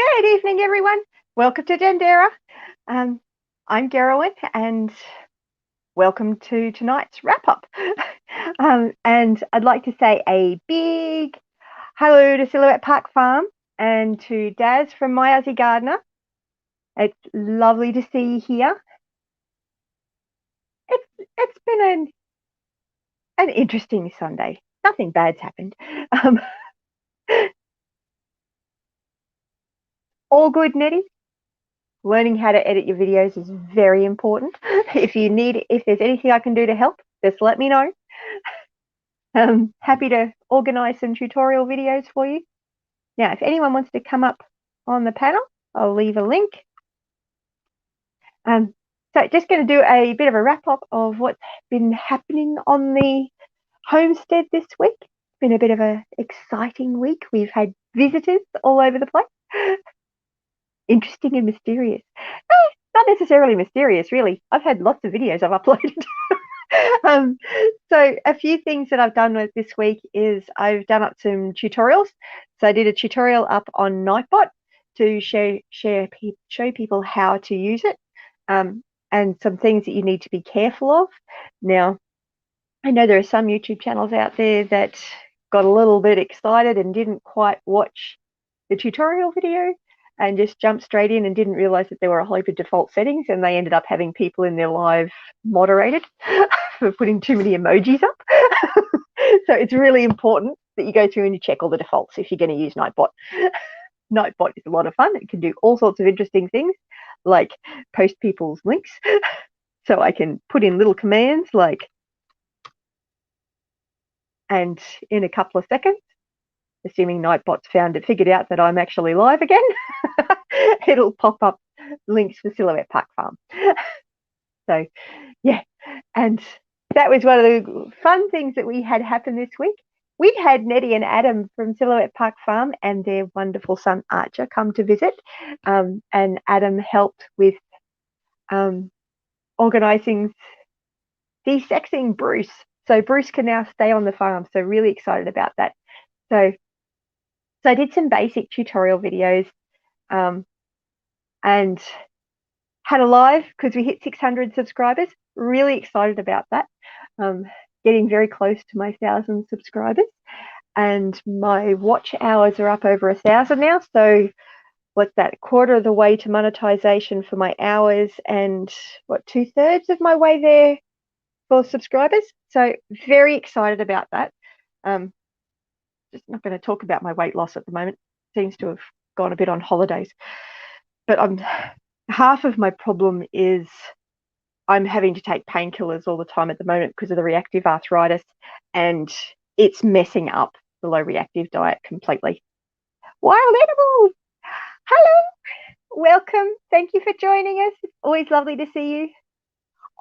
Good evening, everyone. Welcome to Janderra. I'm Geraldine, and welcome to tonight's wrap-up. And I'd like to say a big hello to Silhouette Park Farm and to Daz from My Aussie Gardener. It's lovely to see you here. It's been an interesting Sunday. Nothing bad's happened. All good, Nettie. Learning how to edit your videos is very important. If there's anything I can do to help, just let me know. I'm happy to organize some tutorial videos for you. Now, if anyone wants to come up on the panel, I'll leave a link. So just going to do a bit of a wrap up of what's been happening on the homestead this week. It's been a bit of an exciting week. We've had visitors all over the place. Interesting and mysterious. Not necessarily mysterious, really. I've had lots of videos I've uploaded. So a few things that I've done with this week is I've done up some tutorials. So I did a tutorial up on Nightbot to show people how to use it, and some things that you need to be careful of. Now, I know there are some YouTube channels out there that got a little bit excited and didn't quite watch the tutorial video and just jumped straight in and didn't realize that there were a whole heap of default settings, and they ended up having people in their live moderated for putting too many emojis up. So it's really important that you go through and you check all the defaults if you're going to use Nightbot. Nightbot is a lot of fun. It can do all sorts of interesting things, like post people's links. So I can put in little commands like, and in a couple of seconds, assuming Nightbot's figured out that I'm actually live again, it'll pop up links for Silhouette Park Farm. So, yeah, and that was one of the fun things that we had happen this week. We had Nettie and Adam from Silhouette Park Farm and their wonderful son Archer come to visit, and Adam helped with organising desexing Bruce. So Bruce can now stay on the farm. So really excited about that. So I did some basic tutorial videos, and had a live because we hit 600 subscribers. Really excited about that. Getting very close to my 1,000 subscribers, and my watch hours are up over 1,000 now. So what's that? A quarter of the way to monetization for my hours, and what, 2/3 of my way there for subscribers. So very excited about that. Just not going to talk about my weight loss at the moment. Seems to have gone a bit on holidays. But half of my problem is I'm having to take painkillers all the time at the moment because of the reactive arthritis, and it's messing up the low reactive diet completely. Wild animals! Hello! Welcome. Thank you for joining us. It's always lovely to see you.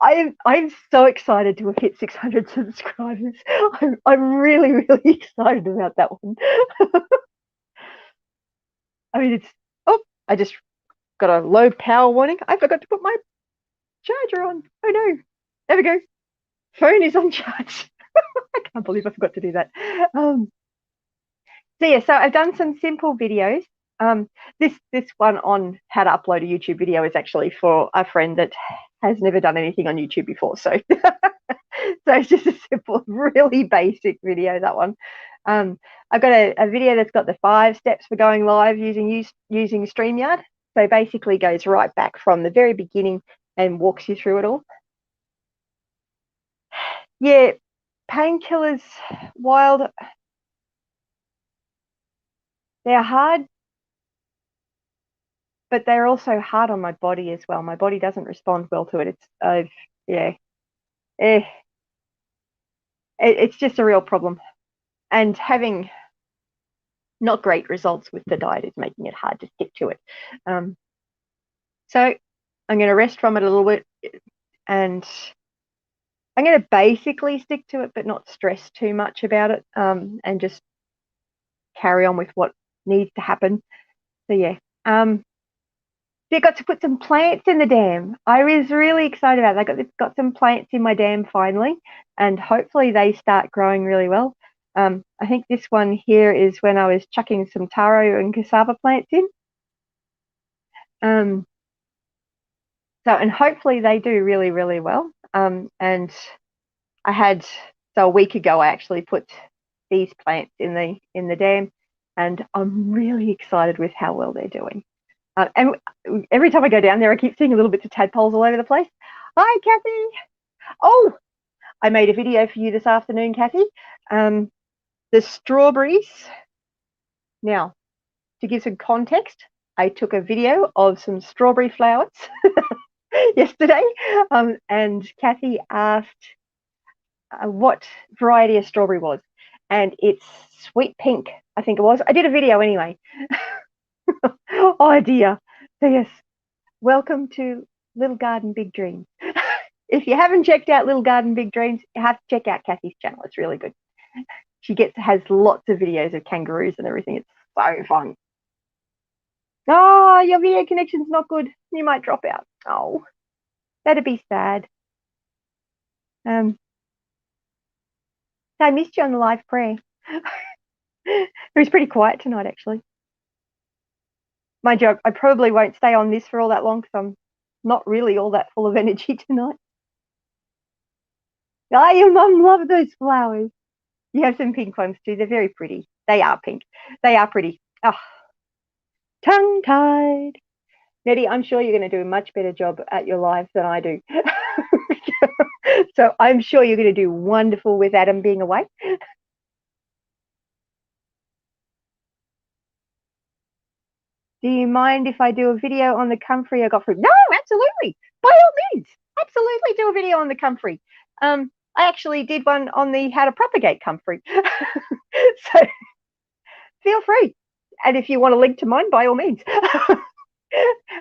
I'm so excited to have hit 600 subscribers. I'm really, really excited about that one. I mean, I just got a low power warning. I forgot to put my charger on. Oh no. There we go. Phone is on charge. I can't believe I forgot to do that. So yeah, so I've done some simple videos. This one on how to upload a YouTube video is actually for a friend that has never done anything on YouTube before. So so it's just a simple, really basic video, that one. I've got a video that's got the 5 steps for going live using StreamYard. So basically goes right back from the very beginning and walks you through it all. Yeah, painkillers, wild. They're hard, but they're also hard on my body as well. My body doesn't respond well to it. It's just a real problem. And having not great results with the diet is making it hard to stick to it. So I'm going to rest from it a little bit, and I'm going to basically stick to it, but not stress too much about it, and just carry on with what needs to happen. So yeah, they got to put some plants in the dam. I was really excited about that. I got some plants in my dam finally, and hopefully they start growing really well. I think this one here is when I was chucking some taro and cassava plants in. So, and hopefully they do really, really well. And so a week ago, I actually put these plants in the dam, and I'm really excited with how well they're doing. And every time I go down there, I keep seeing little bits of tadpoles all over the place. Hi, Cathi. Oh, I made a video for you this afternoon, Cathi. The strawberries. Now, to give some context, I took a video of some strawberry flowers yesterday, and Cathi asked what variety of strawberry was, and it's sweet pink, I think it was. I did a video anyway. Oh dear. So yes, welcome to Little Garden Big Dreams. If you haven't checked out Little Garden Big Dreams, you have to check out Cathy's channel. It's really good. She has lots of videos of kangaroos and everything. It's so fun. Oh, your video connection's not good. You might drop out. Oh, that'd be sad. I missed you on the live prayer. It was pretty quiet tonight, actually. Mind you, I probably won't stay on this for all that long because I'm not really all that full of energy tonight. Oh, your mum loved those flowers. You have some pink ones too. They're very pretty. They are pink. They are pretty. Oh, tongue-tied. Nettie, I'm sure you're going to do a much better job at your live than I do. So I'm sure you're going to do wonderful with Adam being away. Do you mind if I do a video on the comfrey I got from? No, absolutely. By all means, absolutely do a video on the comfrey. I actually did one on the how to propagate comfrey. So feel free. And if you want a link to mine, by all means.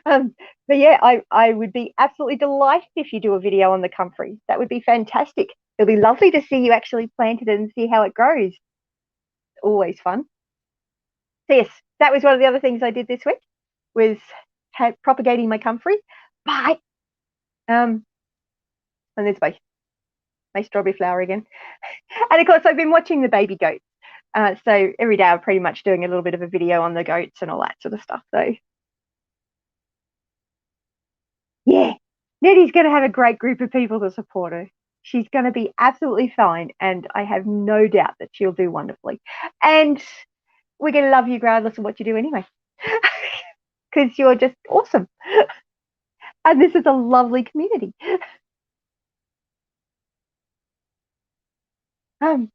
But yeah, I would be absolutely delighted if you do a video on the comfrey. That would be fantastic. It'll be lovely to see you actually plant it and see how it grows. Always fun. So yes, that was one of the other things I did this week, was propagating my comfrey. But and there's my strawberry flower again. And of course, I've been watching the baby goats. So every day I'm pretty much doing a little bit of a video on the goats and all that sort of stuff. So yeah, Nettie's going to have a great group of people to support her. She's going to be absolutely fine, and I have no doubt that she'll do wonderfully. And we're going to love you regardless of what you do anyway, because you're just awesome. And this is a lovely community. The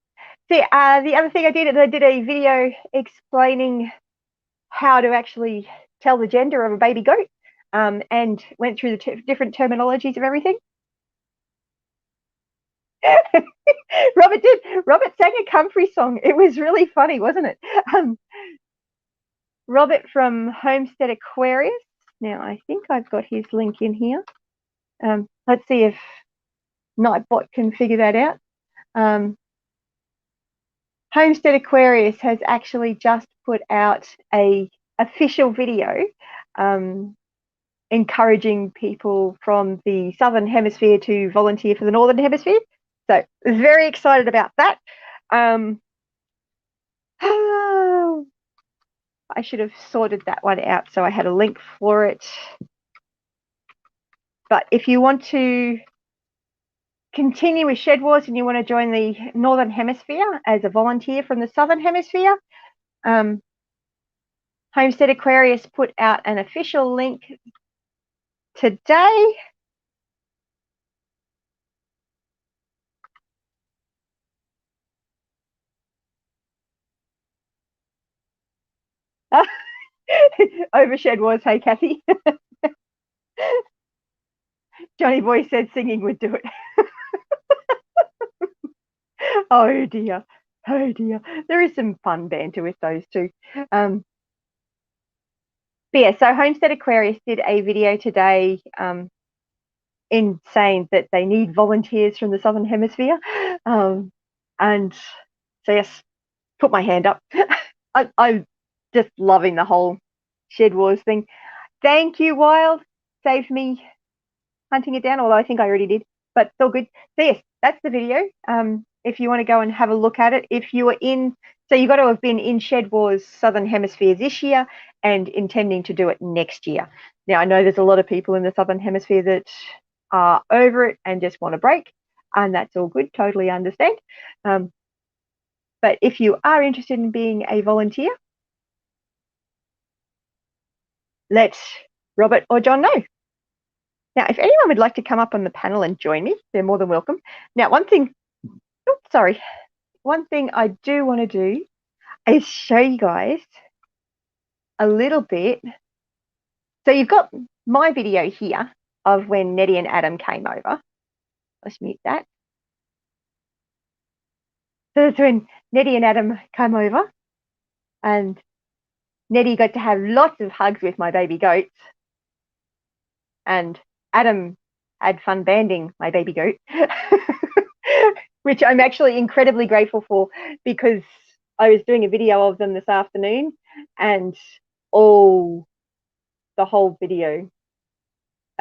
other thing I did a video explaining how to actually tell the gender of a baby goat, and went through the different terminologies of everything. Robert sang a comfrey song. It was really funny, wasn't it? Robert from Homestead Aquarius. Now, I think I've got his link in here. Let's see if Nightbot can figure that out. Homestead Aquarius has actually just put out a official video encouraging people from the Southern Hemisphere to volunteer for the Northern Hemisphere. So I was very excited about that. I should have sorted that one out so I had a link for it. But if you want to continue with Shedwars and you want to join the Northern Hemisphere as a volunteer from the Southern Hemisphere, Homestead Aquarius put out an official link today. Over Shedwars, hey Cathi. Johnny Boy said singing would do it. Oh dear. Oh dear. There is some fun banter with those two. But yeah, so Homestead Aquarius did a video today in saying that they need volunteers from the Southern Hemisphere. And so yes, put my hand up. I'm just loving the whole Shedwars thing. Thank you, Wild. Saved me hunting it down, although I think I already did, but it's all good. So yes, that's the video. if you want to go and have a look at it. If you are in, so you've got to have been in Shedwars Southern Hemisphere this year and intending to do it next year. Now, I know there's a lot of people in the Southern Hemisphere that are over it and just want a break, and that's all good, totally understand. But if you are interested in being a volunteer, let Robert or John know. Now, if anyone would like to come up on the panel and join me, they're more than welcome. Now, one thing I do want to do is show you guys a little bit. So you've got my video here of when Nettie and Adam came over. Let's mute that. So that's when Nettie and Adam came over, and Nettie got to have lots of hugs with my baby goats, and Adam had fun banding my baby goat, which I'm actually incredibly grateful for, because I was doing a video of them this afternoon, and the whole video,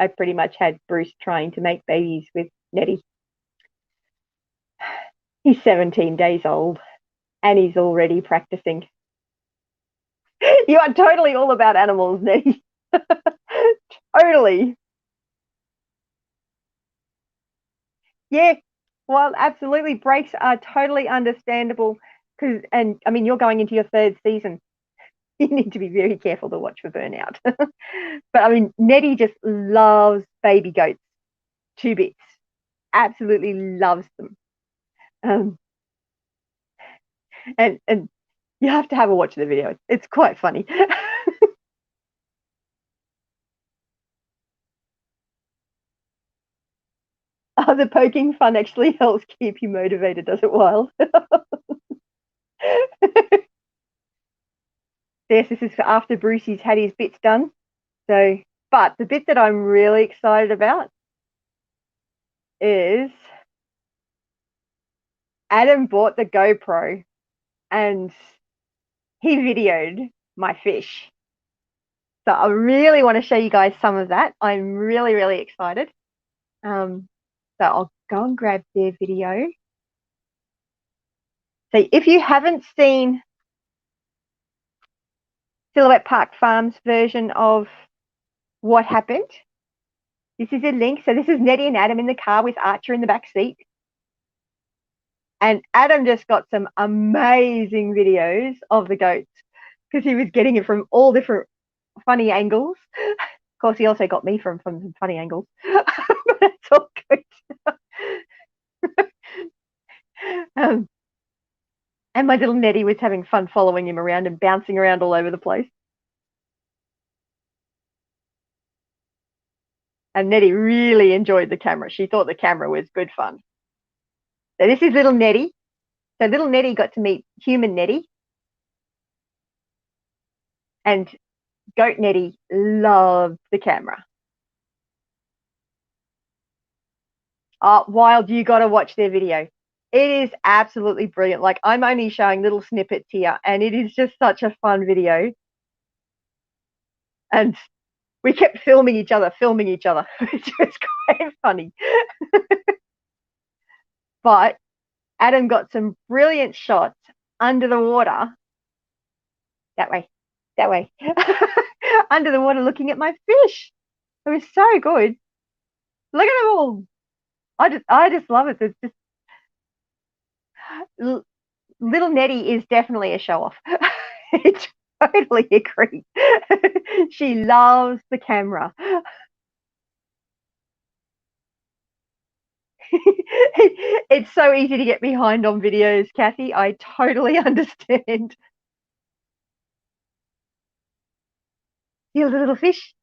I pretty much had Bruce trying to make babies with Nettie. He's 17 days old and he's already practicing. You are totally all about animals, Nettie. Totally. Yeah, well, absolutely. Breaks are totally understandable, and I mean, you're going into your 3rd season. You need to be very careful to watch for burnout. But I mean, Nettie just loves baby goats to bits. Absolutely loves them. And you have to have a watch of the video. It's quite funny. The poking fun actually helps keep you motivated, does it, Wild? Yes, this is for after Brucey's had his bits done. So, but the bit that I'm really excited about is Adam bought the GoPro and he videoed my fish. So I really want to show you guys some of that. I'm really, really excited. So I'll go and grab their video. So if you haven't seen Silhouette Park Farms version of what happened, this is a link. So this is Nettie and Adam in the car with Archer in the back seat. And Adam just got some amazing videos of the goats because he was getting it from all different funny angles. Of course, he also got me from some funny angles. But that's all good. And my little Nettie was having fun following him around and bouncing around all over the place. And Nettie really enjoyed the camera. She thought the camera was good fun. So this is little Nettie. So little Nettie got to meet human Nettie. And goat Nettie loved the camera. Wild, you got to watch their video. It is absolutely brilliant. Like, I'm only showing little snippets here, and it is just such a fun video. And we kept filming each other, which was quite funny. But Adam got some brilliant shots under the water. That way. Under the water looking at my fish. It was so good. Look at them all. I just love it. It's just little Nettie is definitely a show off. I totally agree. She loves the camera. It's so easy to get behind on videos, Cathi. I totally understand. You little fish.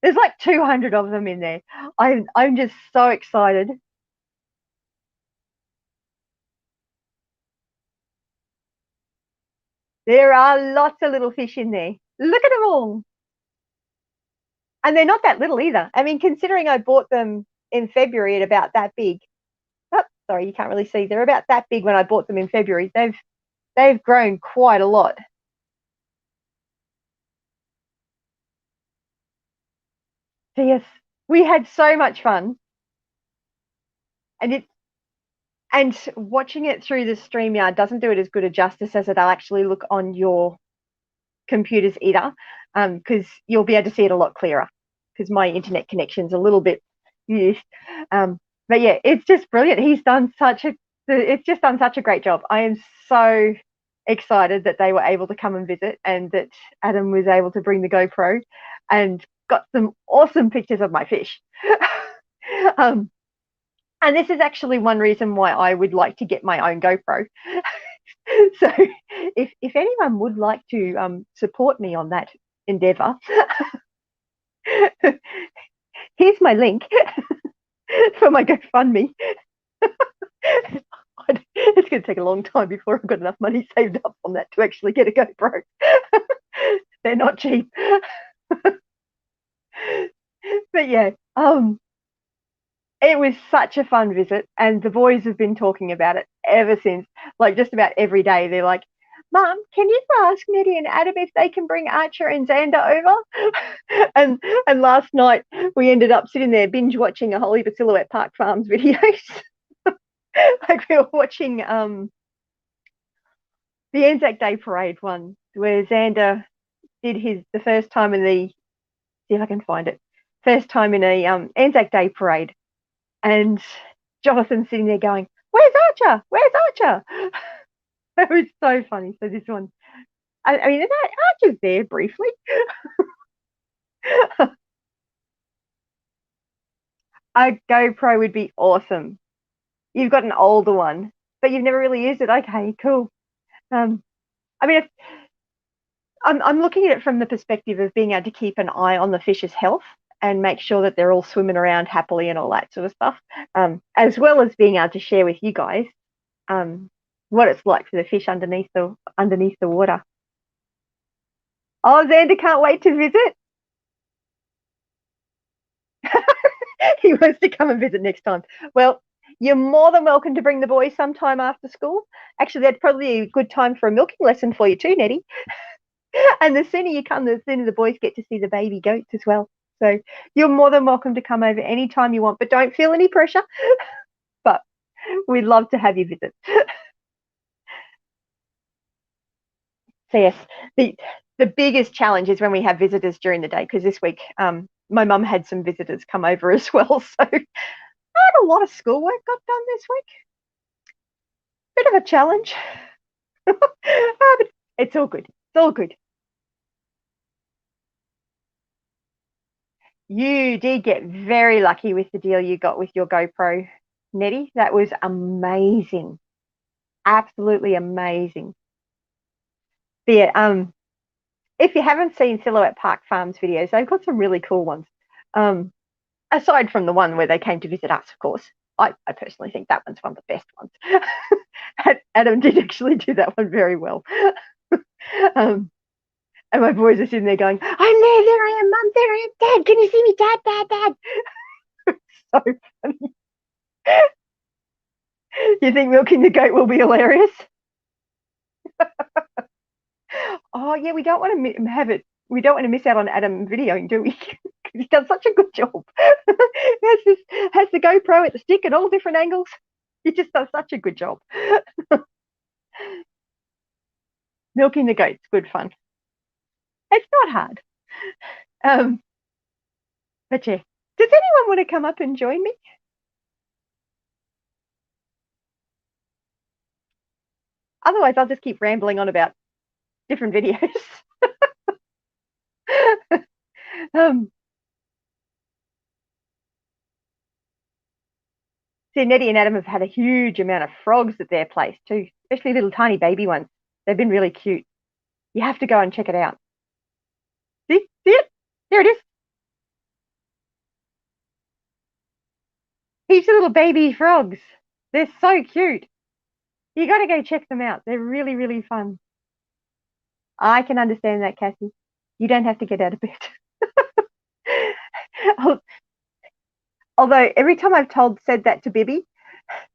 There's like 200 of them in there. I'm just so excited. There are lots of little fish in there. Look at them all. And they're not that little either. I mean, considering I bought them in February at about that big. Oh, sorry, you can't really see. They're about that big when I bought them in February. They've grown quite a lot. So yes, we had so much fun. And And watching it through the StreamYard doesn't do it as good a justice as it'll actually look on your computers either, because you'll be able to see it a lot clearer, because my internet connection's a little bit used. But yeah, it's just brilliant. It's just done such a great job. I am so excited that they were able to come and visit, and that Adam was able to bring the GoPro and got some awesome pictures of my fish. And this is actually one reason why I would like to get my own GoPro. So if anyone would like to support me on that endeavor, here's my link for my GoFundMe. It's going to take a long time before I've got enough money saved up on that to actually get a GoPro. They're not cheap. But yeah, it was such a fun visit, and the boys have been talking about it ever since. Like, just about every day, they're like, "Mum, can you ask Nettie and Adam if they can bring Archer and Xander over?" and last night we ended up sitting there binge watching a whole heap of Silhouette Park Farms videos. Like, we were watching the Anzac Day Parade one, where Xander did the first time in the, see if I can find it, first time in a Anzac Day Parade. And Jonathan's sitting there going, "Where's Archer? Where's Archer?" It was so funny. So this one, I mean, Archer's there briefly. A GoPro would be awesome. You've got an older one, but you've never really used it. Okay, cool. I mean, I'm looking at it from the perspective of being able to keep an eye on the fish's health and make sure that they're all swimming around happily and all that sort of stuff, as well as being able to share with you guys what it's like for the fish underneath the water. Oh, Xander can't wait to visit. He wants to come and visit next time. Well, you're more than welcome to bring the boys sometime after school. Actually, that's probably a good time for a milking lesson for you too, Nettie. And the sooner you come, the sooner the boys get to see the baby goats as well. So you're more than welcome to come over anytime you want, but don't feel any pressure. But we'd love to have you visit. So yes, the biggest challenge is when we have visitors during the day, because this week my mum had some visitors come over as well. So I had a lot of schoolwork got done this week. Bit of a challenge. But it's all good. It's all good. You did get very lucky with the deal you got with your GoPro, Nettie. That was amazing. Absolutely amazing. But yeah, if you haven't seen Silhouette Park Farms videos, they've got some really cool ones. Aside from the one where they came to visit us, of course. I personally think that one's one of the best ones. Adam did actually do that one very well. And my boys are sitting there going, "I'm there I am, Mum, there I am, Dad, can you see me, Dad, Dad, Dad?" So funny. You think milking the goat will be hilarious? Oh yeah, we don't want to have it. We don't want to miss out on Adam videoing, do we? Because he's done such a good job. Has the GoPro at the stick at all different angles. He just does such a good job. Milking the goat's good fun. It's not hard. But yeah, does anyone want to come up and join me? Otherwise, I'll just keep rambling on about different videos. See, Nettie and Adam have had a huge amount of frogs at their place too, especially little tiny baby ones. They've been really cute. You have to go and check it out. See it? There it is. Heaps of little baby frogs. They're so cute. You got to go check them out. They're really, really fun. I can understand that, Cathi. You don't have to get out of bed. Although every time I've said that to Bibby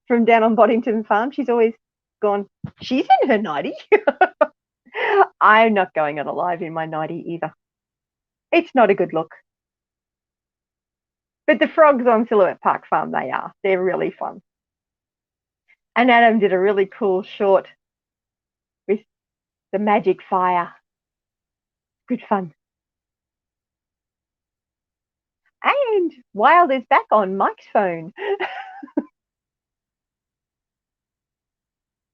from down on Boddington Farm, she's always gone, "She's in her nightie." I'm not going on a live in my nightie either. It's not a good look. But the frogs on Silhouette Park Farm, they are. They're really fun. And Adam did a really cool short with the magic fire. Good fun. And Wild is back on Mike's phone.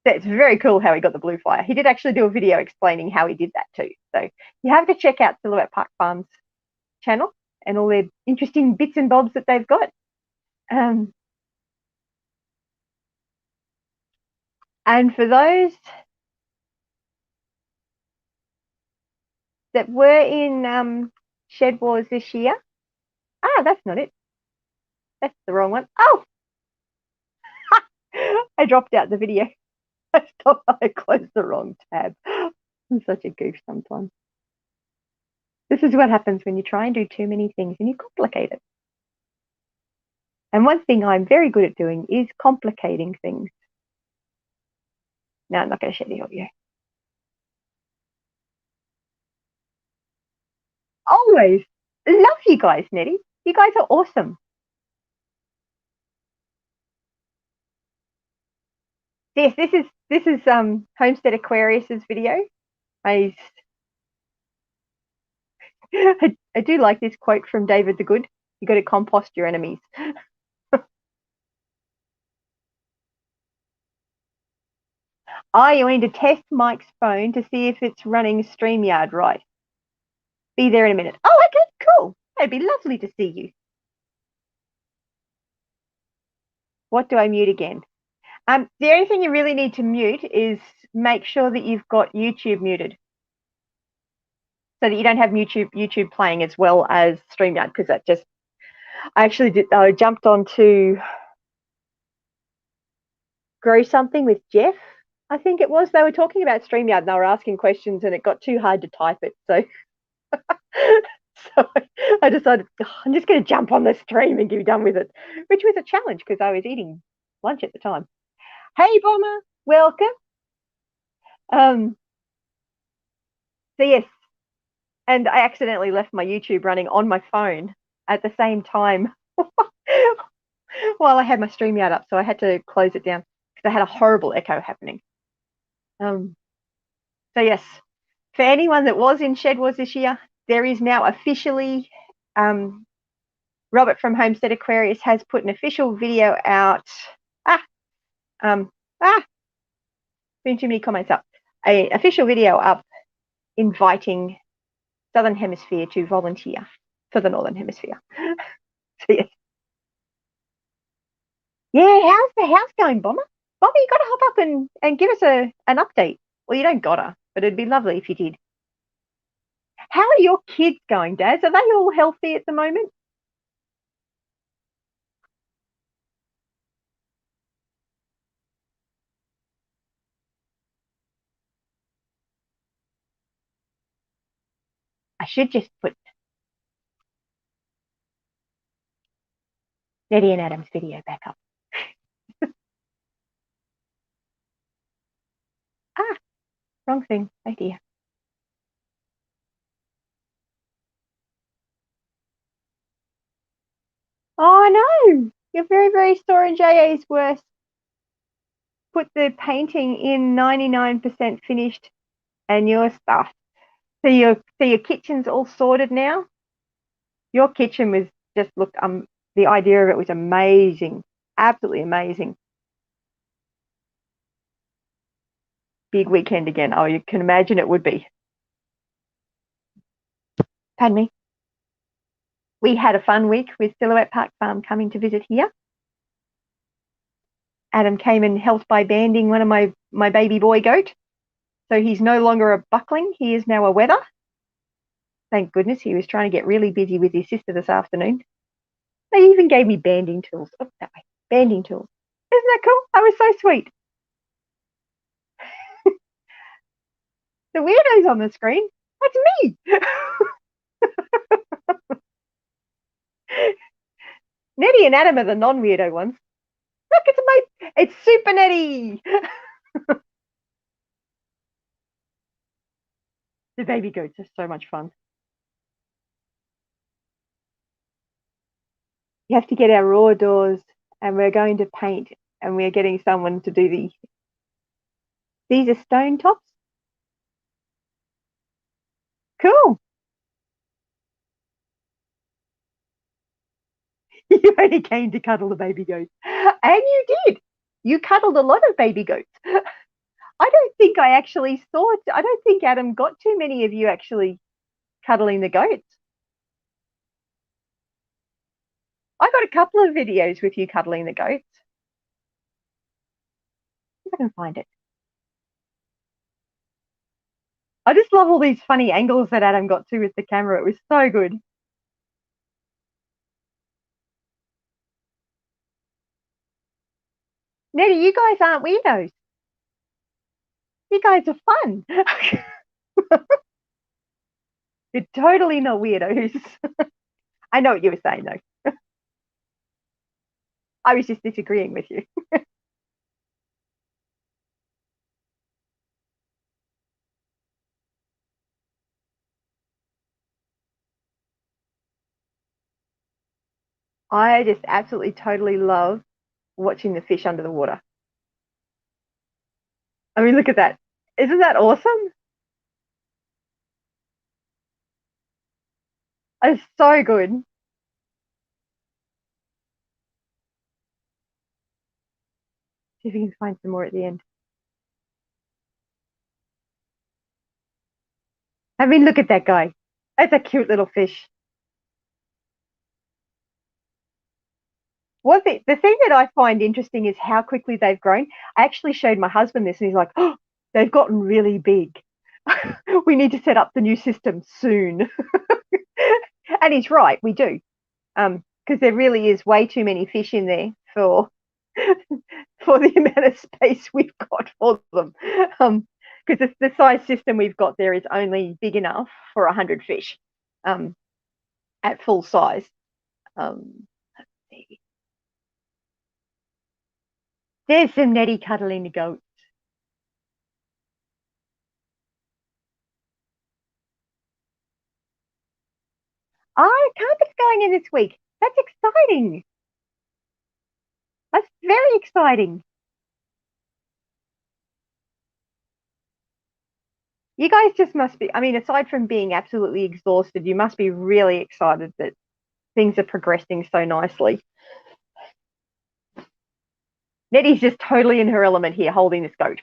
That's very cool how he got the blue fire. He did actually do a video explaining how he did that too. So you have to check out Silhouette Park Farm's channel and all their interesting bits and bobs that they've got. And for those that were in Shedwars this year, that's not it. That's the wrong one. Oh, I dropped out the video. I closed the wrong tab. I'm such a goof sometimes. This is what happens when you try and do too many things and you complicate it. And one thing I'm very good at doing is complicating things. No, I'm not going to share the audio. Always love you guys, Nettie. You guys are awesome. Yes, this is Homestead Aquarius's video. I do like this quote from David the Good. You got to compost your enemies. You need to test Mike's phone to see if it's running StreamYard right. Be there in a minute. Oh, okay, cool. It'd be lovely to see you. What do I mute again? The only thing you really need to mute is make sure that you've got YouTube muted, so that you don't have YouTube playing as well as StreamYard, because that just, I actually did, I jumped onto Grow Something with Jeff, I think it was. They were talking about StreamYard and they were asking questions and it got too hard to type it. So, so I decided, I'm just going to jump on the stream and get done with it, which was a challenge because I was eating lunch at the time. Hey, Bomber, welcome. So yes, and I accidentally left my YouTube running on my phone at the same time while I had my StreamYard up, so I had to close it down because I had a horrible echo happening. So yes, for anyone that was in Shedwars this year, there is now officially, Robert from Homestead Aquarius has put an official video out. Been too many comments up. An official video up inviting Southern Hemisphere to volunteer for the Northern Hemisphere. So yes. Yeah, how's the house going, Bomber? Bomber, you got to hop up and give us an update. Well, you don't gotta, but it'd be lovely if you did. How are your kids going, Daz? Are they all healthy at the moment? I should just put Nettie and Adam's video back up. Wrong thing. Oh dear. Oh no, you're very, very sore in JA's worse. Put the painting in 99% finished and you're stuffed. So your kitchen's all sorted now. Your kitchen was just looked the idea of it was amazing. Absolutely amazing. Big weekend again. Oh, you can imagine it would be. Pardon me. We had a fun week with Silhouette Park Farm coming to visit here. Adam came and helped by banding one of my baby boy goat. So he's no longer a buckling. He is now a wether. Thank goodness. He was trying to get really busy with his sister this afternoon. They even gave me banding tools. Oh, that way. Banding tools. Isn't that cool? That was so sweet. The weirdos on the screen. That's me. Nettie and Adam are the non-weirdo ones. Look, it's Super Nettie. The baby goats are so much fun. You have to get our raw doors and we're going to paint and we're getting someone to do these are stone tops. Cool. You only came to cuddle the baby goats. And you did. You cuddled a lot of baby goats. I don't think I actually saw it. I don't think Adam got too many of you actually cuddling the goats. I got a couple of videos with you cuddling the goats. If I can find it. I just love all these funny angles that Adam got to with the camera. It was so good. Nettie, you guys aren't weirdos. You guys are fun. You're totally not weirdos. I know what you were saying, though. I was just disagreeing with you. I just absolutely totally love watching the fish under the water. I mean, look at that. Isn't that awesome? It's so good. See if we can find some more at the end. I mean, look at that guy. That's a cute little fish. The thing that I find interesting is how quickly they've grown. I actually showed my husband this and he's like, oh, they've gotten really big. We need to set up the new system soon. And he's right, we do. Because there really is way too many fish in there for the amount of space we've got for them. Because the size system we've got there is only big enough for 100 fish at full size. Let's see. There's some Nettie cuddling the goats. Oh, carpet's going in this week. That's exciting. That's very exciting. You guys just must be, I mean, aside from being absolutely exhausted, you must be really excited that things are progressing so nicely. Nettie's just totally in her element here, holding this goat.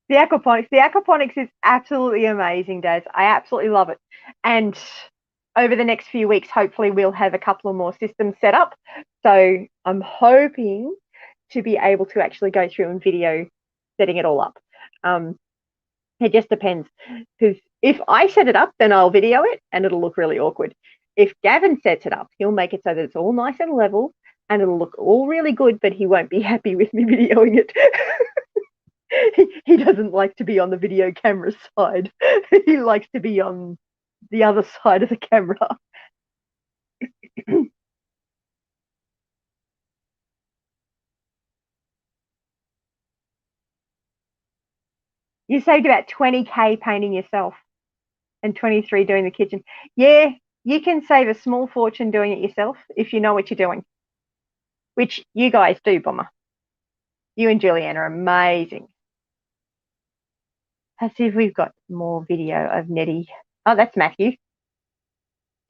The aquaponics is absolutely amazing, Daz. I absolutely love it. And over the next few weeks, hopefully we'll have a couple of more systems set up. So I'm hoping to be able to actually go through and video setting it all up. It just depends, because if I set it up, then I'll video it and it'll look really awkward. If Gavin sets it up, he'll make it so that it's all nice and level and it'll look all really good, but he won't be happy with me videoing it. He doesn't like to be on the video camera side. He likes to be on the other side of the camera. You saved about 20K painting yourself and 23 doing the kitchen. Yeah, you can save a small fortune doing it yourself if you know what you're doing, which you guys do, Bomber. You and Julianne are amazing. Let's see if we've got more video of Nettie. Oh, that's Matthew.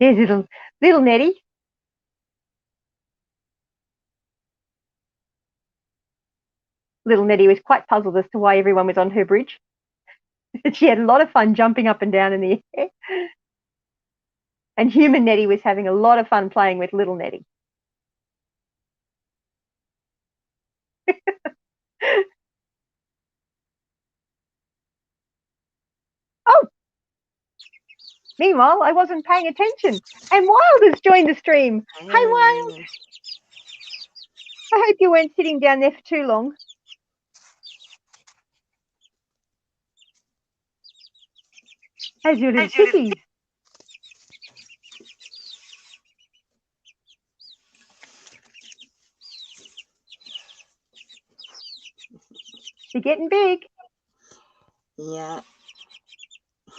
There's little Nettie. Little Nettie was quite puzzled as to why everyone was on her bridge. She had a lot of fun jumping up and down in the air. And human Nettie was having a lot of fun playing with little Nettie. Oh, meanwhile, I wasn't paying attention. And Wild has joined the stream. Hi, Wild. I hope you weren't sitting down there for too long. How's your little chickies? They're getting big. Yeah.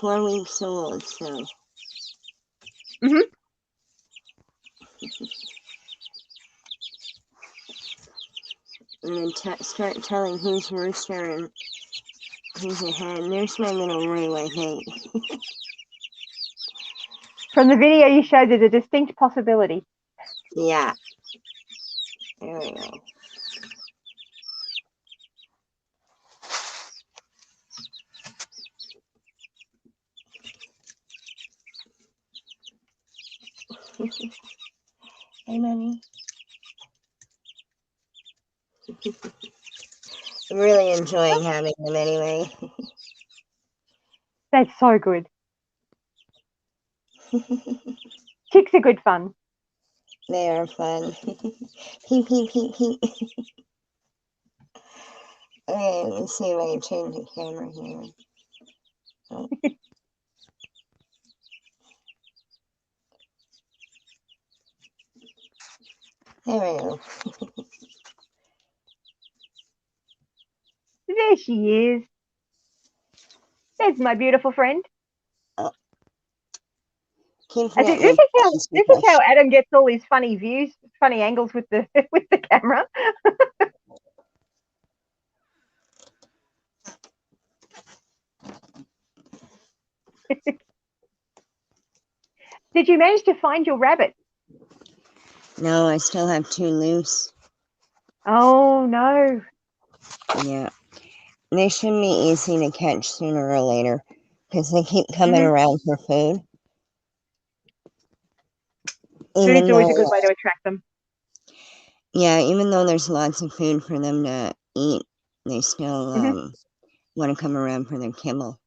4 weeks old, so. Mm-hmm. I'm gonna start telling who's rooster and who's a hen. There's my little Roo, I think. From the video you showed, there's a distinct possibility. Yeah. There we go. Hey, mommy. I'm really enjoying having them anyway. That's so good. Chicks are good fun. They are fun. Peep, peep, peep, peep. Okay, let's see if I can change the camera here. Oh. There we go. There she is. There's my beautiful friend. Oh. Keep I think forgetting this is how Adam gets all his funny views, funny angles with the with the camera. Did you manage to find your rabbit? No, I still have 2 loose. Oh no. Yeah. They should be easy to catch sooner or later because they keep coming around for food. Food's always a good way to attract them. Yeah, even though there's lots of food for them to eat, they still want to come around for their kibble.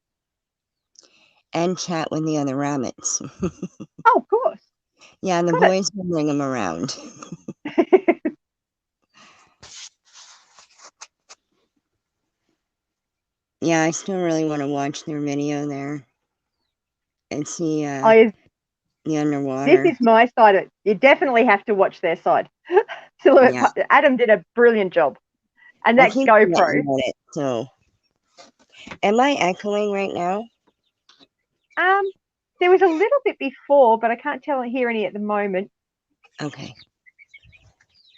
And chat with the other rabbits. Oh, of course. Yeah, the boys will bring them around. Yeah, I still really want to watch their video there and see the underwater. This is my side of it. You definitely have to watch their side. Yeah. Adam did a brilliant job. And I that keep GoPro. forgetting about it, so. Am I echoing right now? There was a little bit before, but I can't hear any at the moment. Okay.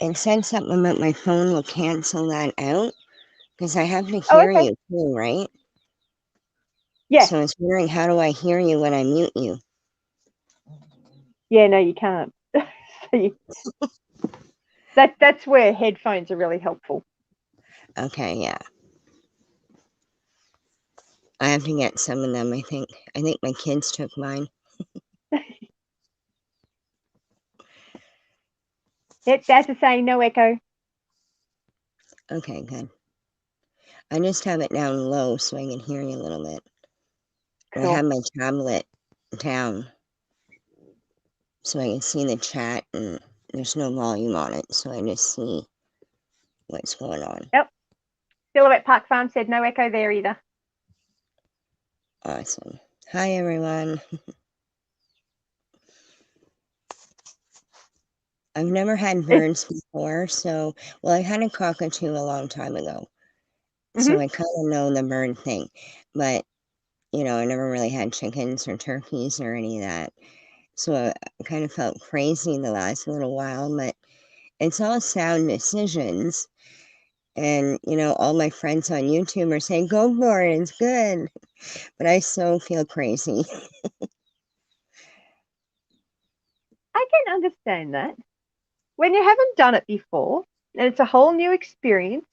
And said something about my phone will cancel that out because I have to hear you too, right? Yeah. So I was wondering, how do I hear you when I mute you? Yeah, no, you can't. That's where headphones are really helpful. Okay, yeah. I have to get some of them, I think. I think my kids took mine. That's a saying, no echo. Okay, good. I just have it down low so I can hear you a little bit. Cool. I have my tablet down so I can see the chat and there's no volume on it, so I just see what's going on. Yep. Silhouette Park Farm said no echo there either. Awesome. Hi, everyone. I've never had birds before, so, well, I had a cockatoo a long time ago, so I kind of know the bird thing, but, you know, I never really had chickens or turkeys or any of that, so I kind of felt crazy the last little while, but it's all sound decisions, and, you know, all my friends on YouTube are saying, go for it, it's good, but I so feel crazy. I can understand that. When you haven't done it before, and it's a whole new experience,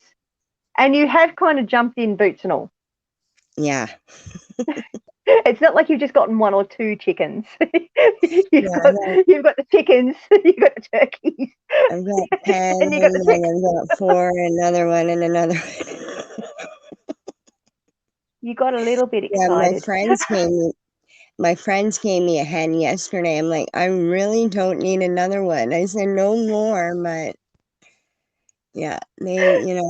and you have kind of jumped in boots and all. Yeah. It's not like you've just gotten 1 or 2 chickens. You've got the chickens, you've got the turkeys. I've got 10, and I've got 4, another one, and another one. You got a little bit excited. Yeah, my friends gave me a hen yesterday. I'm like, I really don't need another one. I said no more, but yeah, they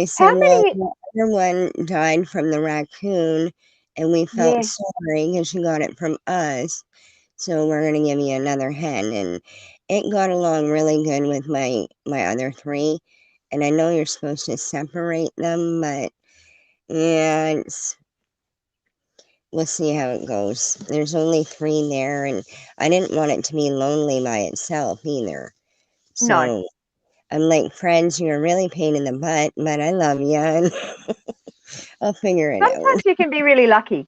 said, well, the other one died from the raccoon, and we felt sorry because she got it from us. So we're going to give you another hen. And it got along really good with my other 3. And I know you're supposed to separate them, but yeah, we'll see how it goes. There's only 3 there, and I didn't want it to be lonely by itself either. No. So I'm like, friends, you're really a pain in the butt, but I love you, and I'll figure it out. Sometimes you can be really lucky.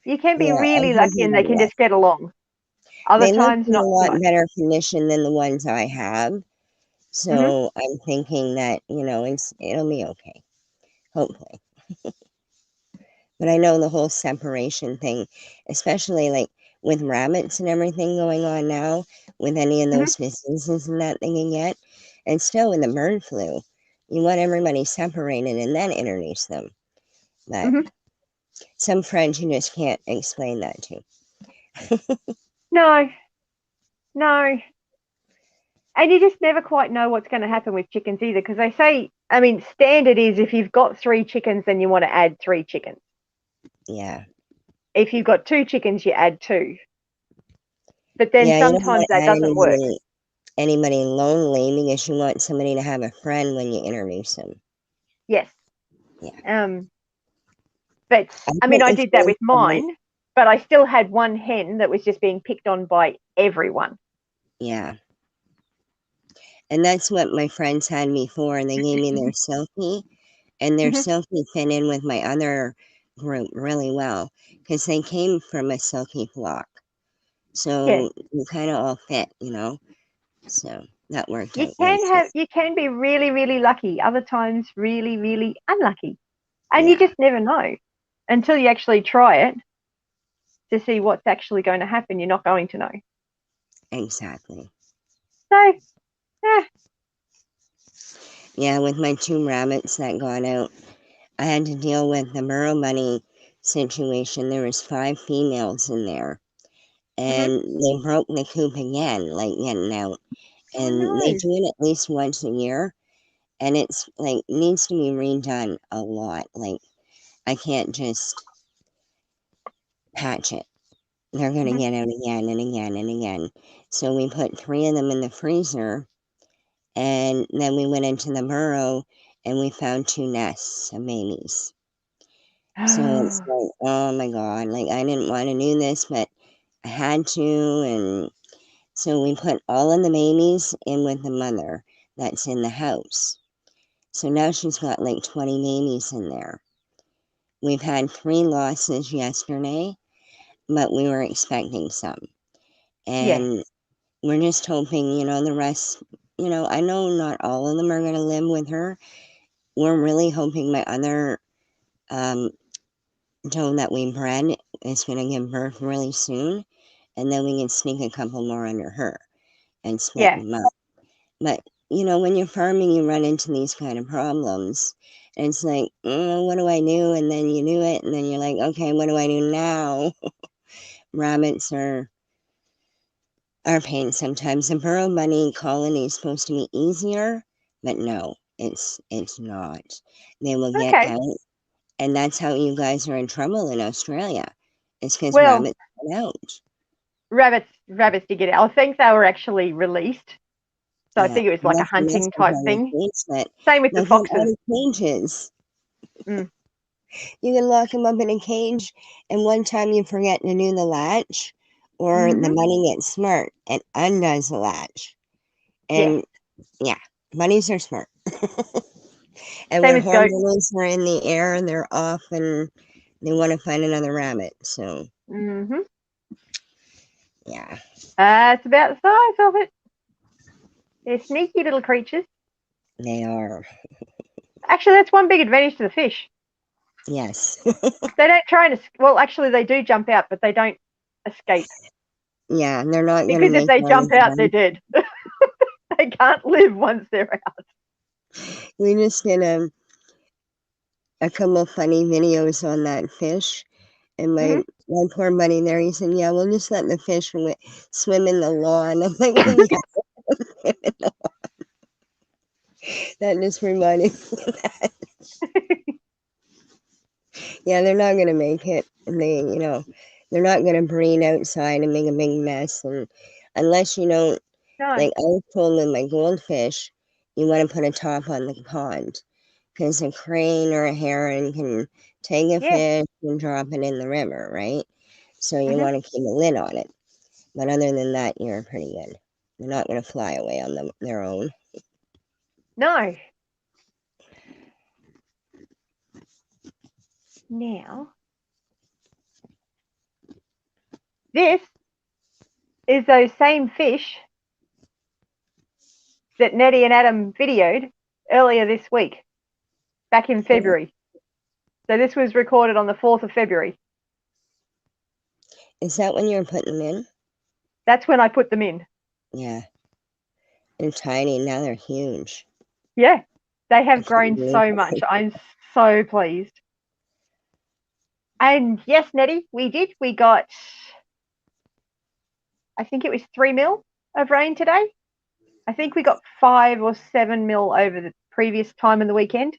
You can be Yeah, I'm really lucky hoping and they they can will. just get along. Other They look times, in a not so lot much. better condition than the ones I have. Hmm. So I'm thinking that, it'll be okay, hopefully. But I know the whole separation thing, especially like with rabbits and everything going on now, with any of Hmm. those diseases and that they can get, and still with the bird flu, you want everybody separated and then introduce them. But Hmm. some friends you just can't explain that to. No, no. And you just never quite know what's going to happen with chickens either, because they say, I mean, standard is if you've got 3 chickens, then you want to add 3 chickens. Yeah. If you've got 2 chickens, you add 2. But then Yeah, you don't want sometimes to that add doesn't work. anybody lonely because you want somebody to have a friend when you introduce them. Yes. Yeah. But I I mean, put I the did that same with mine, but I still had one hen that was just being picked on by everyone. Yeah. And that's what my friends had me for, and they gave me their silky, and their Hmm. silky fit in with my other group really well because they came from a silky flock. Yeah. So you kind of all fit. So that worked out nicely. You can be really, really lucky. Other times, really, really unlucky. And you Yeah, just never know until you actually try it to see what's actually going to happen. You're not going to know. exactly. So, yeah. Yeah, with my 2 rabbits that got out, I had to deal with the burrow bunny situation. There was 5 females in there, Hmm. and they broke the coop again, like getting out. Oh, And they no. do it at least once a year, and it's like needs to be redone a lot. Like I can't just patch it. They're gonna Hmm. get out again and again and again. So we put 3 of them in the freezer, and then we went into the burrow and we found 2 nests of babies. So it's like, oh my God, like I didn't want to do this, but I had to. And so we put all of the babies in with the mother that's in the house. So now she's got like 20 babies in there. We've had 3 losses yesterday, but we were expecting some. Yeah. And we're just hoping, the rest, I know not all of them are going to live with her. We're really hoping my other doe that we bred is going to give birth really soon. And then we can sneak a couple more under her and split Yeah. them up. But, when you're farming, you run into these kind of problems. And it's like, what do I do? And then you do it, and then you're like, okay, what do I do now? Rabbits are pain sometimes. The burrow bunny colony is supposed to be easier, but no, it's not. They will get Okay. out, and that's how you guys are in trouble in Australia. It's because Well, rabbits get out. rabbits did get out. I think they were actually released. So I Yeah, think it was like a that's the hunting message type on the thing. cage that Same with the they'll get foxes. out of cages. Mm. You can lock them up in a cage, and one time you forget to do the latch, or the Hmm. bunny gets smart and undoes the latch. Yeah. And yeah, bunnies are smart. And Same when as goats. hornbills are in the air, they're off and they want to find another rabbit. So, Hmm. yeah, It's about the size of it. They're sneaky little creatures. they are. Actually, that's one big advantage to the fish. Yes. They don't try and, well, actually, they do jump out, but they don't escape. Yeah, they're not going to Because if make they one of jump the out, they're bunnies. dead. They can't live once they're out. We just did a couple of funny videos on that fish. And Hmm. my poor buddy there, he said, yeah, we'll just let the fish swim in the lawn. I'm like, well, yeah, that just reminded me of that. Yeah, they're not going to make it. And they're not going to breed outside and make a big mess. And unless No. like I was told with my goldfish, you want to put a top on the pond because a crane or a heron can take a Yeah. fish and drop it in the river, right? So you Hmm. want to keep a lid on it. But other than that, you're pretty good. They're not going to fly away on their own. No. Now, this is those same fish that Nettie and Adam videoed earlier this week, back in February. So this was recorded on the 4th of February. Is that when you're putting them in? That's when I put them in. Yeah. They're tiny. Now they're huge. Yeah, they have grown so much. I'm so pleased. And yes, Nettie, we did. We got, I think it was 3 mil of rain today. I think we got 5 or 7 mil over the previous time in the weekend.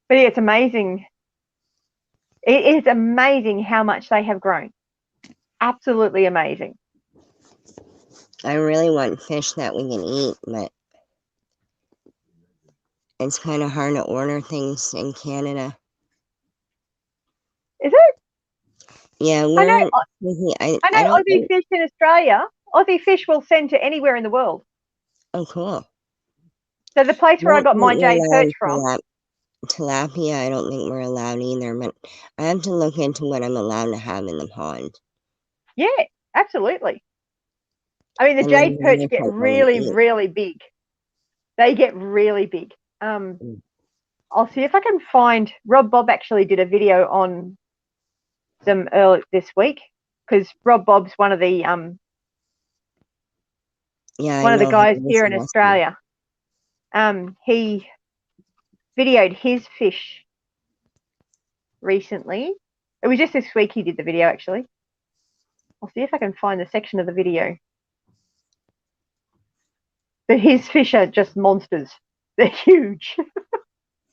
But yeah, it's amazing. It is amazing how much they have grown. Absolutely amazing. I really want fish that we can eat, but it's kind of hard to order things in Canada. Is it? Yeah, I know don't Aussie think. Fish in Australia. Aussie Fish will send to anywhere in the world. Oh, cool. So the place where I got my Jade Perch from. Tilapia, I don't think we're allowed either, but I have to look into what I'm allowed to have in the pond. Yeah, absolutely. I mean, the And Jade then Perch get really, really big. They get really big. I'll see if I can find. Rob Bob actually did a video on them early this week because Rob Bob's one of the guys here in Australia. He videoed his fish recently. It was just this week he did the video actually. I'll see if I can find the section of the video. But his fish are just monsters. They're huge.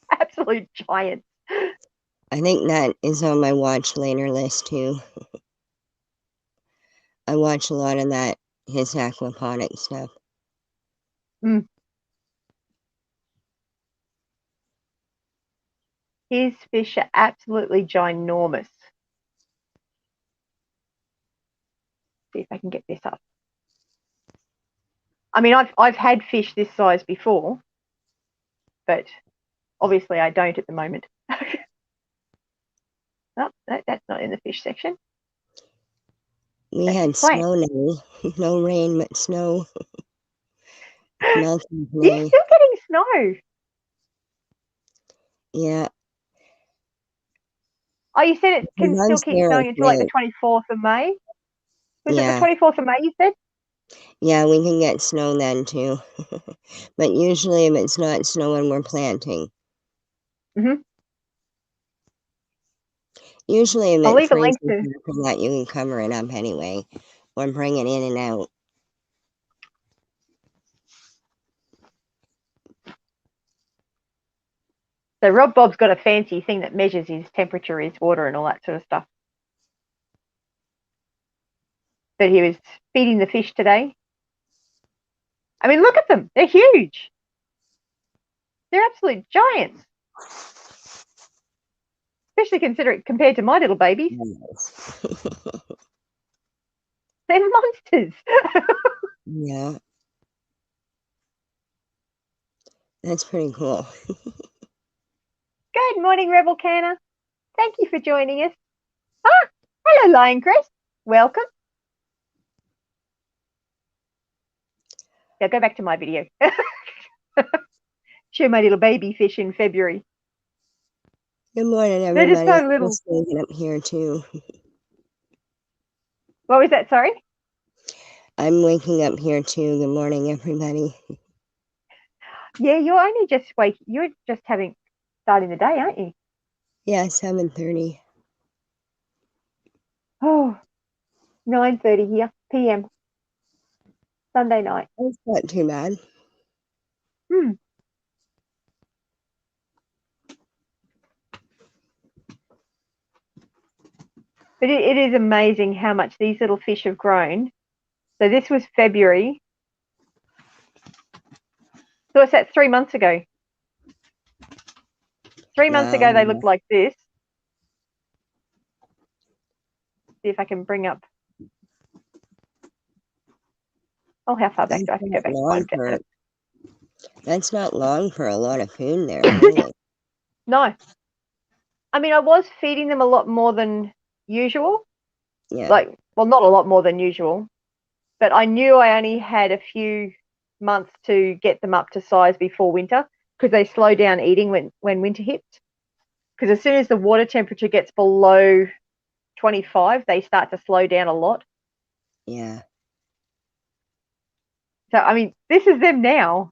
Absolute giants. I think that is on my watch later list too. I watch a lot of that, his aquaponic stuff. His fish are absolutely ginormous. See if I can get this up. I mean, I've had fish this size before, but obviously I don't at the moment. Oh, that's not in the fish section. We had snow now. No rain, but snow. Melting today. You're still getting snow. Yeah. Oh, you said it can still keep snowing until like the 24th of May? Was it the 24th of May you said? Yeah, we can get snow then too. But usually if it's not snowing, we're planting. Usually if it freezes after that, you can cover it up anyway, or bring it in and out. So Rob Bob's got a fancy thing that measures his temperature, his water and all that sort of stuff. But he was feeding the fish today. I mean, look at them. They're huge. They're absolute giants. Especially considering compared to my little babies. Yes. They're monsters. Yeah. That's pretty cool. Good morning, Rebel Canner. Thank you for joining us. Ah, hello, Lioncrest. Welcome. Now go back to my video. Show my little baby fish in February. Good morning, everybody. They're just so little. I'm waking up here too. What was that? Sorry? I'm waking up here too. Good morning, everybody. Yeah, you're just starting the day, aren't you? Yeah, 7:30. Oh, 9:30 here, PM. Sunday night. That's not too bad. But it is amazing how much these little fish have grown. So this was February. So what's that, 3 months ago? 3 months ago, they looked like this. See if I can bring up. Oh, how far back do I have to go back? That's not long for a lot of food there, really. No. I mean, I was feeding them a lot more than usual. Yeah. Like, well, not a lot more than usual, but I knew I only had a few months to get them up to size before winter, because they slow down eating when winter hits. Because as soon as the water temperature gets below 25, they start to slow down a lot. Yeah. So, I mean, this is them now.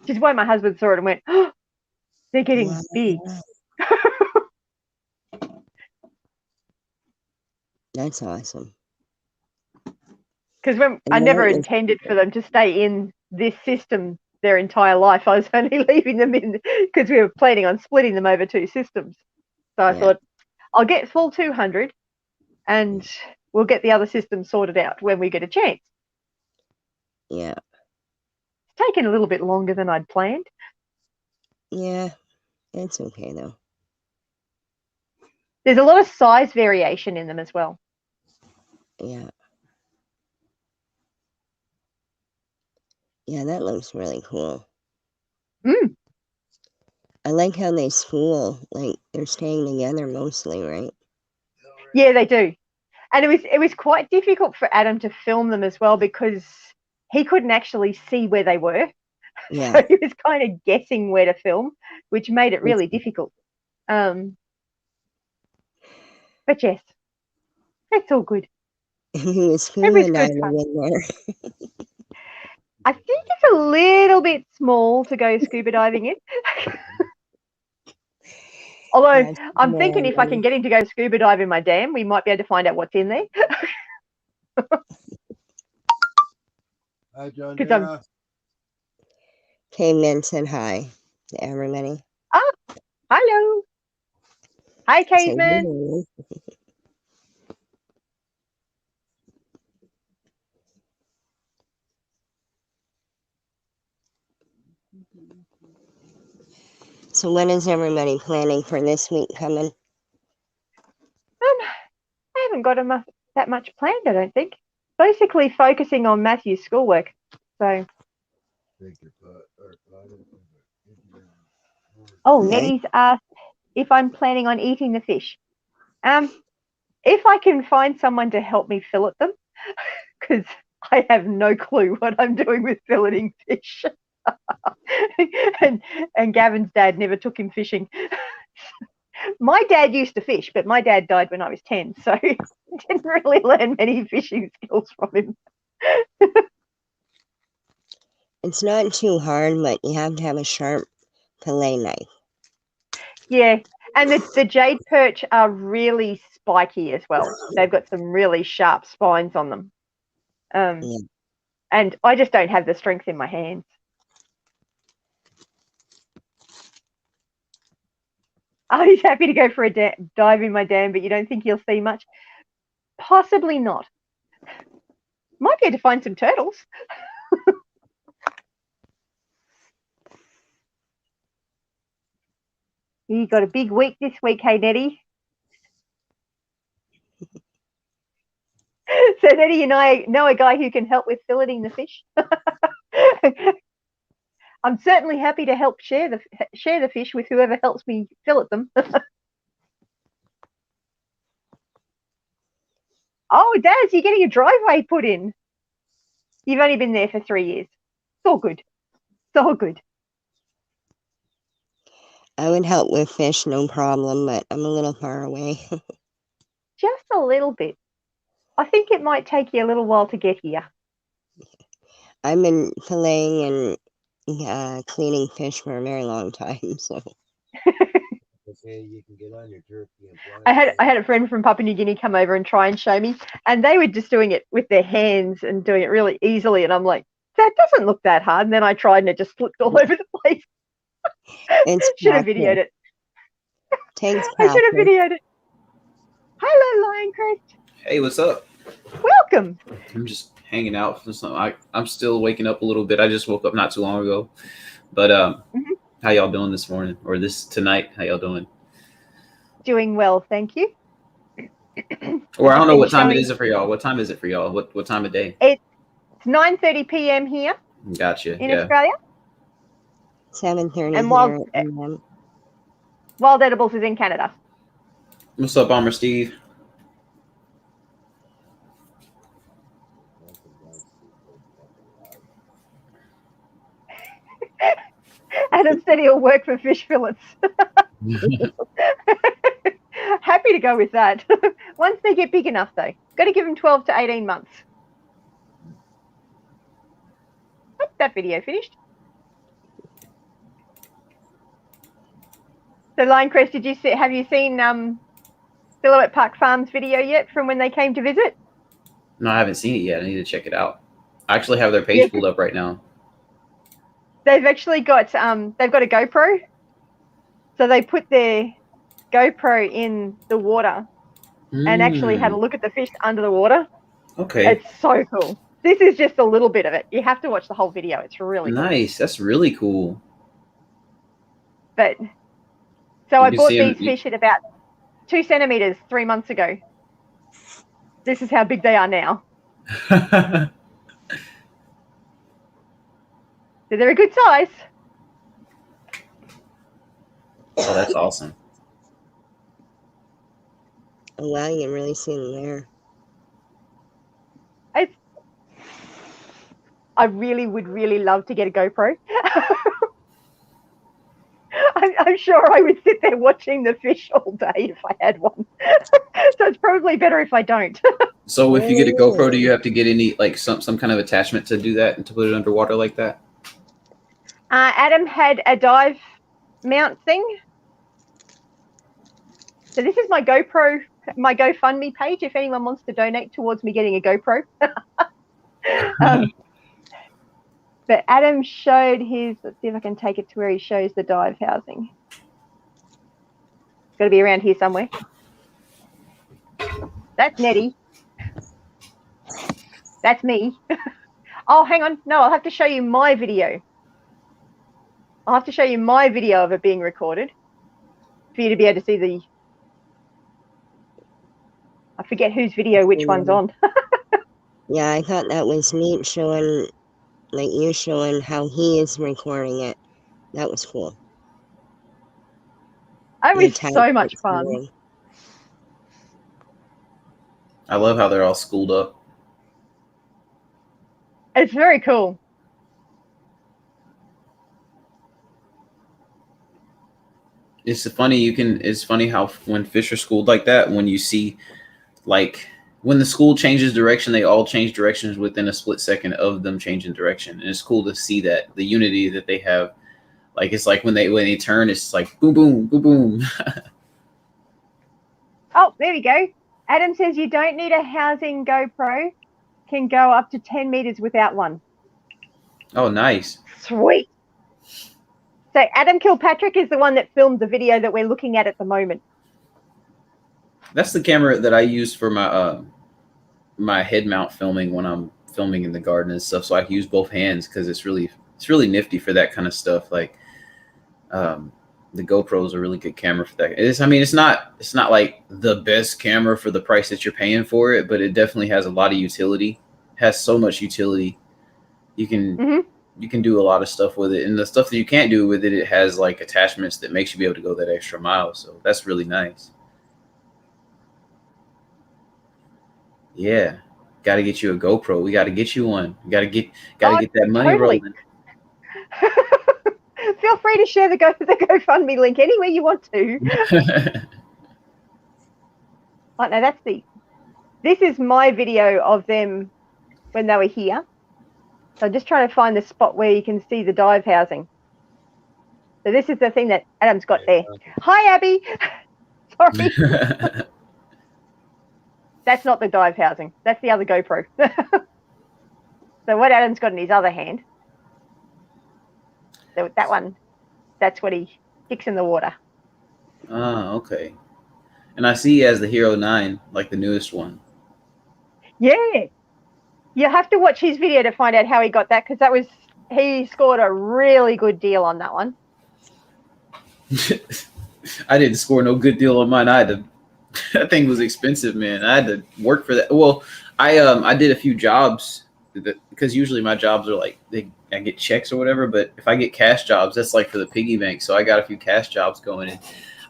Which is why my husband saw it and went, oh, they're getting big. That's awesome. Because I never intended for them to stay in this system their entire life. I was only leaving them in because we were planning on splitting them over 2 systems. So I thought, I'll get full 200 and we'll get the other system sorted out when we get a chance. Yeah. It's taken a little bit longer than I'd planned. Yeah, it's okay though. There's a lot of size variation in them as well. Yeah. Yeah, that looks really cool. I like how they spool, like they're staying together mostly, right? Yeah, they do. And it was quite difficult for Adam to film them as well, because he couldn't actually see where they were. Yeah. So he was kind of guessing where to film, which made it really difficult. But yes, it's all good. He was scuba diving in there. I think it's a little bit small to go scuba diving in. Although I'm thinking if I can get him to go scuba dive in my dam, we might be able to find out what's in there. Hi, Janderra. Caveman said hi to everybody. Oh, hello. Hi, Caveman. So when is everybody planning for this week coming? I haven't got that much planned, I don't think. Basically focusing on Matthew's schoolwork. So. Oh, Nettie's asked if I'm planning on eating the fish. If I can find someone to help me fillet them, because I have no clue what I'm doing with filleting fish. and Gavin's dad never took him fishing. My dad used to fish, but my dad died when I was 10, so I didn't really learn many fishing skills from him. It's not too hard, but you have to have a sharp fillet knife. Yeah, and the Jade Perch are really spiky as well. They've got some really sharp spines on them. And I just don't have the strength in my hands. Oh, he's happy to go for a dive in my dam, but you don't think he'll see much? Possibly not. Might be able to find some turtles. You got a big week this week, hey, Nettie? So Nettie and I know a guy who can help with filleting the fish. I'm certainly happy to help share the fish with whoever helps me fillet them. Oh, Daz, you're getting a driveway put in. You've only been there for 3 years. It's all good. It's all good. I would help with fish, no problem, but I'm a little far away. Just a little bit. I think it might take you a little while to get here. I've been filleting and cleaning fish for a very long time, so. You can get on your turkey and I had a friend from Papua New Guinea come over and try and show me, and they were just doing it with their hands and doing it really easily, and I'm like, that doesn't look that hard. And then I tried and it just flipped all over the place. Should have videoed it. I should have videoed it. Hello, Lioncrest. Hey, what's up? Welcome. I'm just hanging out for some. I'm still waking up a little bit. I just woke up not too long ago. But how y'all doing this morning or this tonight? How y'all doing? Doing well, thank you. Or I don't know what time it is for y'all. What time is it for y'all? What time of day? It's 9:30 p.m. here. Gotcha. In Australia. 7:30 and here. Wild Edibles is in Canada. What's up, Bomber Steve? Adam said he'll work for fish fillets. Happy to go with that. Once they get big enough, though. Got to give them 12 to 18 months. Oh, that video finished. So, Lioncrest, have you seen Silhouette Park Farms video yet from when they came to visit? No, I haven't seen it yet. I need to check it out. I actually have their page pulled up right now. They've actually got they've got a GoPro. So they put their GoPro in the water and actually had a look at the fish under the water. Okay. It's so cool. This is just a little bit of it. You have to watch the whole video. It's really nice. Cool. That's really cool. But so I bought these fish at about 2 centimeters 3 months ago. This is how big they are now. So they're a good size. Oh, that's awesome. Oh, wow, you can really see them there. I really would love to get a GoPro. I'm sure I would sit there watching the fish all day if I had one. So it's probably better if I don't. So if you get a GoPro, do you have to get any like some kind of attachment to do that and to put it underwater like that? Adam had a dive mount thing. So this is my GoPro, my GoFundMe page. If anyone wants to donate towards me getting a GoPro. But Adam showed his, let's see if I can take it to where he shows the dive housing. It's got to be around here somewhere. That's Nettie. That's me. Oh, hang on. No, I'll have to show you my video. I'll have to show you my video of it being recorded for you to be able to see the... I forget whose video which one's on. Yeah, I thought that was neat showing... like you showing how he is recording it. That was cool. That was so much fun. I love how they're all schooled up. It's very cool. It's funny how when fish are schooled like that, when you see like when the school changes direction, they all change directions within a split second of them changing direction. And it's cool to see that the unity that they have. Like it's like when they turn, it's like boom, boom, boom, boom. Oh, there we go. Adam says you don't need a housing GoPro. Can go up to 10 meters without one. Oh, nice. Sweet. So Adam Kilpatrick is the one that filmed the video that we're looking at the moment. That's the camera that I use for my my head mount filming when I'm filming in the garden and stuff. So I can use both hands because it's really nifty for that kind of stuff. Like the GoPro is a really good camera for that. It's not like the best camera for the price that you're paying for it, but it definitely has a lot of utility. It has so much utility. You can do a lot of stuff with it, and the stuff that you can't do with it, it has like attachments that makes you be able to go that extra mile. So that's really nice. Yeah, got to get you a GoPro. We got to get you one. We got to get that money rolling. Feel free to share the GoFundMe link anywhere you want to. Right, now this is my video of them when they were here. So I'm just trying to find the spot where you can see the dive housing. So this is the thing that Adam's got there. Hi, Abby. Sorry. That's not the dive housing. That's the other GoPro. So what Adam's got in his other hand. So that one, that's what he kicks in the water. Oh, okay. And I see he has the Hero 9, like the newest one. Yeah. You have to watch his video to find out how he got that, because he scored a really good deal on that one. I didn't score no good deal on mine. That thing was expensive, man. I had to work for that. Well, I did a few jobs because usually my jobs are like I get checks or whatever. But if I get cash jobs, that's like for the piggy bank. So I got a few cash jobs going, and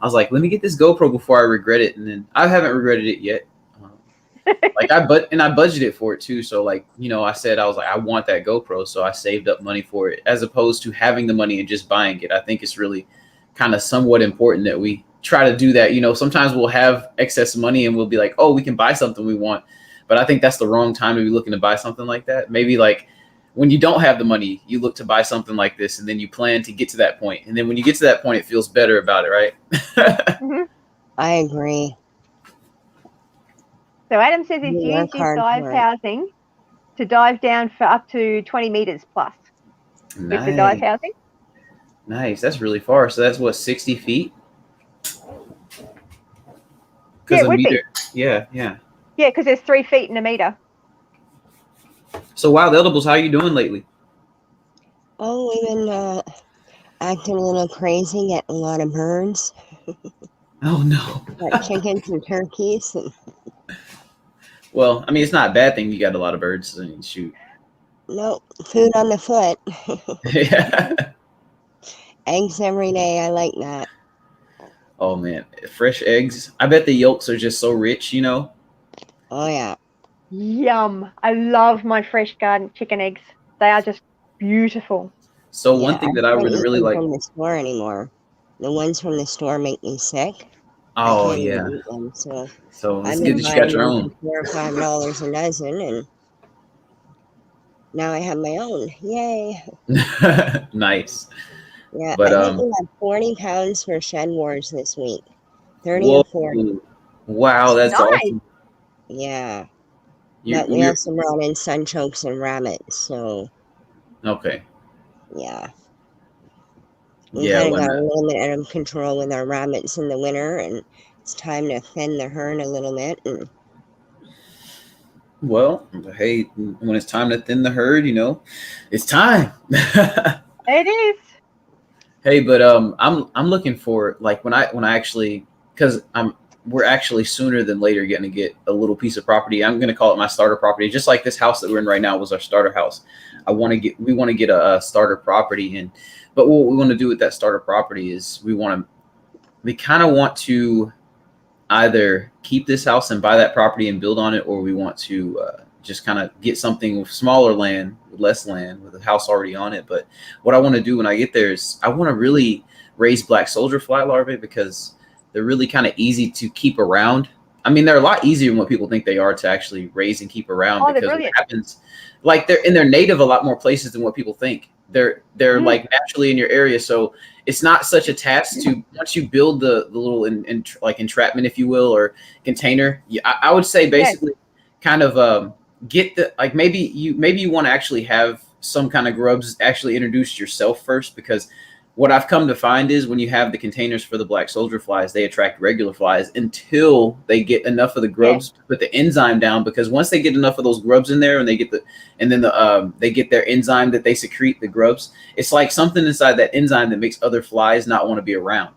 I was like, let me get this GoPro before I regret it. And then I haven't regretted it yet. I budgeted for it too. So like, you know, I was like, I want that GoPro. So I saved up money for it, as opposed to having the money and just buying it. I think it's really kind of somewhat important that we try to do that. You know, sometimes we'll have excess money and we'll be like, oh, we can buy something we want. But I think that's the wrong time to be looking to buy something like that. Maybe like when you don't have the money, you look to buy something like this, and then you plan to get to that point. And then when you get to that point, it feels better about it, right? Mm-hmm. I agree. So Adam says he's used his dive housing to dive down for up to 20 meters plus with the dive housing. Nice. That's really far. So that's what, 60 feet? Yeah, it would be. Yeah, yeah. Yeah, because there's 3 feet in a meter. So Wild Edibles, how are you doing lately? Oh, we've been acting a little crazy, getting a lot of birds. Oh no. Got chickens and turkeys. Well, I mean, it's not a bad thing you got a lot of birds. I mean, shoot. Nope, food on the foot. Yeah. Eggs every day, I like that. Oh man, fresh eggs. I bet the yolks are just so rich, you know? Oh yeah. Yum. I love my fresh garden chicken eggs. They are just beautiful. So one thing that I really like from the store anymore. The ones from the store make me sick. Oh yeah. Them, so it's good that you got your own. $4 or $5 a dozen, and now I have my own. Yay! Nice. Yeah, but I think we had 40 pounds for Shedwars this week. 30 whoa, or 40. Wow, that's nice. awesome. Yeah. But we also brought in sunchokes and rabbits, so okay. Yeah. We kind of got a little bit out of control with our rabbits in the winter, and it's time to thin the herd a little bit. And well, hey, when it's time to thin the herd, you know, it's time. It is. Hey, but I'm looking for, like, when I actually, because we're actually sooner than later going to get a little piece of property. I'm going to call it my starter property, just like this house that we're in right now was our starter house. We want to get a starter property, but what we want to do with that starter property is we kind of want to either keep this house and buy that property and build on it, or we want to just kind of get something with smaller land, with less land, with a house already on it. But what I want to do when I get there is I want to really raise black soldier fly larvae, because they're really kind of easy to keep around. I mean, they're a lot easier than what people think they are to actually raise and keep around. Oh, because what happens, like, they're native a lot more places than what people think. They're like naturally in your area, so it's not such a task to, once you build the little like entrapment, if you will, or container. I would say basically kind of get the, like, maybe you want to actually have some kind of grubs actually introduced yourself first, because what I've come to find is when you have the containers for the black soldier flies, they attract regular flies until they get enough of the grubs to put the enzyme down. Because once they get enough of those grubs in there, and they get they get their enzyme that they secrete, the grubs, it's like something inside that enzyme that makes other flies not want to be around.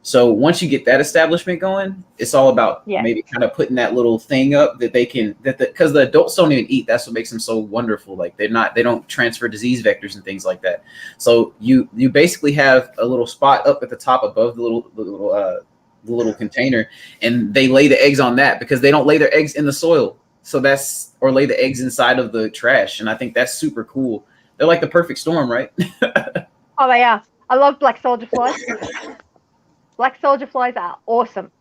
So once you get that establishment going, it's all about maybe kind of putting that little thing up that they can, because the adults don't even eat. That's what makes them so wonderful. Like, they don't transfer disease vectors and things like that. So you basically have a little spot up at the top above the little container, and they lay the eggs on that, because they don't lay their eggs in the soil. So or lay the eggs inside of the trash. And I think that's super cool. They're like the perfect storm, right? Oh, they are. I love black soldier flies. Black soldier flies are awesome.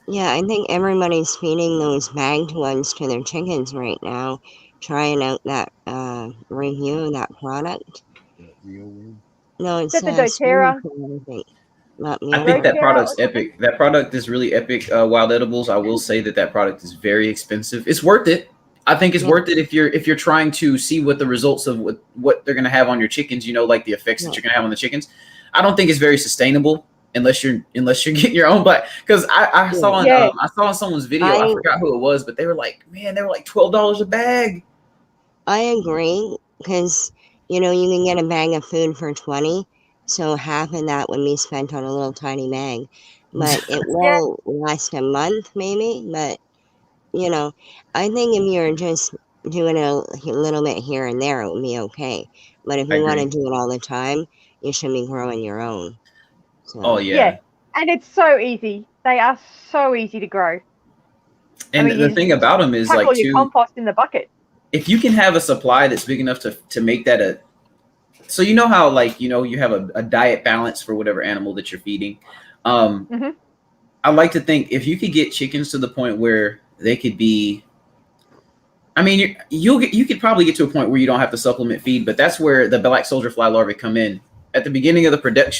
Yeah, I think everybody's feeding those bagged ones to their chickens right now, trying out that review of that product. No, it's the doTERRA. I think that product's epic. That product is really epic. Wild Edibles, I will say that product is very expensive. It's worth it. I think it's worth it if you're trying to see what the results of what they're going to have on your chickens, you know, like the effects that you're going to have on the chickens. I don't think it's very sustainable. unless you're getting your own black. Because I saw on I saw on someone's video, I forgot who it was, but they were like, man, they were like $12 a bag. I agree, because you know, you can get a bag of food for 20, so half of that would be spent on a little tiny bag. But it will last a month maybe. But you know, I think if you're just doing a little bit here and there, it would be okay. But if you want to do it all the time, you should be growing your own. So. Oh yeah. And it's so easy. They are so easy to grow. And I mean, the thing about them is like all your compost in the bucket. If you can have a supply that's big enough to make that a, so you know how like, you know, you have a diet balance for whatever animal that you're feeding. I like to think if you could get chickens to the point where they could be, I mean, you could probably get to a point where you don't have to supplement feed, but that's where the black soldier fly larvae come in. At the beginning of the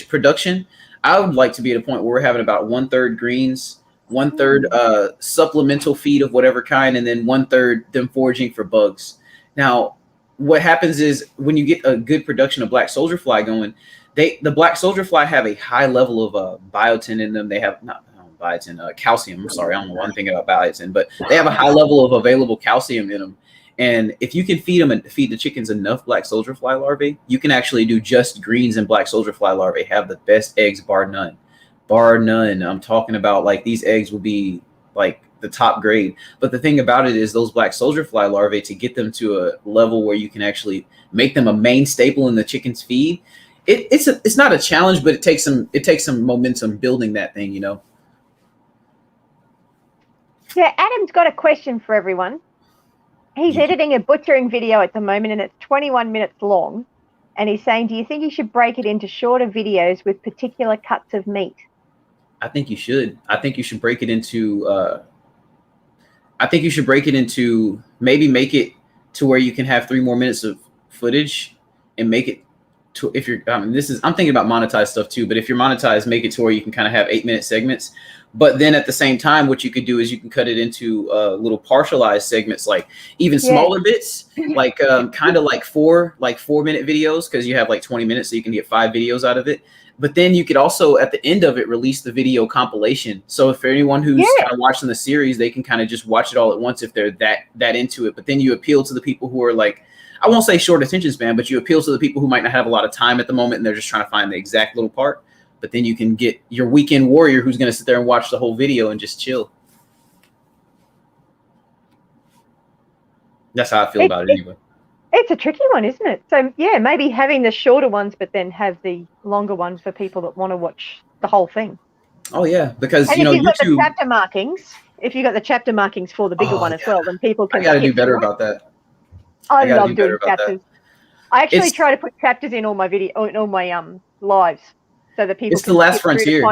production, I would like to be at a point where we're having about 1/3 greens, 1/3 supplemental feed of whatever kind, and then 1/3 them foraging for bugs. Now, what happens is when you get a good production of black soldier fly going, the black soldier fly have a high level of biotin in them. They have calcium. I'm sorry, I don't know why I'm thinking about biotin, but they have a high level of available calcium in them. And if you can feed the chickens enough black soldier fly larvae, you can actually do just greens and black soldier fly larvae have the best eggs, bar none. Bar none. I'm talking about like these eggs will be like the top grade. But the thing about it is those black soldier fly larvae, to get them to a level where you can actually make them a main staple in the chicken's feed, it's not a challenge, but it takes some momentum building that thing, you know. Yeah, Adam's got a question for everyone. He's editing a butchering video at the moment, and it's 21 minutes long. And he's saying, do you think you should break it into shorter videos with particular cuts of meat? I think you should. I think you should break it into maybe make it to where you can have 3 more minutes of footage, and make it to, if you're, I'm thinking about monetized stuff too, but if you're monetized, make it to where you can kind of have 8-minute segments. But then at the same time, what you could do is you can cut it into little partialized segments, like even smaller bits, like kind of like 4-minute videos, because you have like 20 minutes, so you can get 5 videos out of it. But then you could also, at the end of it, release the video compilation. So if anyone who's kind of watching the series, they can kind of just watch it all at once if they're that into it. But then you appeal to the people who are like, I won't say short attention span, but you appeal to the people who might not have a lot of time at the moment, and they're just trying to find the exact little part. But then you can get your weekend warrior who's going to sit there and watch the whole video and just chill. That's how I feel about it anyway. It's a tricky one, isn't it? So, yeah, maybe having the shorter ones, but then have the longer ones for people that want to watch the whole thing. Oh, yeah, because, and you know, if you've got the chapter markings, if you've got the chapter markings for the bigger one as well, then people can... I got to do better about that. I love doing chapters. I actually try to put chapters in all my lives, so that people. It's the last frontier.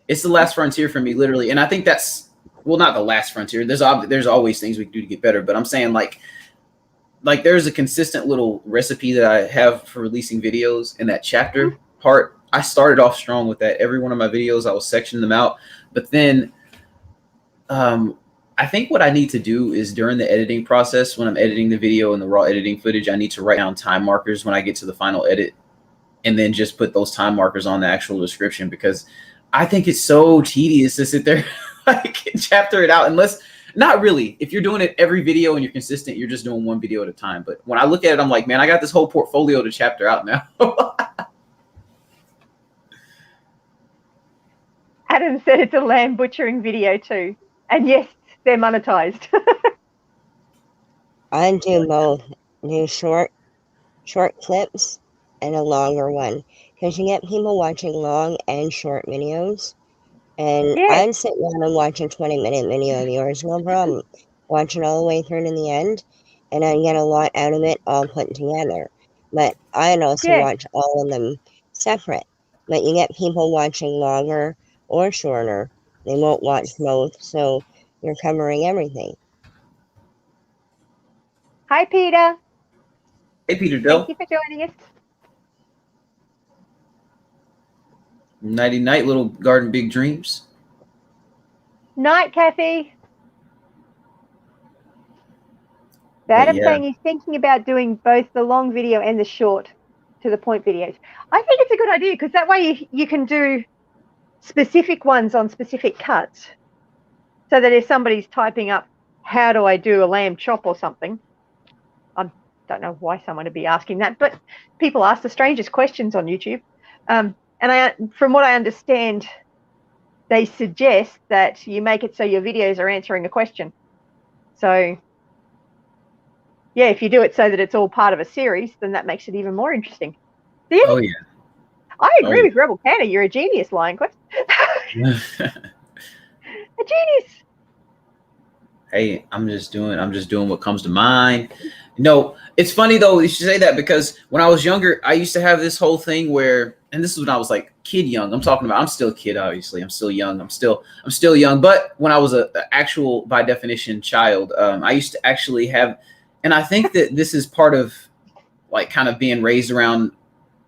It's the last frontier for me, literally, and I think that's, well, not the last frontier. There's always things we can do to get better, but I'm saying like there's a consistent little recipe that I have for releasing videos, and that chapter part, I started off strong with that. Every one of my videos, I was sectioning them out, but then I think what I need to do is during the editing process, when I'm editing the video and the raw editing footage, I need to write down time markers when I get to the final edit, and then just put those time markers on the actual description, because I think it's so tedious to sit there like chapter it out, unless, not really. If you're doing it every video and you're consistent, you're just doing one video at a time. But when I look at it, I'm like, man, I got this whole portfolio to chapter out now. Adam said it's a lamb butchering video too. And yes, they're monetized. I do both. Do short clips and a longer one, because you get people watching long and short videos. And I'd sit down and watch a 20-minute video of yours, no problem. Watch it all the way through to the end, and I get a lot out of it all put together. But I'd also watch all of them separate. But you get people watching longer or shorter. They won't watch both, so you're covering everything. Hi, Peter. Hey, Peter Dill. Thank you for joining us. Nighty night, little garden big dreams. Night, Cathi. Adam's saying he's thinking about doing both the long video and the short to the point videos. I think it's a good idea, because that way you can do specific ones on specific cuts, so that if somebody's typing up, how do I do a lamb chop or something? I don't know why someone would be asking that, but people ask the strangest questions on YouTube. And from what I understand, they suggest that you make it so your videos are answering a question. So, yeah, if you do it so that it's all part of a series, then that makes it even more interesting. Oh, yeah. I agree with Rebel Canada. You're a genius, Lioncrest. A genius. Hey, I'm just doing what comes to mind. No, it's funny though you should say that, because when I was younger, I used to have this whole thing where, and this is when I was like kid young. I'm still a kid, obviously. I'm still young. I'm still young. But when I was a actual, by definition, child, I used to actually have, and I think that this is part of like kind of being raised around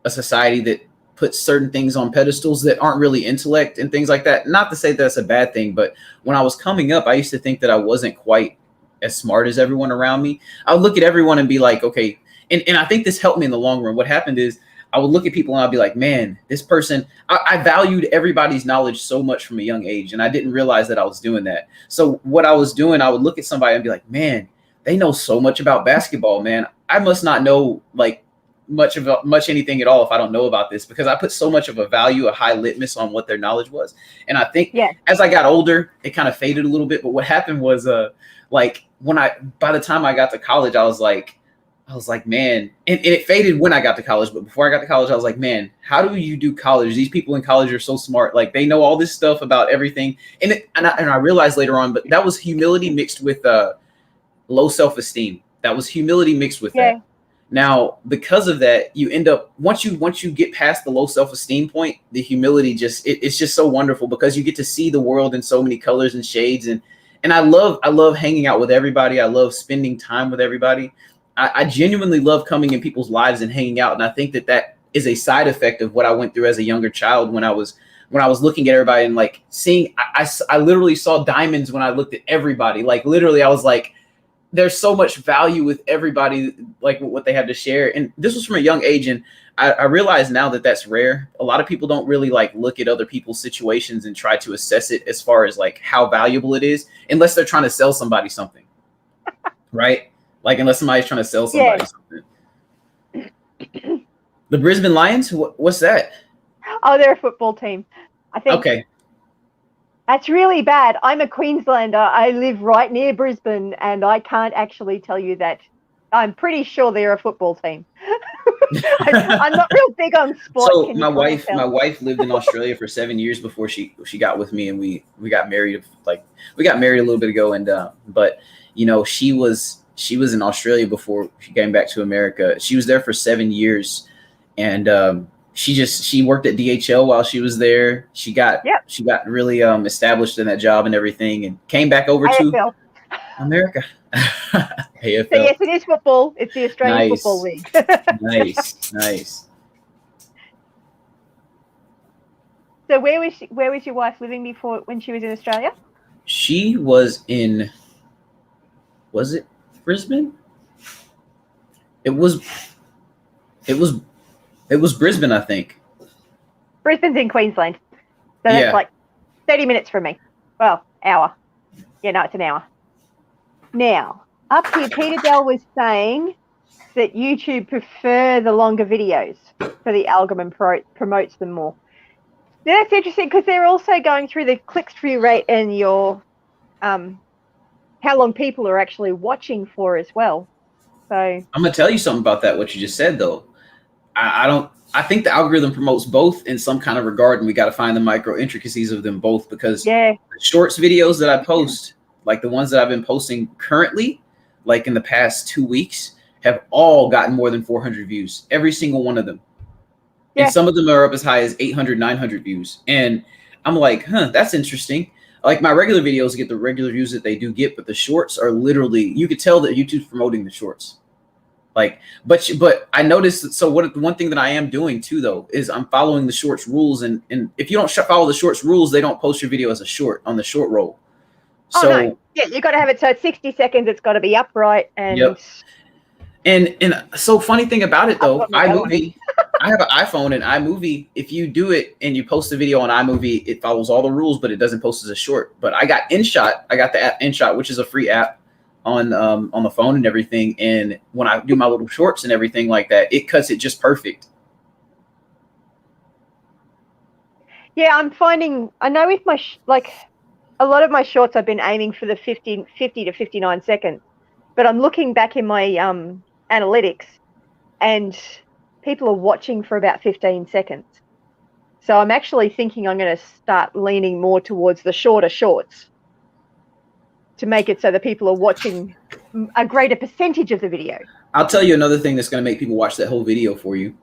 a society that puts certain things on pedestals that aren't really intellect and things like that. Not to say that's a bad thing, but when I was coming up, I used to think that I wasn't quite as smart as everyone around me. I would look at everyone and be like, okay. And I think this helped me in the long run. What happened is I would look at people and I'd be like, man, this person, I valued everybody's knowledge so much from a young age. And I didn't realize that I was doing that. So what I was doing, I would look at somebody and be like, man, they know so much about basketball, man. I must not know like much anything at all if I don't know about this, because I put so much of a value, a high litmus on what their knowledge was. And I think as I got older, it kind of faded a little bit. But what happened was like by the time I got to college, I was like, man, and it faded when I got to college. But before I got to college, I was like, man, how do you do college? These people in college are so smart. Like they know all this stuff about everything. And I realized later on, but that was humility mixed with low self-esteem. That was humility mixed with that. Now, because of that, you end up, once you get past the low self-esteem point, the humility it's just so wonderful, because you get to see the world in so many colors and shades. And I love hanging out with everybody. I love spending time with everybody. I genuinely love coming in people's lives and hanging out. And I think that is a side effect of what I went through as a younger child, when I was looking at everybody and like seeing, I literally saw diamonds when I looked at everybody. Like literally, I was like, there's so much value with everybody, like what they have to share. And this was from a young age. And I realize now that that's rare. A lot of people don't really like look at other people's situations and try to assess it as far as like how valuable it is, unless they're trying to sell somebody something, right? Like unless somebody's trying to sell somebody something. The Brisbane Lions, what's that? Oh, they're a football team, I think. Okay. That's really bad. I'm a Queenslander. I live right near Brisbane, and I can't actually tell you that. I'm pretty sure they're a football team. I'm not real big on sport. So my wife lived in Australia for 7 years before she got with me, and we got married. Like we got married a little bit ago, and but you know she was in Australia before she came back to America. She was there for 7 years, and she worked at DHL while she was there. She got really established in that job and everything, and came back over to America. AFL. So yes, it is football. It's the Australian Football League. Nice. So where was your wife living before, when she was in Australia? She was in, was it Brisbane? It was Brisbane, I think. Brisbane's in Queensland. So that's like 30 minutes from me. Well, hour. Yeah, no, it's an hour. Now, up here, Peter Dell was saying that YouTube prefer the longer videos, so the algorithm promotes them more. Now, that's interesting, because they're also going through the click-through rate and your how long people are actually watching for as well. So I'm going to tell you something about that, what you just said, though. I think the algorithm promotes both in some kind of regard, and we got to find the micro intricacies of them both, because the shorts videos that I post, like the ones that I've been posting currently, like in the past 2 weeks, have all gotten more than 400 views, every single one of them. And some of them are up as high as 800, 900 views. And I'm like, that's interesting. Like my regular videos get the regular views that they do get, but the shorts are literally, you could tell that YouTube's promoting the shorts. Like, but I noticed that. So one thing that I am doing too, though, is I'm following the shorts rules. And if you don't follow the shorts rules, they don't post your video as a short on the short roll. So no. Yeah, you got to have it. So it's 60 seconds. It's got to be upright. And And so funny thing about it, though, I have an iPhone, and iMovie, if you do it and you post a video on iMovie, it follows all the rules, but it doesn't post as a short. But I got InShot. I got the app InShot, which is a free app on the phone and everything. And when I do my little shorts and everything like that, it cuts it just perfect. Yeah, I'm finding, I know with my, a lot of my shorts, I've been aiming for the 50 to 59 seconds, but I'm looking back in my analytics and people are watching for about 15 seconds. So I'm actually thinking I'm going to start leaning more towards the shorter shorts to make it so that people are watching a greater percentage of the video. I'll tell you another thing that's going to make people watch that whole video for you.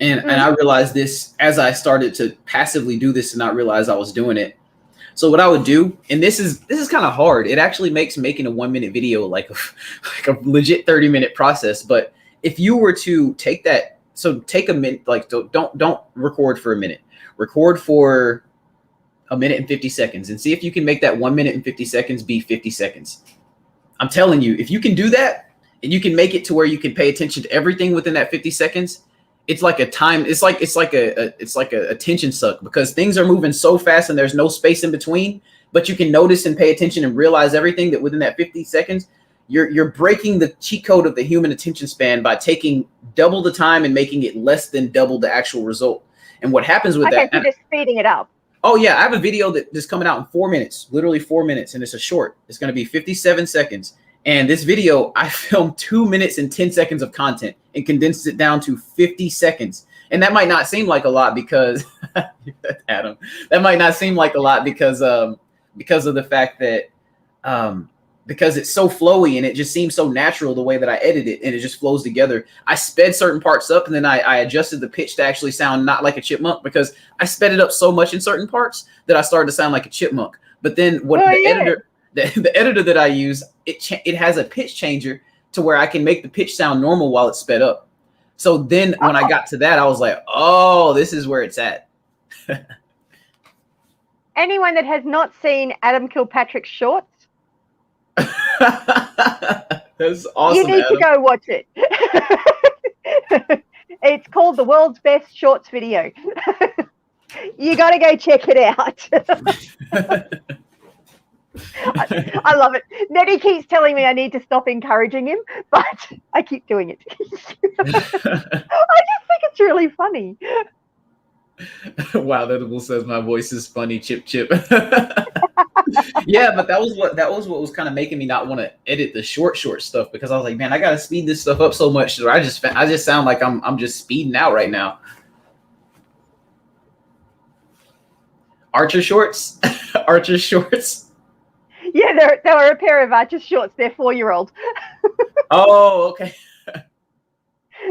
And I realized this as I started to passively do this and not realize I was doing it. So what I would do, and this is kind of hard. It actually makes making a 1 minute video like a legit 30-minute process. But if you were to take that, so take a minute, like don't record for a minute, record for a minute and 50 seconds and see if you can make that 1 minute and 50 seconds be 50 seconds. I'm telling you, if you can do that and you can make it to where you can pay attention to everything within that 50 seconds, it's like a time, it's like a attention suck, because things are moving so fast and there's no space in between, but you can notice and pay attention and realize everything that within that 50 seconds, you're breaking the cheat code of the human attention span by taking double the time and making it less than double the actual result. And what happens with that? Okay, so just speeding it up. Oh yeah, I have a video that is coming out in 4 minutes, literally 4 minutes, and it's a short. It's going to be 57 seconds. And this video, I filmed 2 minutes and 10 seconds of content and condensed it down to 50 seconds. And that might not seem like a lot because Adam, that might not seem like a lot because of the fact that because it's so flowy and it just seems so natural the way that I edit it, and it just flows together. I sped certain parts up, and then I adjusted the pitch to actually sound not like a chipmunk, because I sped it up so much in certain parts that I started to sound like a chipmunk. But then the editor that I use, it has a pitch changer to where I can make the pitch sound normal while it's sped up. So then when I got to that, I was like, oh, this is where it's at. Anyone that has not seen Adam Kilpatrick's shorts, that's awesome. you need to go watch it. It's called The World's Best Shorts Video. You got to go check it out. I love it. Nettie keeps telling me I need to stop encouraging him, but I keep doing it. I just think it's really funny. Wow, Edible says my voice is funny, chip chip. Yeah, but that was what was kind of making me not want to edit the short stuff, because I was like, man, I gotta speed this stuff up so much that I just sound like I'm just speeding out right now. Archer shorts. Archer shorts. Yeah, they were a pair of Archer shorts. They're 4-year-old. Oh, okay.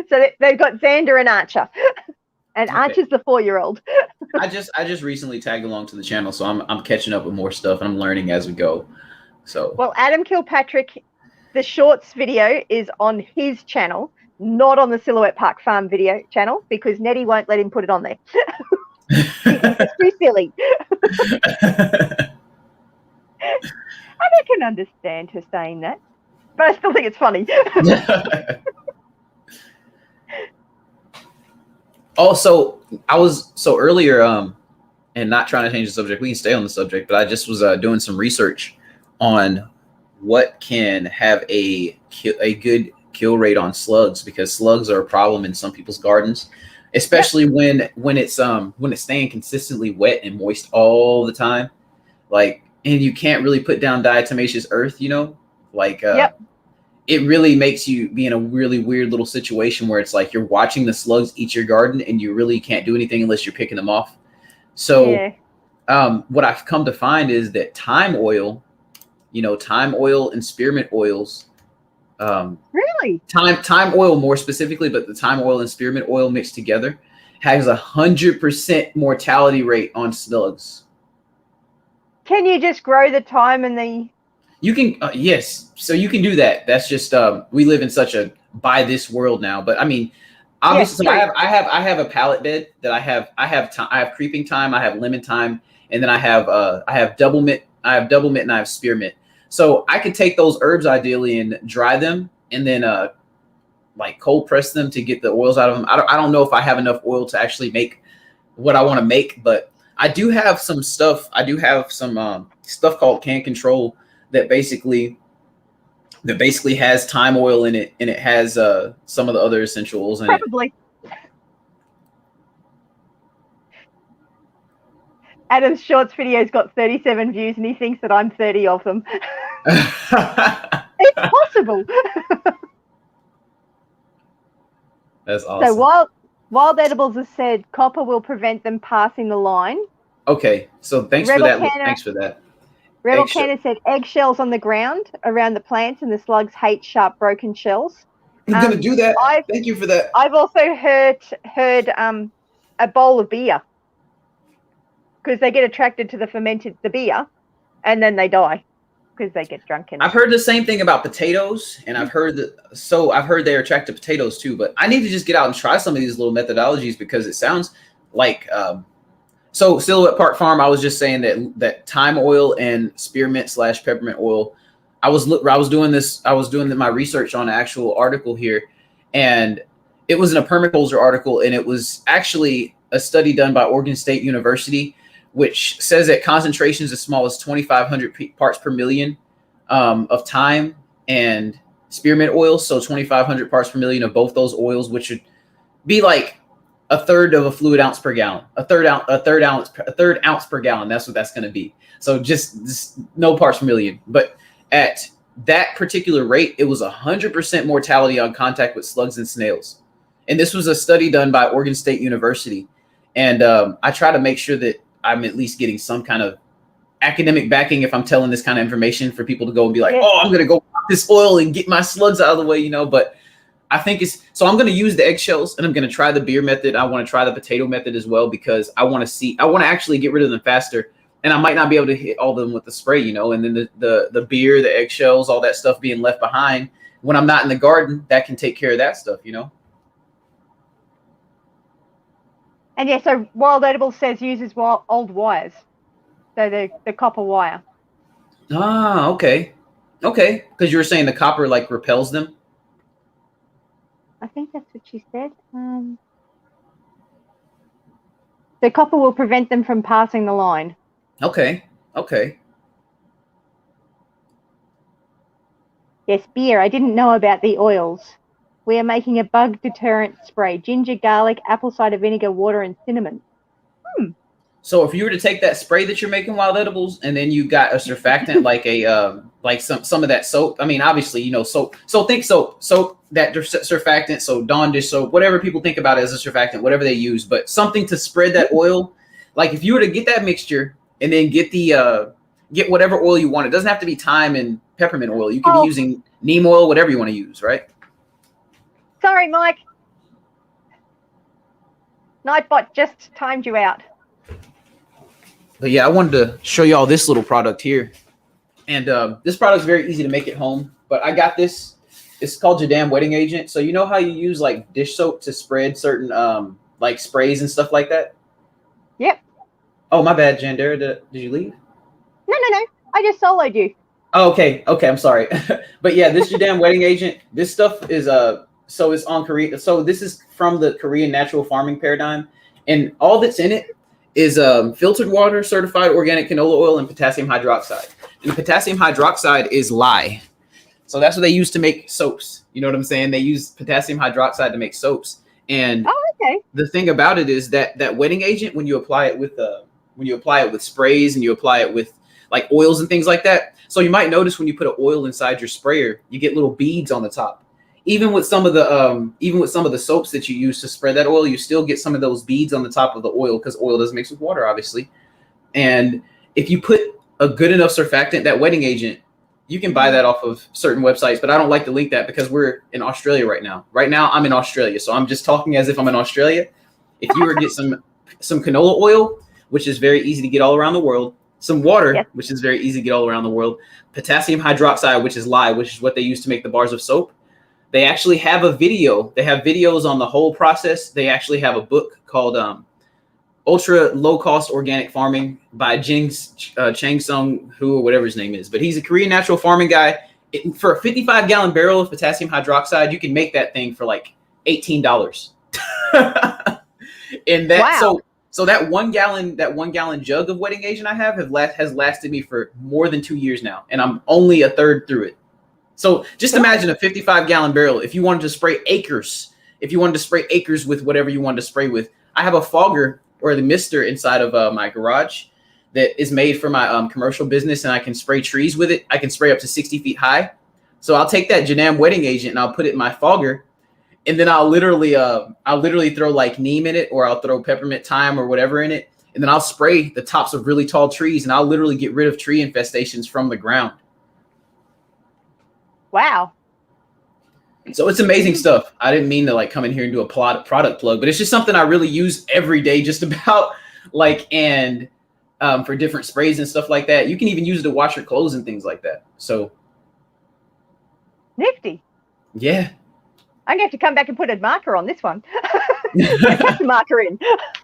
So they've got Xander and Archer. And Okay. Archer's the 4-year-old. I just recently tagged along to the channel, so I'm catching up with more stuff and I'm learning as we go. So Well, Adam Kilpatrick, the shorts video is on his channel, not on the Silhouette Park Farm video channel, because Nettie won't let him put it on there. It's too silly. I can understand her saying that, but I still think it's funny. Also, I was earlier, and not trying to change the subject, we can stay on the subject, but I just was doing some research on what can have a good kill rate on slugs, because slugs are a problem in some people's gardens, especially when it's staying consistently wet and moist all the time, like, and you can't really put down diatomaceous earth, like it really makes you be in a really weird little situation where it's like you're watching the slugs eat your garden and you really can't do anything unless you're picking them off. So what I've come to find is that thyme oil and spearmint oils, Really? thyme oil more specifically, but the thyme oil and spearmint oil mixed together has 100% mortality rate on slugs. Can you just grow the thyme and the... You can, yes. So you can do that. That's just, we live in such a by this world now. But I mean, obviously, Yeah, I have a pallet bed that I have creeping thyme, I have lemon thyme, and then I have double mint, and I have spearmint. So I could take those herbs ideally and dry them, and then like cold press them to get the oils out of them. I don't know if I have enough oil to actually make what I want to make, but I do have some stuff. I do have some stuff called Can Control that basically has thyme oil in it, and it has some of the other essential oils in it. Probably. Adam's Shorts video's got 37 views, and he thinks that I'm 30 of them. It's possible. That's awesome. So Wild Edibles has said copper will prevent them passing the line. Okay, so thanks for that. Thanks for that. Rebel Canna said eggshells on the ground around the plants, and the slugs hate sharp, broken shells. I'm going to do that. Thank you for that. I've also heard a bowl of beer, because they get attracted to the beer, and then they die because they get drunk. I've heard the same thing about potatoes, and I've heard they're attracted to potatoes too. But I need to just get out and try some of these little methodologies, because it sounds like so Silhouette Park Farm. I was just saying that thyme oil and spearmint / peppermint oil. I was doing my research on an actual article here, and it was in a permaculture article, and it was actually a study done by Oregon State University, which says that concentrations as small as 2,500 parts per million of thyme and spearmint oil, so 2,500 parts per million of both those oils, which would be like a third of a fluid ounce per gallon, a third ounce per gallon. That's what that's going to be. So just no parts per million. But at that particular rate, it was 100% mortality on contact with slugs and snails. And this was a study done by Oregon State University. And I try to make sure that I'm at least getting some kind of academic backing if I'm telling this kind of information, for people to go and be like, oh, I'm going to go pop this oil and get my slugs out of the way, but I think so I'm going to use the eggshells, and I'm going to try the beer method. I want to try the potato method as well, because I want to actually get rid of them faster, and I might not be able to hit all of them with the spray, and then the beer, the eggshells, all that stuff being left behind when I'm not in the garden, that can take care of that stuff, And yeah, so Wild Edible says uses old wires, so the copper wire. Ah, okay, because you were saying the copper like repels them. I think that's what she said. The copper will prevent them from passing the line. Okay. Yes, beer. I didn't know about the oils. We are making a bug deterrent spray: ginger, garlic, apple cider vinegar, water, and cinnamon. So if you were to take that spray that you're making, Wild Edibles, and then you got a surfactant like some of that soap. I mean, obviously, soap. So think soap, that surfactant. So Dawn dish soap, whatever people think about it as a surfactant, whatever they use, but something to spread that oil. Like if you were to get that mixture and then get whatever oil you want. It doesn't have to be thyme and peppermint oil. You could be using neem oil, whatever you want to use, right? Sorry, Mike. Nightbot just timed you out. But yeah, I wanted to show y'all this little product here. And this product is very easy to make at home. But I got this. It's called Jadam Wetting Agent. So you know how you use like dish soap to spread certain like sprays and stuff like that? Yep. Oh, my bad, Janderra. Did you leave? No. I just soloed you. Oh, okay, I'm sorry. But yeah, this Jadam Wetting Agent, this stuff is so it's on Korea. So this is from the Korean natural farming paradigm, and all that's in it is filtered water, certified organic canola oil, and potassium hydroxide. And the potassium hydroxide is lye. So that's what they use to make soaps. You know what I'm saying? They use potassium hydroxide to make soaps. And the thing about it is that wetting agent, when you apply it with sprays and you apply it with like oils and things like that. So you might notice when you put an oil inside your sprayer, you get little beads on the top. Even with some of the soaps that you use to spread that oil, you still get some of those beads on the top of the oil, because oil doesn't mix with water, obviously. And if you put a good enough surfactant, that wetting agent, you can buy that off of certain websites, but I don't like to link that because we're in Australia right now. Right now, I'm in Australia, so I'm just talking as if I'm in Australia. If you were to get some canola oil, which is very easy to get all around the world, some water, which is very easy to get all around the world, potassium hydroxide, which is lye, which is what they use to make the bars of soap. They actually have a video. They have videos on the whole process. They actually have a book called Ultra Low Cost Organic Farming by Chang Sung Hu, or whatever his name is. But he's a Korean natural farming guy, for a 55-gallon barrel of potassium hydroxide, you can make that thing for like $18. And that, Wow. so that 1 gallon jug of wetting agent I have has lasted me for more than 2 years now, and I'm only a third through it. So just imagine a 55-gallon barrel. If you wanted to spray acres, with whatever you wanted to spray with, I have a fogger or the mister inside of my garage that is made for my commercial business, and I can spray trees with it. I can spray up to 60 feet high. So I'll take that Janam wetting agent and I'll put it in my fogger, and then I'll literally throw like neem in it, or I'll throw peppermint thyme or whatever in it, and then I'll spray the tops of really tall trees, and I'll literally get rid of tree infestations from the ground. Wow. So it's amazing stuff. I didn't mean to like come in here and do a product plug, but it's just something I really use every day, just about like, and for different sprays and stuff like that. You can even use it to wash your clothes and things like that. So Nifty. yeah. I'm going to have to come back and put a marker on this one. Put a marker in.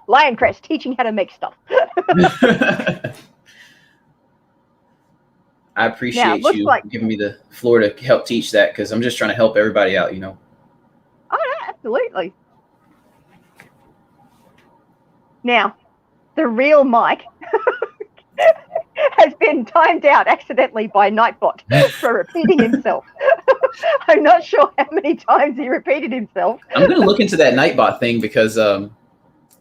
Lioncrest, teaching how to make stuff. I appreciate you giving me the floor to help teach that, because I'm just trying to help everybody out, you know. Oh, yeah, absolutely. Now, the real Mike has been timed out accidentally by Nightbot for repeating himself. I'm not sure how many times he repeated himself. I'm going to look into that Nightbot thing, because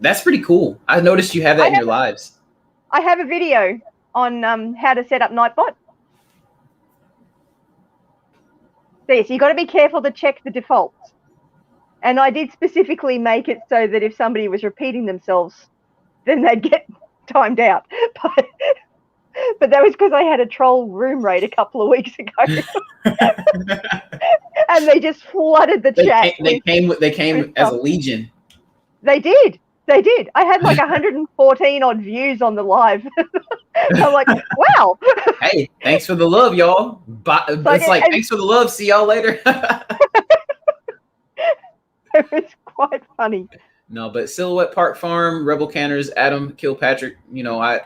that's pretty cool. I noticed you have that in your lives. I have a video on how to set up Nightbot. So you got to be careful to check the defaults. And I did specifically make it so that if somebody was repeating themselves, then they'd get timed out. But that was because I had a troll room raid a couple of weeks ago. And they just flooded the chat. They came as a legion. They did. I had like 114 odd views on the live. I'm like, wow. Hey, thanks for the love, y'all. It's like, thanks for the love. See y'all later. It was quite funny. No, but Silhouette Park Farm, Rebel Canners, Adam Kilpatrick, you know, I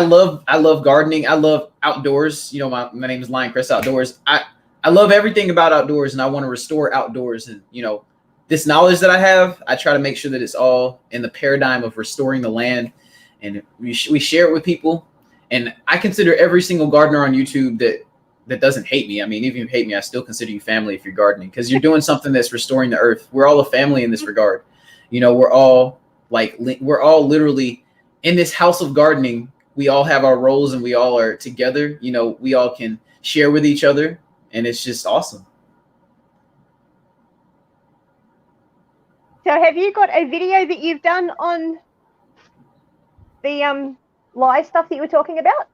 love gardening. I love outdoors. You know, my name is Lioncrest Outdoors. I love everything about outdoors, and I want to restore outdoors. And, you know, this knowledge that I have, I try to make sure that it's all in the paradigm of restoring the land, and we share it with people. And I consider every single gardener on YouTube that doesn't hate me. I mean, even if you hate me, I still consider you family if you're gardening, because you're doing something that's restoring the earth. We're all a family in this regard. You know, we're all literally in this house of gardening. We all have our roles, and we all are together. You know, we all can share with each other, and it's just awesome. So have you got a video that you've done on the live stuff that you were talking about?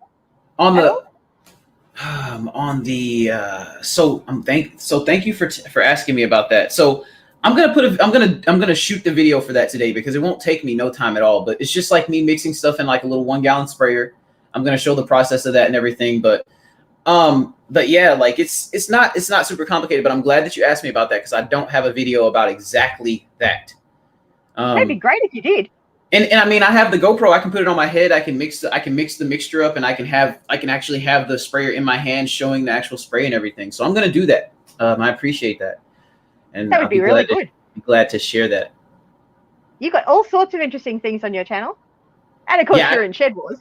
Thank you for asking me about that. So I'm gonna shoot the video for that today, because it won't take me no time at all. But it's just like me mixing stuff in like a little 1 gallon sprayer. I'm gonna show the process of that and everything. But yeah, like it's not super complicated. But I'm glad that you asked me about that, because I don't have a video about exactly that. That'd be great if you did. And I mean, I have the GoPro. I can put it on my head. I can mix the mixture up, and I can actually have the sprayer in my hand showing the actual spray and everything. So I'm gonna do that. I appreciate that. And that would be really good. Be glad to share that. You got all sorts of interesting things on your channel, and of course you're in Shedwars.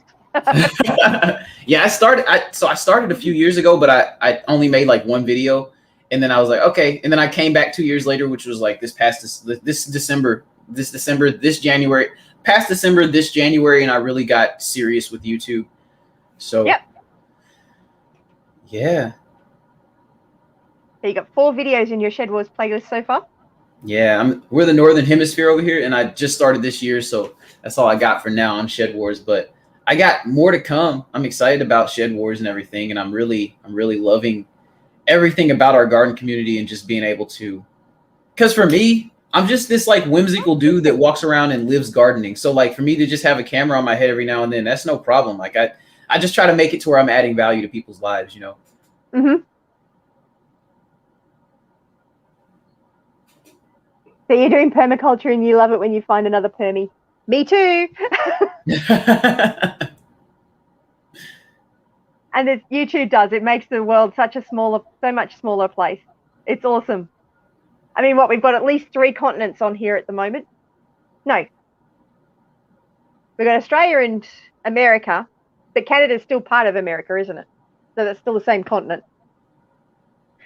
Yeah, I started a few years ago, but I only made like one video, and then I was like, okay, and then I came back 2 years later, which was like this January, and I really got serious with YouTube. So yeah. So you got 4 videos in your Shedwars playlist so far? Yeah, we're the Northern Hemisphere over here, and I just started this year, so that's all I got for now on Shedwars. But I got more to come. I'm excited about Shedwars and everything, and I'm really loving everything about our garden community, and just being able to, because for me, I'm just this like whimsical dude that walks around and lives gardening. So like for me to just have a camera on my head every now and then, that's no problem. Like I just try to make it to where I'm adding value to people's lives, you know? Mm-hmm. So you're doing permaculture, and you love it when you find another permie. And YouTube does. It makes the world so much smaller place. It's awesome. I mean, we've got at least 3 continents on here at the moment. No. We've got Australia and America, but Canada's still part of America, isn't it? So that's still the same continent.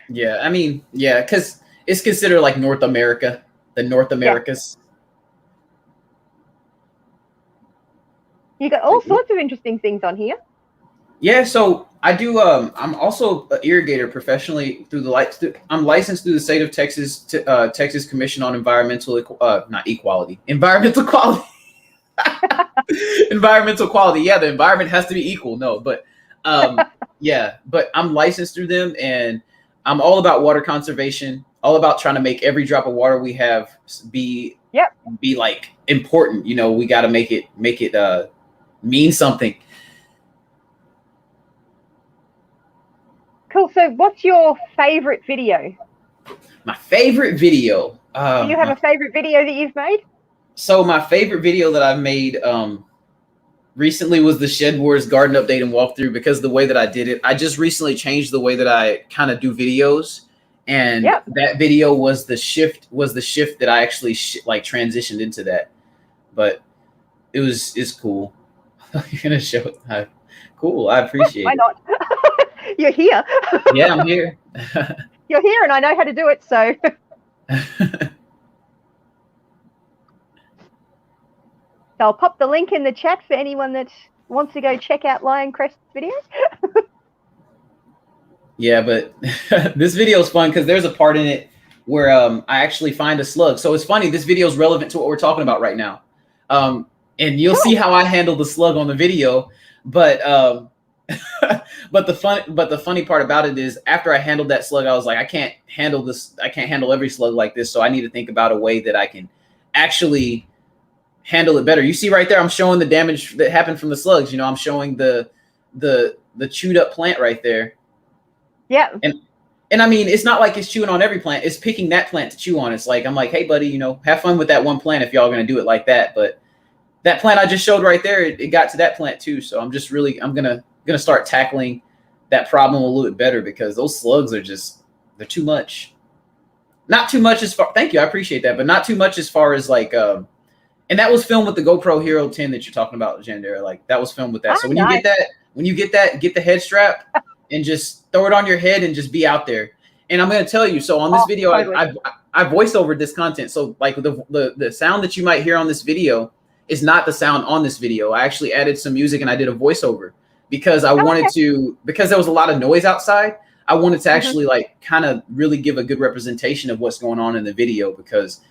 Yeah, I mean, yeah, because it's considered like North America, the North Americas. You got all sorts of interesting things on here. Yeah, so I do. I'm also an irrigator professionally through the I'm licensed through the state of Texas, Texas Commission on Environmental Environmental Quality. Environmental quality. Yeah, the environment has to be equal. No, but yeah, but I'm licensed through them, and I'm all about water conservation. All about trying to make every drop of water we have be like important. You know, we got to make it mean something. Cool. So what's your favorite video? My favorite video. Do you have a favorite video that you've made? So my favorite video that I've made recently was the Shedwars garden update and walkthrough, because the way that I did it, I just recently changed the way that I kind of do videos. And that video was the shift that I actually like transitioned into that. But it's cool. You're going to show it. Cool. I appreciate it. Why not? You're here. Yeah, I'm here. You're here, and I know how to do it, so. So I'll pop the link in the chat for anyone that wants to go check out Lioncrest's video. Yeah, but this video is fun because there's a part in it where I actually find a slug. So it's funny. This video is relevant to what we're talking about right now. And you'll see how I handle the slug on the video. But but the funny part about it is, after I handled that slug, I was like, I can't handle this. I can't handle every slug like this. So I need to think about a way that I can actually handle it better. You see right there, I'm showing the damage that happened from the slugs. You know, I'm showing the chewed up plant right there. Yeah. And I mean, it's not like it's chewing on every plant. It's picking that plant to chew on. It's like, I'm like, hey buddy, you know, have fun with that one plant if y'all are going to do it like that. But that plant I just showed right there, it got to that plant too. So I'm going to start tackling that problem a little bit better, because those slugs are they're too much. Not too much as far, thank you, I appreciate that, but not too much as far as like, and that was filmed with the GoPro Hero 10 that you're talking about, Janderra. Like, that was filmed with that. So when you get that, get the head strap and just throw it on your head and just be out there. And I'm going to tell you, so on this video, totally. I voiced over this content. So like the sound that you might hear on this video is not the sound on this video. I actually added some music and I did a voiceover because I wanted to, because there was a lot of noise outside. I wanted to actually like kind of really give a good representation of what's going on in the video, because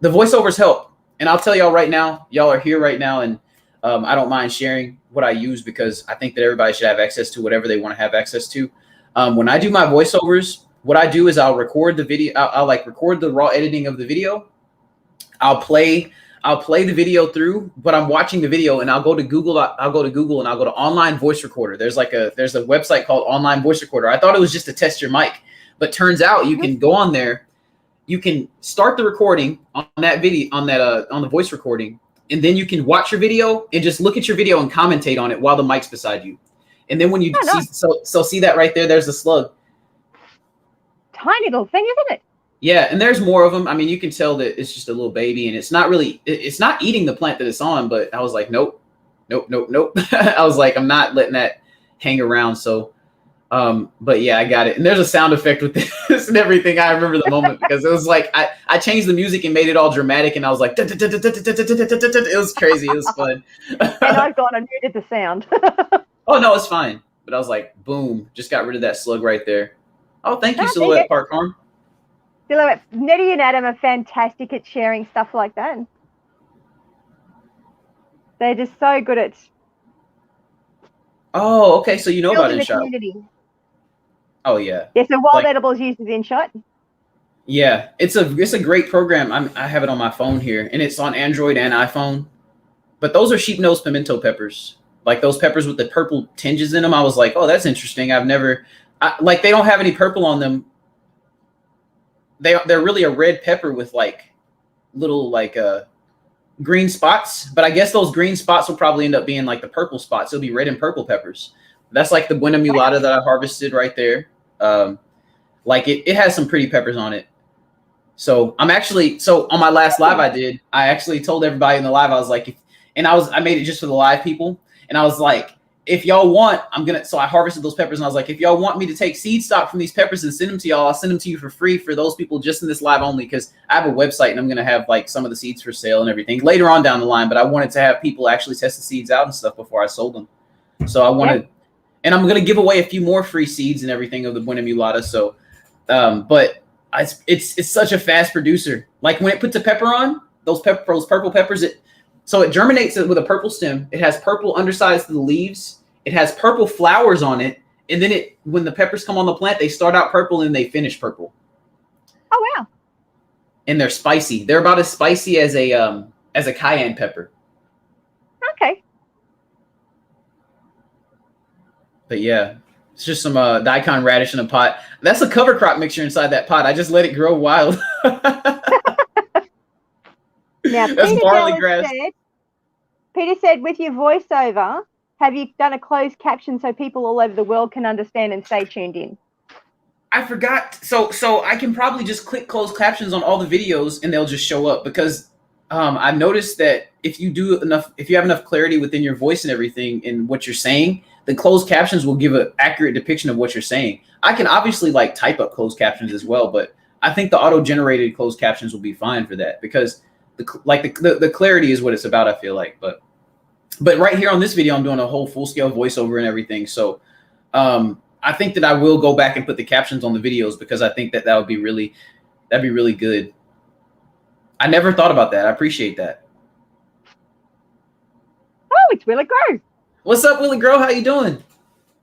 the voiceovers help. And I'll tell y'all right now, y'all are here right now, and I don't mind sharing what I use, because I think that everybody should have access to whatever they want to have access to. When I do my voiceovers, what I do is I'll record the video. I'll like record the raw editing of the video. I'll play the video through, but I'm watching the video, and I'll go to Google. I'll go to Google and I'll go to online voice recorder. There's a website called Online Voice Recorder. I thought it was just to test your mic, but turns out you can go on there. You can start the recording on that video, on the voice recording, and then you can watch your video and just look at your video and commentate on it while the mic's beside you. And then when you see that right there, there's a slug. Tiny little thing, isn't it? Yeah, and there's more of them. I mean, you can tell that it's just a little baby, and it's not eating the plant that it's on. But I was like, nope. I was like, I'm not letting that hang around. So. But yeah, I got it. And there's a sound effect with this and everything. I remember the moment because it was like, I changed the music and made it all dramatic, and I was like, it was crazy. It was fun. And I've gone and muted the sound. Oh no, it's fine. But I was like, boom, just got rid of that slug right there. Oh, thank you, Silhouette Park Farm. Silhouette. Nettie and Adam are fantastic at sharing stuff like that. They're just so good at. Oh, okay. So you know about InShot. Oh yeah. Yeah. So Wild Edibles uses InShot. Yeah, it's a great program. I have it on my phone here, and it's on Android and iPhone. But those are sheep nose pimento peppers, like those peppers with the purple tinges in them. I was like, oh, that's interesting. Like they don't have any purple on them. They're really a red pepper with like little like green spots. But I guess those green spots will probably end up being like the purple spots. It'll be red and purple peppers. That's like the Buena Mulata that I harvested right there. Like it has some pretty peppers on it. So I'm actually, so on my last live I did, I actually told everybody in the live, I was like, I made it just for the live people. And I was like, if y'all want, so I harvested those peppers and I was like, if y'all want me to take seed stock from these peppers and send them to y'all, I'll send them to you for free for those people just in this live only, because I have a website and I'm going to have like some of the seeds for sale and everything later on down the line. But I wanted to have people actually test the seeds out and stuff before I sold them. So I wanted, and I'm going to give away a few more free seeds and everything of the Buena Mulata. So, but it's such a fast producer. Like when it puts a pepper on, those purple peppers, so it germinates with a purple stem. It has purple undersides to the leaves. It has purple flowers on it. And then when the peppers come on the plant, they start out purple and they finish purple. Oh, wow. And they're spicy. They're about as spicy as a cayenne pepper. Okay. But yeah, it's just some daikon radish in a pot. That's a cover crop mixture inside that pot. I just let it grow wild. Now, that's barley grass. Peter said, with your voiceover, have you done a closed caption so people all over the world can understand and stay tuned in? I forgot. So I can probably just click closed captions on all the videos and they'll just show up, because I've noticed that if you have enough clarity within your voice and everything in what you're saying, the closed captions will give an accurate depiction of what you're saying. I can obviously like type up closed captions as well, but I think the auto-generated closed captions will be fine for that, because the clarity is what it's about, I feel like. But right here on this video, I'm doing a whole full-scale voiceover and everything. So I think that I will go back and put the captions on the videos, because I think that'd be really good. I never thought about that. I appreciate that. Oh, it's Willie Grow. What's up, Willie Grow? How you doing?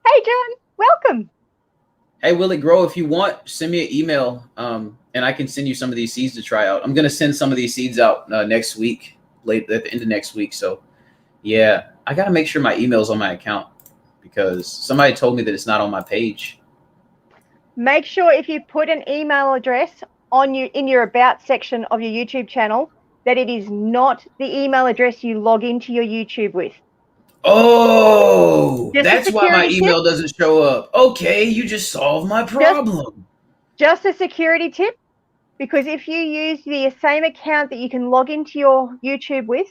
Hey, John. Welcome. Hey, Willie Grow, if you want, send me an email, and I can send you some of these seeds to try out. I'm going to send some of these seeds out next week, late at the end of next week. So, yeah, I got to make sure my email's on my account, because somebody told me that it's not on my page. Make sure if you put an email address in your About section of your YouTube channel, that it is not the email address you log into your YouTube with. Oh, that's why my email doesn't show up. Okay, you just solved my problem. Just a security tip, because if you use the same account that you can log into your YouTube with,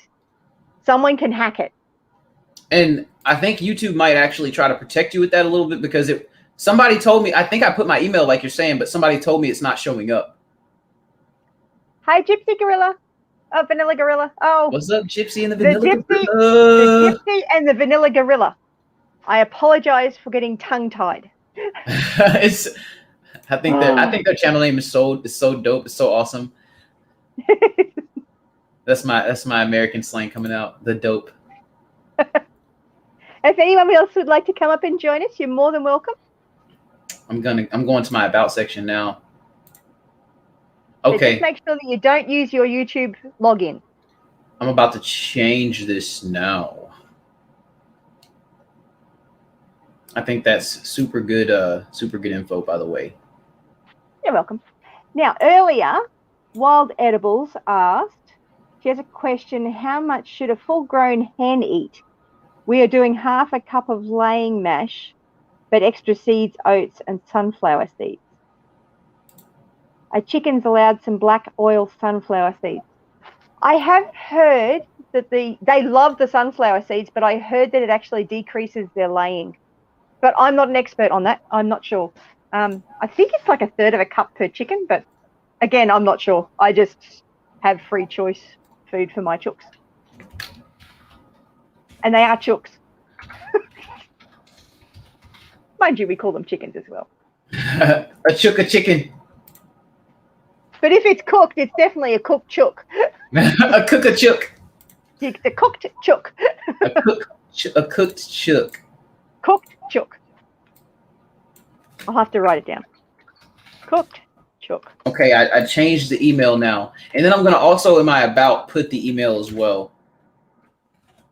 someone can hack it. And I think YouTube might actually try to protect you with that a little bit, because somebody told me, I think I put my email like you're saying, but somebody told me it's not showing up. Hi, Gypsy Gorilla. Oh, Vanilla Gorilla. Oh. What's up, Gypsy and the Vanilla Gorilla? The Gypsy and the Vanilla Gorilla. I apologize for getting tongue-tied. I think their channel name is so dope. It's so awesome. That's my American slang coming out. The dope. If anyone else would like to come up and join us, you're more than welcome. I'm going to my About section now. Okay. So just make sure that you don't use your YouTube login. I'm about to change this now. I think that's super good info, by the way. You're welcome. Now, earlier, Wild Edibles asked, she has a question, how much should a full-grown hen eat? We are doing half a cup of laying mash, but extra seeds, oats, and sunflower seeds. A chicken's allowed some black oil sunflower seeds. I have heard that they love the sunflower seeds, but I heard that it actually decreases their laying. But I'm not an expert on that. I'm not sure. I think it's like 1/3 of a cup per chicken, but again, I'm not sure. I just have free choice food for my chooks. And they are chooks. Mind you, we call them chickens as well. A chicken. But if it's cooked, it's definitely a cooked chook. A chook. It's a cooked chook. A cooked chook. Cooked chook. I'll have to write it down. Cooked chook. Okay, I changed the email now. And then I'm going to also, in my About, put the email as well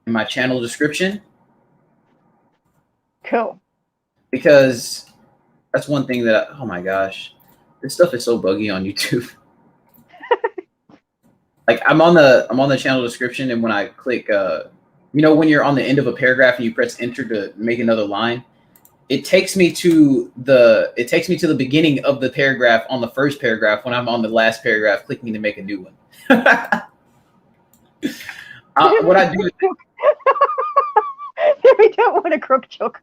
in my channel description. Cool. Because that's one thing that, oh my gosh, this stuff is so buggy on YouTube. Like I'm on the channel description, and when I click, when you're on the end of a paragraph and you press enter to make another line, it takes me to the beginning of the paragraph on the first paragraph when I'm on the last paragraph clicking to make a new one. What I do is we don't want a crook chook.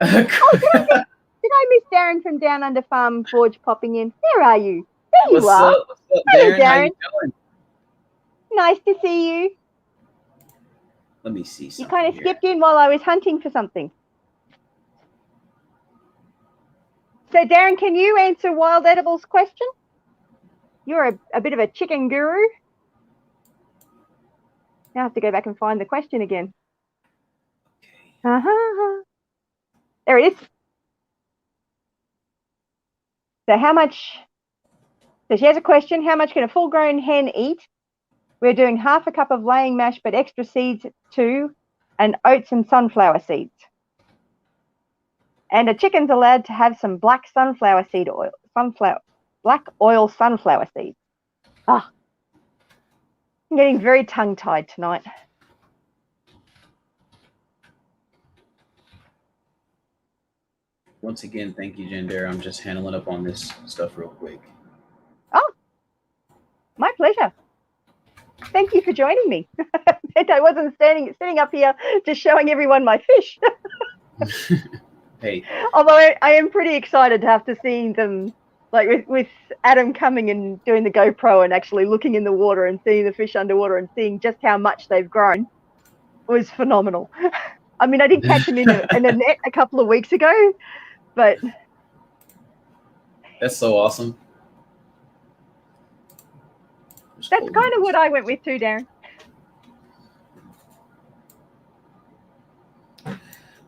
Did I miss Darren from Downunder Farm Forge popping in? Where are you? There you are. What's up, Hello, Darren? How Darren. you doing? Nice to see you. Let me see something. You kind of here. skipped in while I was hunting for something. So, Darren, can you answer Wild Edibles' question? You're a bit of a chicken guru. Now I have to go back and find the question again. There it is. So so she has a question. How much can a full-grown hen eat? We're doing half a cup of laying mash, but extra seeds too, and oats and sunflower seeds. And a chicken's allowed to have some black sunflower seed oil, black oil sunflower seeds. Ah, I'm getting very tongue-tied tonight. Once again, thank you, Janderra. I'm just handling up on this stuff real quick. Oh, my pleasure. Thank you for joining me. I wasn't sitting up here just showing everyone my fish. Hey. Although I am pretty excited to have to see them, like with Adam coming and doing the GoPro and actually looking in the water and seeing the fish underwater and seeing just how much they've grown was phenomenal. I mean, I did catch them in a net a couple of weeks ago, but That's so awesome. That's kind of what I went with too, Darren.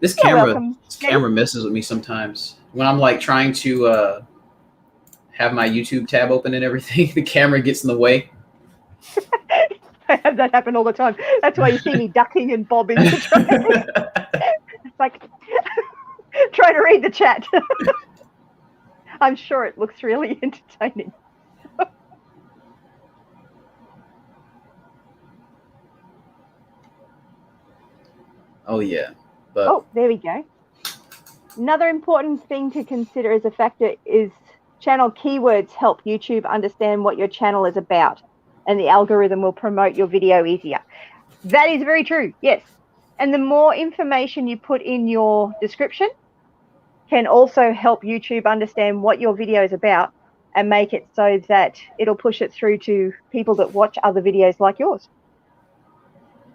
This camera messes with me sometimes. When I'm like trying to have my YouTube tab open and everything, the camera gets in the way. I have that happen all the time. That's why you see me ducking and bobbing to try. It's like trying to read the chat. I'm sure it looks really entertaining. Oh yeah. But oh, there we go. Another important thing to consider as a factor is channel keywords help YouTube understand what your channel is about, and the algorithm will promote your video easier. That is very true, yes. And the more information you put in your description can also help YouTube understand what your video is about and make it so that it'll push it through to people that watch other videos like yours.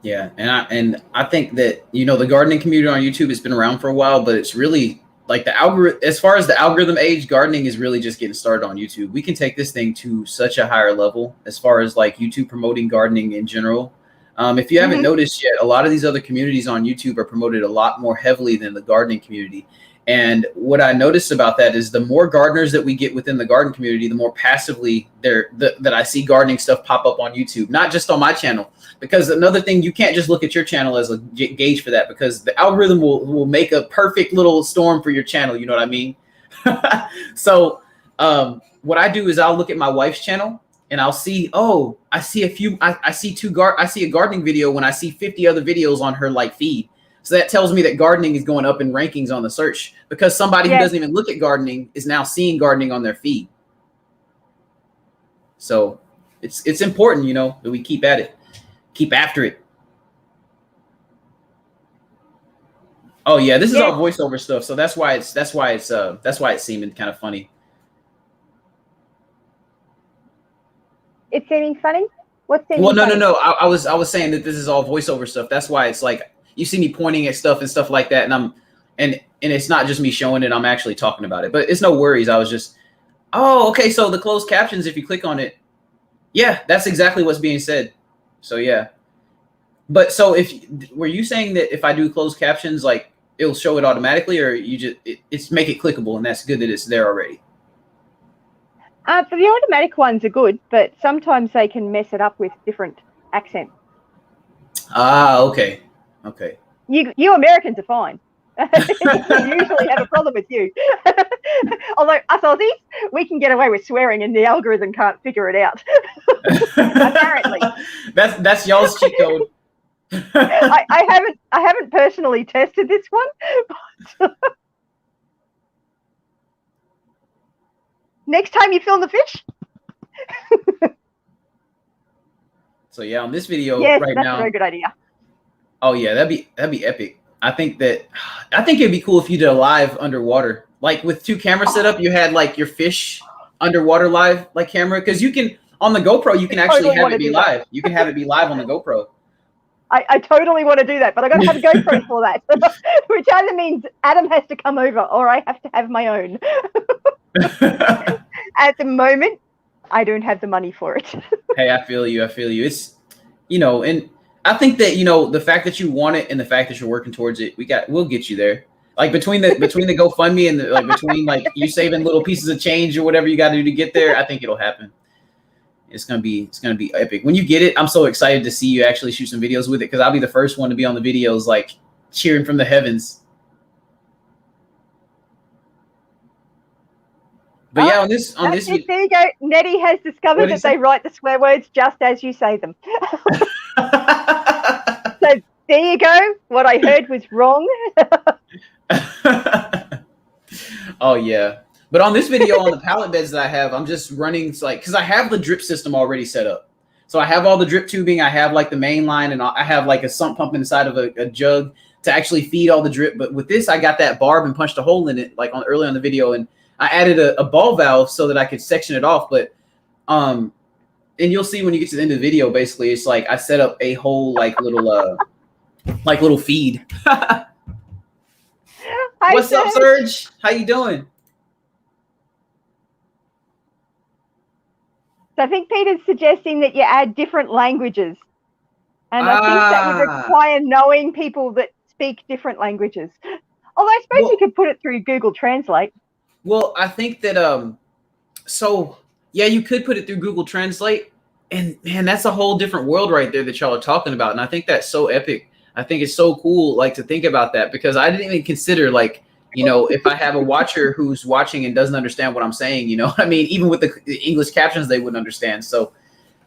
Yeah, and I think that, you know, the gardening community on YouTube has been around for a while, but it's really like the algorithm, as far as the algorithm age, gardening is really just getting started on YouTube. We can take this thing to such a higher level as far as like YouTube promoting gardening in general. If you haven't noticed yet, a lot of these other communities on YouTube are promoted a lot more heavily than the gardening community. And what I noticed about that is the more gardeners that we get within the garden community, the more passively that I see gardening stuff pop up on YouTube, not just on my channel. Because another thing, you can't just look at your channel as a gauge for that, because the algorithm will make a perfect little storm for your channel. You know what I mean? So what I do is I'll look at my wife's channel and I'll see, oh, I see a gardening video when I see 50 other videos on her like feed. So that tells me that gardening is going up in rankings on the search, because somebody who doesn't even look at gardening is now seeing gardening on their feed. So it's important, you know, that we keep at it, keep after it. Oh yeah, this is all voiceover stuff, so that's why it's seeming kind of funny. It's seeming funny? What's seeming funny? Well, no. I was saying that this is all voiceover stuff. That's why it's like you see me pointing at stuff and stuff like that, and it's not just me showing it. I'm actually talking about it. But it's no worries. I was just, oh, okay. So the closed captions, if you click on it, yeah, that's exactly what's being said. So yeah. But so were you saying that if I do closed captions, like it'll show it automatically, or you just it's make it clickable, and that's good that it's there already? For the automatic ones are good, but sometimes they can mess it up with different accents. Ah, okay. Okay. You Americans are fine. We usually have a problem with you. Although us Aussies, we can get away with swearing and the algorithm can't figure it out. Apparently. That's y'all's cheat code. I haven't personally tested this one. But next time you film the fish. So yeah, on this video Yes, right that's now. a very good idea. Oh yeah, that'd be epic. I think it'd be cool if you did a live underwater, like with 2 cameras set up. You had like your fish underwater live like camera, because you can on the GoPro you can actually totally have it be do that. live. You can have it be live on the GoPro. I totally want to do that, but I got to have a GoPro for that, which either means Adam has to come over or I have to have my own. At the moment, I don't have the money for it. Hey, I feel you. It's, and I think that, the fact that you want it and the fact that you're working towards it, we'll get you there. Like between the GoFundMe and between you saving little pieces of change or whatever you got to do to get there, I think it'll happen. It's gonna be epic. When you get it, I'm so excited to see you actually shoot some videos with it, because I'll be the first one to be on the videos, like cheering from the heavens. But yeah, on this there you go. Nettie has discovered that they write the swear words just as you say them. So there you go. What I heard was wrong. Oh yeah. But on this video, on the pallet beds that I have, I'm just running because I have the drip system already set up. So I have all the drip tubing. I have like the main line, and I have like a sump pump inside of a jug to actually feed all the drip. But with this, I got that barb and punched a hole in it early on the video, and I added a ball valve so that I could section it off. But and you'll see when you get to the end of the video, basically, it's like I set up a whole little feed. Hi, What's up, Serge? How you doing? So I think Peter's suggesting that you add different languages. And I think that would require knowing people that speak different languages. Although I suppose you could put it through Google Translate. Well, I think that so yeah, you could put it through Google Translate, and man, that's a whole different world right there that y'all are talking about. And I think that's so epic. I think it's so cool, to think about that, because I didn't even consider if I have a watcher who's watching and doesn't understand what I'm saying, I mean, even with the English captions, they wouldn't understand. So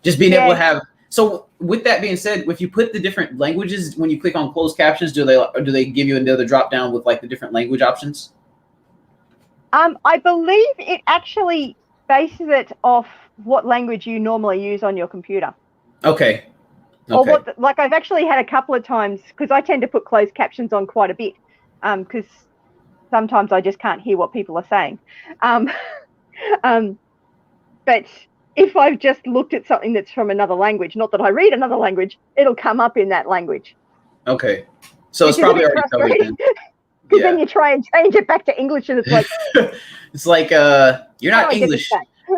just being able to have, so with that being said, if you put the different languages, when you click on closed captions, do they give you another drop down with the different language options? I believe it actually bases it off what language you normally use on your computer. Okay. Or I've actually had a couple of times, because I tend to put closed captions on quite a bit, because sometimes I just can't hear what people are saying. But if I've just looked at something that's from another language, not that I read another language, it'll come up in that language. Okay. So it's probably already covered then. Because then you try and change it back to English, and it's like it's like you're not English.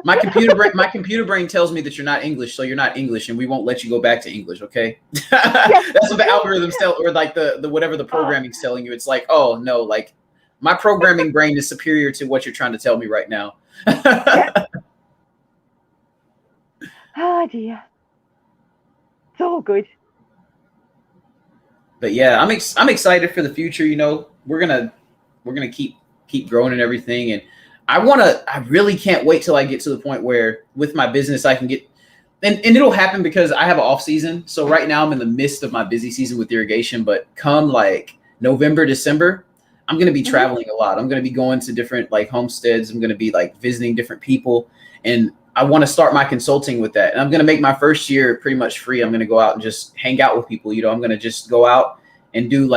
My computer brain tells me that you're not English, so you're not English, and we won't let you go back to English. Okay, that's what the algorithms tell, or the whatever the programming's telling you. It's like, oh no, my programming brain is superior to what you're trying to tell me right now. Oh dear, it's all good. But yeah, I'm excited for the future. We're gonna keep growing and everything, and I really can't wait till I get to the point where with my business I can get, and it'll happen because I have an off season. So right now I'm in the midst of my busy season with irrigation, but come November, December, I'm going to be traveling a lot. I'm going to be going to different homesteads. I'm going to be visiting different people, and I want to start my consulting with that. And I'm going to make my first year pretty much free. I'm going to go out and just hang out with people. I'm going to just go out and do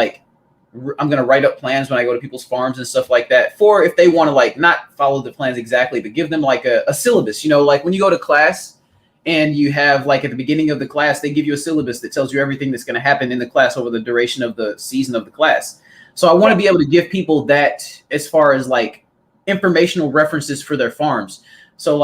I'm going to write up plans when I go to people's farms and stuff like that, for if they want to not follow the plans exactly, but give them a syllabus, when you go to class and you have at the beginning of the class, they give you a syllabus that tells you everything that's going to happen in the class over the duration of the season of the class. So I want to be able to give people that as far as informational references for their farms. So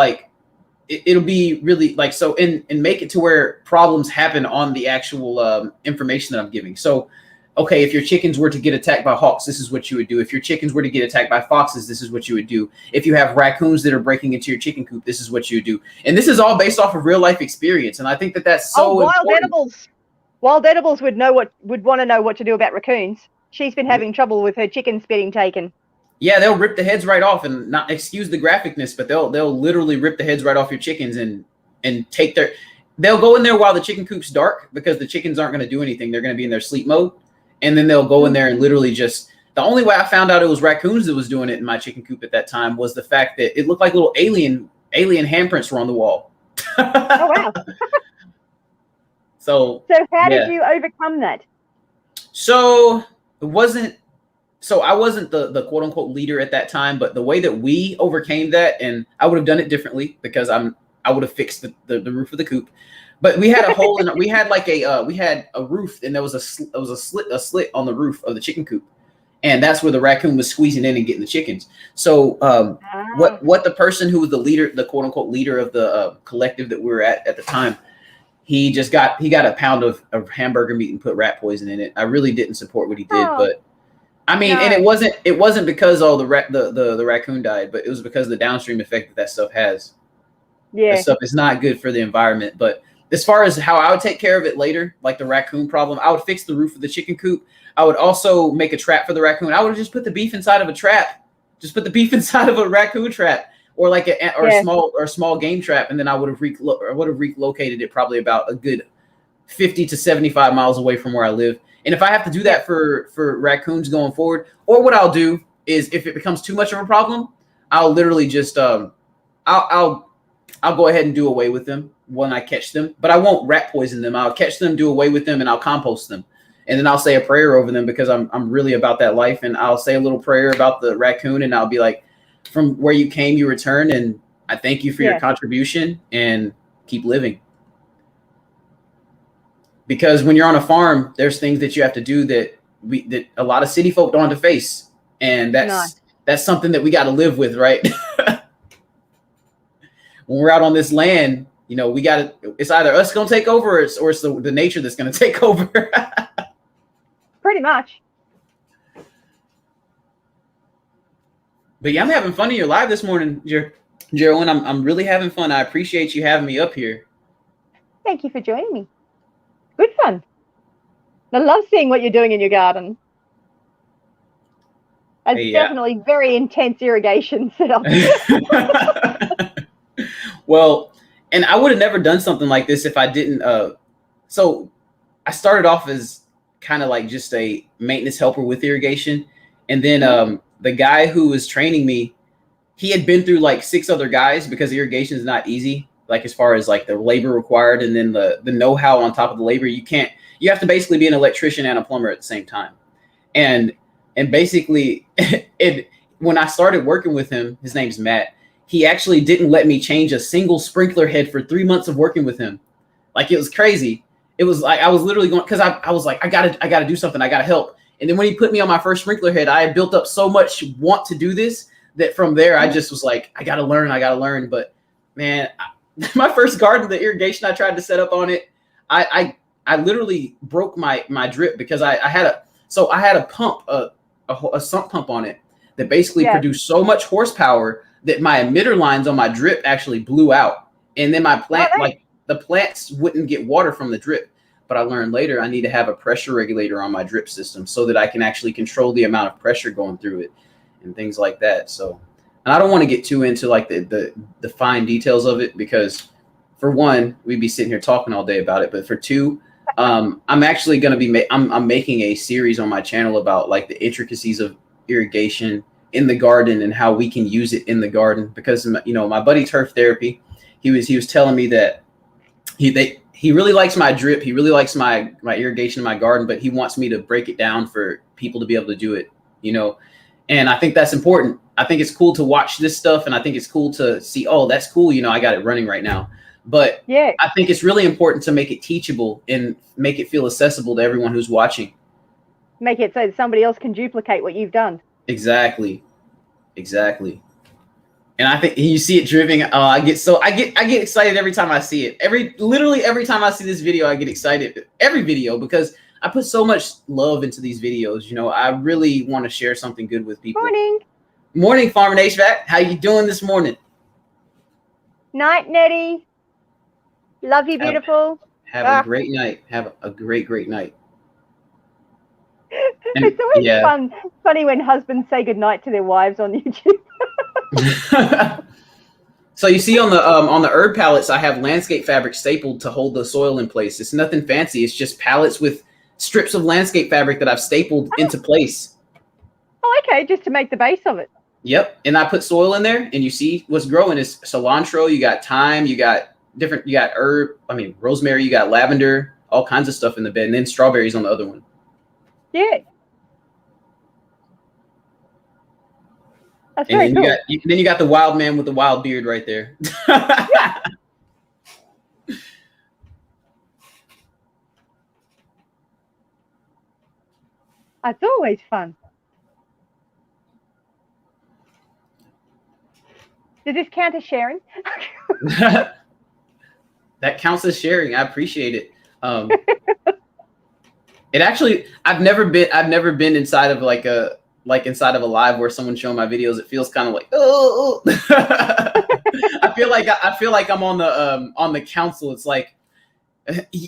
it'll be really so and make it to where problems happen on the actual information that I'm giving. So okay, if your chickens were to get attacked by hawks, this is what you would do. If your chickens were to get attacked by foxes, this is what you would do. If you have raccoons that are breaking into your chicken coop, this is what you would do. And this is all based off of real life experience. And I think that that's so important. Wild Edibles would want to know what to do about raccoons. She's been having trouble with her chickens being taken. Yeah, they'll rip the heads right off, and not excuse the graphicness, but they'll literally rip the heads right off your chickens and take they'll go in there while the chicken coop's dark, because the chickens aren't going to do anything. They're going to be in their sleep mode. And then they'll go in there and literally just The only way I found out it was raccoons that was doing it in my chicken coop at that time was the fact that it looked like little alien handprints were on the wall. Oh, wow. So how did you overcome that? So I wasn't the quote unquote leader at that time, but the way that we overcame that, and I would have done it differently because I would have fixed the roof of the coop. But we had a hole in we had like we had a roof, and there was a slit on the roof of the chicken coop. And that's where the raccoon was squeezing in and getting the chickens. So what the person who was the leader, the quote unquote leader of the collective that we were at the time, he got a pound of hamburger meat and put rat poison in it. I really didn't support what he did, but I mean, and it wasn't because the raccoon died, but it was because of the downstream effect that stuff has. Yeah, that stuff is not good for the environment. But as far as how I would take care of it later, like the raccoon problem, I would fix the roof of the chicken coop. I would also make a trap for the raccoon. I would just put the beef inside of a trap. Just put the beef inside of a raccoon trap, or like a small game trap, and then I would have relocated it probably about a good 50 to 75 miles away from where I live. And if I have to do that for raccoons going forward, or what I'll do is if it becomes too much of a problem, I'll literally just I'll go ahead and do away with them when I catch them. But I won't rat poison them. I'll catch them, do away with them, and I'll compost them. And then I'll say a prayer over them because I'm really about that life. And I'll say a little prayer about the raccoon, and I'll be like, from where you came, you return, and I thank you for your contribution, and keep living. Because when you're on a farm, there's things that you have to do that a lot of city folk don't have to face. And that's something that we got to live with, right? When we're out on this land, you know, it's either us going to take over or it's the nature that's going to take over. Pretty much. But yeah, I'm having fun in your live this morning, Geraldine. I'm really having fun. I appreciate you having me up here. Thank you for joining me. Good fun. I love seeing what you're doing in your garden. It's definitely very intense irrigation setup. Well, and I would have never done something like this if I didn't. So I started off as kind of like just a maintenance helper with irrigation. And then the guy who was training me, he had been through like 6 other guys because irrigation is not easy. Like as far as like the labor required and then the know-how on top of the labor, you have to basically be an electrician and a plumber at the same time. And basically when I started working with him, his name's Matt, he actually didn't let me change a single sprinkler head for 3 months of working with him. Like it was crazy. It was like, I was literally going, cause I was like, I gotta do something. I gotta help. And then when he put me on my first sprinkler head, I had built up so much want to do this that from there, I just was like, I gotta learn. But man, my first garden, the irrigation I tried to set up on it, I literally broke my drip because I had a pump, a sump pump on it that basically produced so much horsepower that my emitter lines on my drip actually blew out. And then my plant, the plants wouldn't get water from the drip. But I learned later I need to have a pressure regulator on my drip system so that I can actually control the amount of pressure going through it and things like that. So, and I don't want to get too into like the fine details of it because for one, we'd be sitting here talking all day about it. But for two, I'm actually going to be, I'm making a series on my channel about like the intricacies of irrigation in the garden and how we can use it in the garden. Because, you know, my buddy Turf Therapy, he was telling me that he really likes my drip. He really likes my irrigation in my garden, but he wants me to break it down for people to be able to do it, you know? And I think that's important. I think it's cool to watch this stuff. And I think it's cool to see, oh, that's cool. You know, I got it running right now. But yeah, I think it's really important to make it teachable and make it feel accessible to everyone who's watching. Make it so that somebody else can duplicate what you've done. Exactly. And I think you see it dripping. I get excited every time I see it. Literally every time I see this video, I get excited. Every video, because I put so much love into these videos. You know, I really want to share something good with people. Morning, Farmer HVAC. How you doing this morning? Night, Nettie. Love you, beautiful. Have a great night. Have a great night. And it's always funny when husbands say goodnight to their wives on YouTube. So you see on the herb pallets, I have landscape fabric stapled to hold the soil in place. It's nothing fancy. It's just pallets with strips of landscape fabric that I've stapled into place. Okay, just to make the base of it. Yep. And I put soil in there, and you see what's growing is cilantro. You got thyme. You got rosemary. You got lavender. All kinds of stuff in the bed, and then strawberries on the other one. Yeah. That's And very then cool. you got the wild man with the wild beard right there. It's always fun. Does this count as sharing? That counts as sharing. I appreciate it. It actually, I've never been inside of inside of a live where someone's showing my videos. It feels kind of like, oh. I feel like I'm on the council. It's like,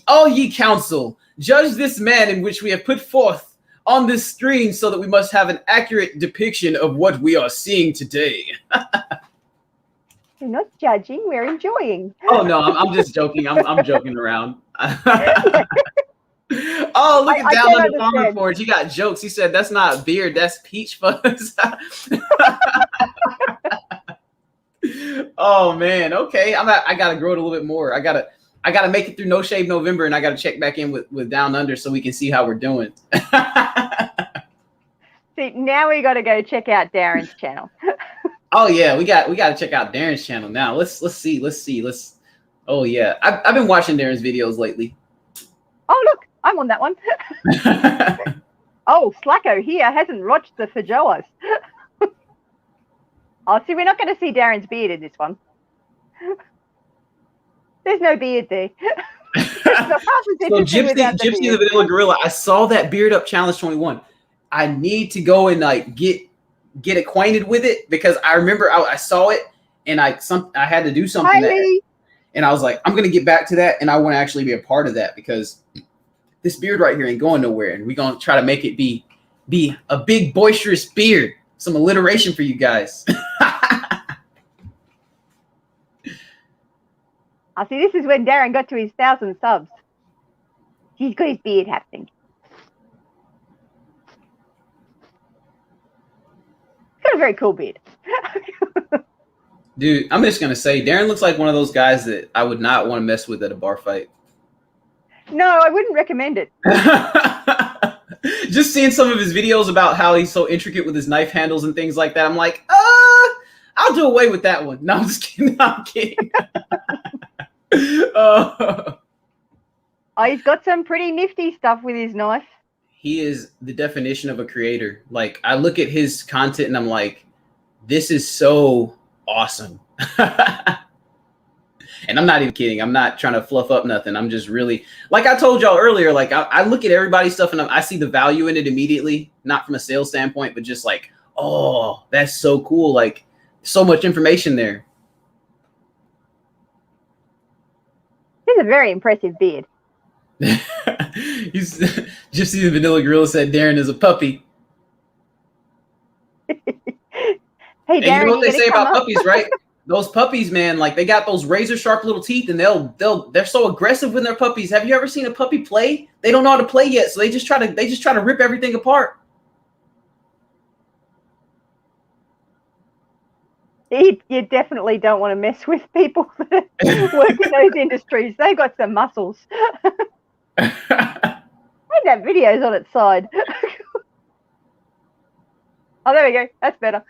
all ye council, judge this man in which we have put forth on this screen, so that we must have an accurate depiction of what we are seeing today. We're not judging, we're enjoying. Oh no, I'm just joking. I'm joking around. Oh, look at Downunder Farmer Forge. He got jokes. He said that's not beard, that's peach fuzz. Oh man, okay. I gotta grow it a little bit more. I gotta make it through No Shave November, and I gotta check back in with Downunder so we can see how we're doing. See, now we gotta go check out Darren's channel. Oh yeah, we gotta check out Darren's channel now. Let's see. Oh yeah, I've been watching Darren's videos lately. Oh look, I'm on that one. Oh, Slacko here hasn't watched the Fajoas. Oh, see, we're not going to see Darren's beard in this one. There's no beard there. So Gypsy the Vanilla Gorilla, I saw that Beard Up Challenge 21. I need to go and like get acquainted with it, because I remember I saw it and I had to do something there, and I was like, I'm gonna get back to that, and I want to actually be a part of that, because this beard right here ain't going nowhere, and we're gonna try to make it be a big boisterous beard. Some alliteration for you guys. I see. This is when Darren got to his 1,000 subs. He's got his beard happening. He's got a very cool beard. Dude, I'm just gonna say, Darren looks like one of those guys that I would not want to mess with at a bar fight. No, I wouldn't recommend it. Just seeing some of his videos about how he's so intricate with his knife handles and things like that, I'm like, I'll do away with that one. No, I'm just kidding. I'm kidding. Oh, he's got some pretty nifty stuff with his knife. He is the definition of a creator. Like, I look at his content and I'm like, this is so awesome. And I'm not even kidding. I'm not trying to fluff up nothing. I'm just really, like I told y'all earlier, like I look at everybody's stuff and I see the value in it immediately, not from a sales standpoint, but just like, oh, that's so cool. Like, so much information there. He's a very impressive beard. He's Gypsy the Vanilla Gorilla said Darren is a puppy. Hey, and Darren, you know what they say about up? puppies, right? Those puppies, man, like they got those razor sharp little teeth, and they're so aggressive when they're puppies. Have you ever seen a puppy play? They don't know how to play yet, so they just try to rip everything apart. You definitely don't want to mess with people that work in those industries. They've got some muscles. I think that video's on its side. Oh, there we go. That's better.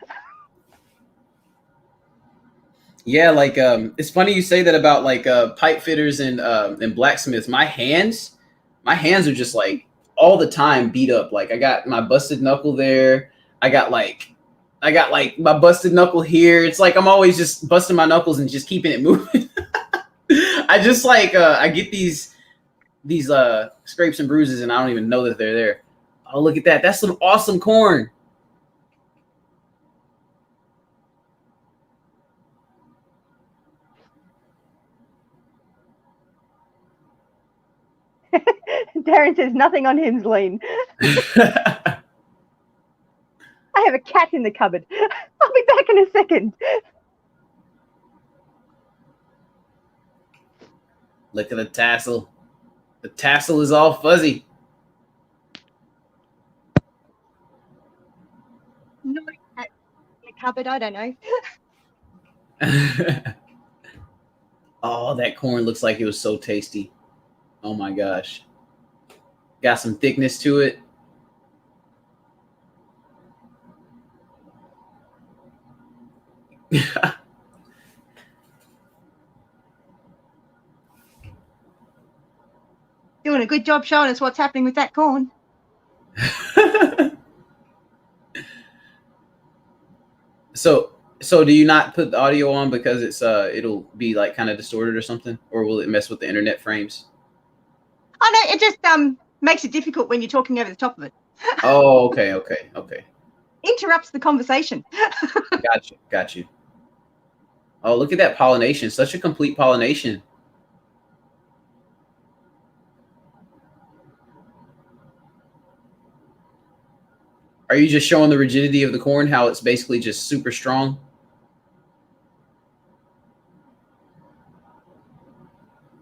Yeah, like it's funny you say that about like pipe fitters and blacksmiths. My hands are just like all the time beat up. Like I got my busted knuckle there. I got like my busted knuckle here. It's like I'm always just busting my knuckles and just keeping it moving. I just like I get these scrapes and bruises and I don't even know that they're there. Oh, look at that. That's some awesome corn. Darren says nothing on him's lean. I have a cat in the cupboard. I'll be back in a second. Look at the tassel. The tassel is all fuzzy. cupboard. I don't know. Oh, that corn looks like it was so tasty. Oh my gosh. Got some thickness to it. Doing a good job showing us what's happening with that corn. So do you not put the audio on because it's it'll be like kind of distorted or something, or will it mess with the internet frames? Oh no, it just makes it difficult when you're talking over the top of it. Oh, okay. Interrupts the conversation. Got you. Oh, look at that pollination. Such a complete pollination. Are you just showing the rigidity of the corn, how it's basically just super strong?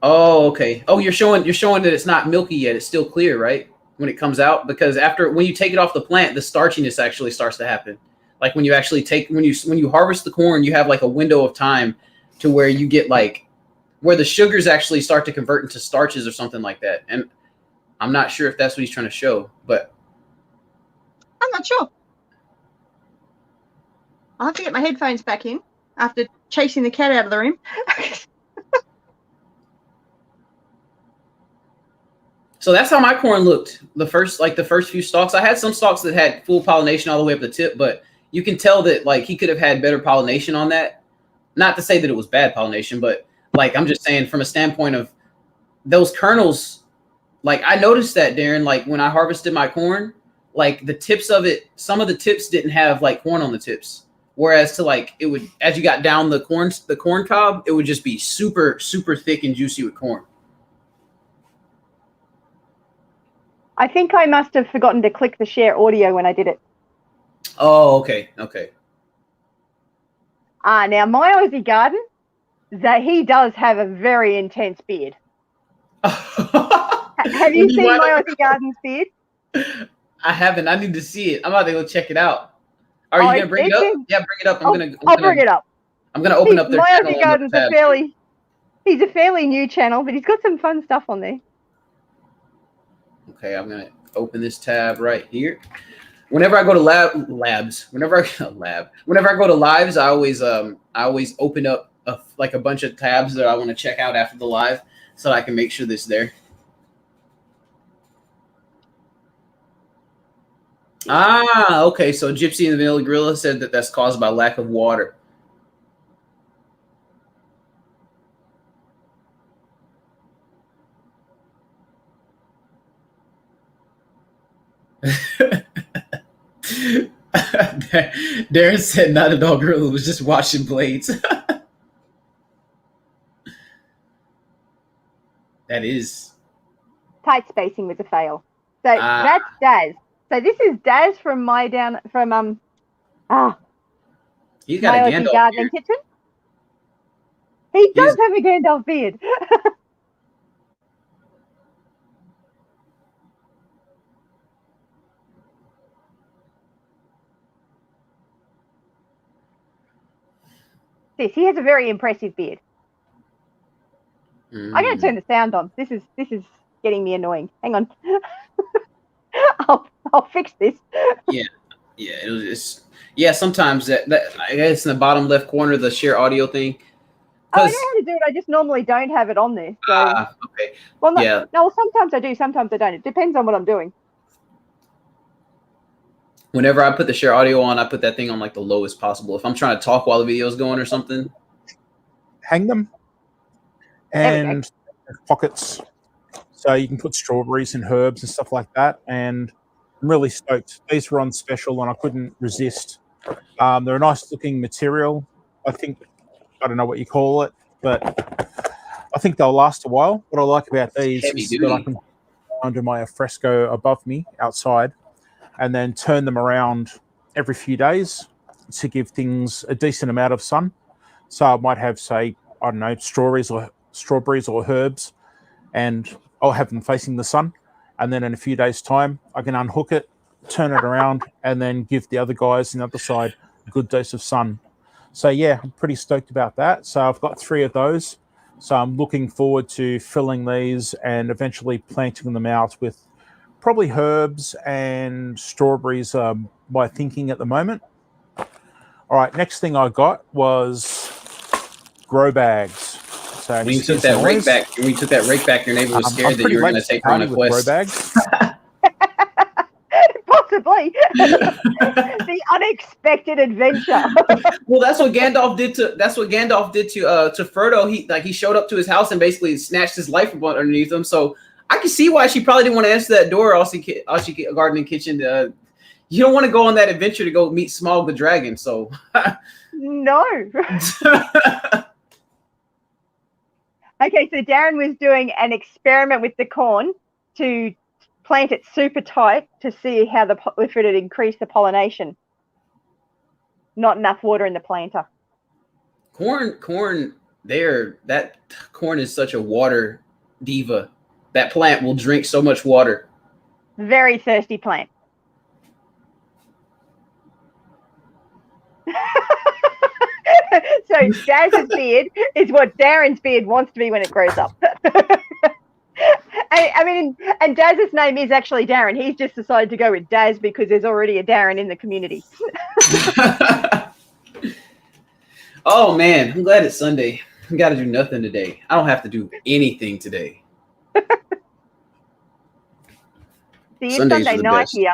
Oh, okay. Oh, you're showing that it's not milky yet. It's still clear, right? When it comes out, because when you take it off the plant, the starchiness actually starts to happen. Like when you actually when you harvest the corn, you have like a window of time to where you get like where the sugars actually start to convert into starches or something like that. And I'm not sure if that's what he's trying to show, but I'm not sure. I'll have to get my headphones back in after chasing the cat out of the room. So that's how my corn looked. The first few stalks. I had some stalks that had full pollination all the way up the tip, but you can tell that like he could have had better pollination on that. Not to say that it was bad pollination, but like I'm just saying from a standpoint of those kernels, like I noticed that, Darren, like when I harvested my corn, like the tips of it, some of the tips didn't have like corn on the tips. Whereas to like it would, as you got down the corn cob, it would just be super, super thick and juicy with corn. I think I must have forgotten to click the share audio when I did it. Oh, okay. Now my Aussie garden, that he does have a very intense beard. Have you seen my Aussie garden's beard? I haven't. I need to see it. I'm about to go check it out. Are you gonna bring it up? Yeah, bring it up. I'll bring it up. I'm gonna open up their my channel. Aussie garden's he's a fairly new channel, but he's got some fun stuff on there. Okay, I'm gonna open this tab right here. Whenever I go to whenever I go to lives, I always open up a bunch of tabs that I want to check out after the live, so I can make sure this is there. Ah, okay. So Gypsy and the Vanilla Gorilla said that that's caused by lack of water. Darren said not at all gorilla, was just washing blades. That is tight spacing was a fail. So that's Daz. So this is Daz from my you got my a Aussie gardening kitchen. He does have a Gandalf beard. He has a very impressive beard. I'm going to turn the sound on. This is getting me annoying. Hang on. I'll fix this. Yeah. Sometimes that I guess in the bottom left corner, the share audio thing. I know how to do it. I just normally don't have it on there. So. Okay. Well, no. Sometimes I do. Sometimes I don't. It depends on what I'm doing. Whenever I put the share audio on, I put that thing on like the lowest possible. If I'm trying to talk while the video's going or something. Hang them and pockets, so you can put strawberries and herbs and stuff like that. And I'm really stoked. These were on special and I couldn't resist. They're a nice looking material. I don't know what you call it, but I think they'll last a while. What I like about these is that I can under my fresco above me outside and then turn them around every few days to give things a decent amount of sun. So I might have, say, I don't know, strawberries or herbs, and I'll have them facing the sun. And then in a few days' time, I can unhook it, turn it around, and then give the other guys on the other side a good dose of sun. So yeah, I'm pretty stoked about that. So I've got 3 of those. So I'm looking forward to filling these and eventually planting them out with probably herbs and strawberries, my thinking at the moment. All right, next thing I got was grow bags. So when you took that rake back, your neighbor was scared that you were going to take her on a quest. Grow bags. Possibly. The unexpected adventure. Well, that's what Gandalf did to Frodo. He showed up to his house and basically snatched his life from underneath him. So I can see why she probably didn't want to answer that door. Aussie Garden and Kitchen. You don't want to go on that adventure to go meet Smaug the dragon. So no. Okay, so Darren was doing an experiment with the corn to plant it super tight to see how if it would increase the pollination. Not enough water in the planter. Corn there. That corn is such a water diva. That plant will drink so much water. Very thirsty plant. So Daz's beard is what Darren's beard wants to be when it grows up. I mean, and Daz's name is actually Darren. He's just decided to go with Daz because there's already a Darren in the community. Oh man, I'm glad it's Sunday. I got to do nothing today. I don't have to do anything today. See, it's Sunday night here.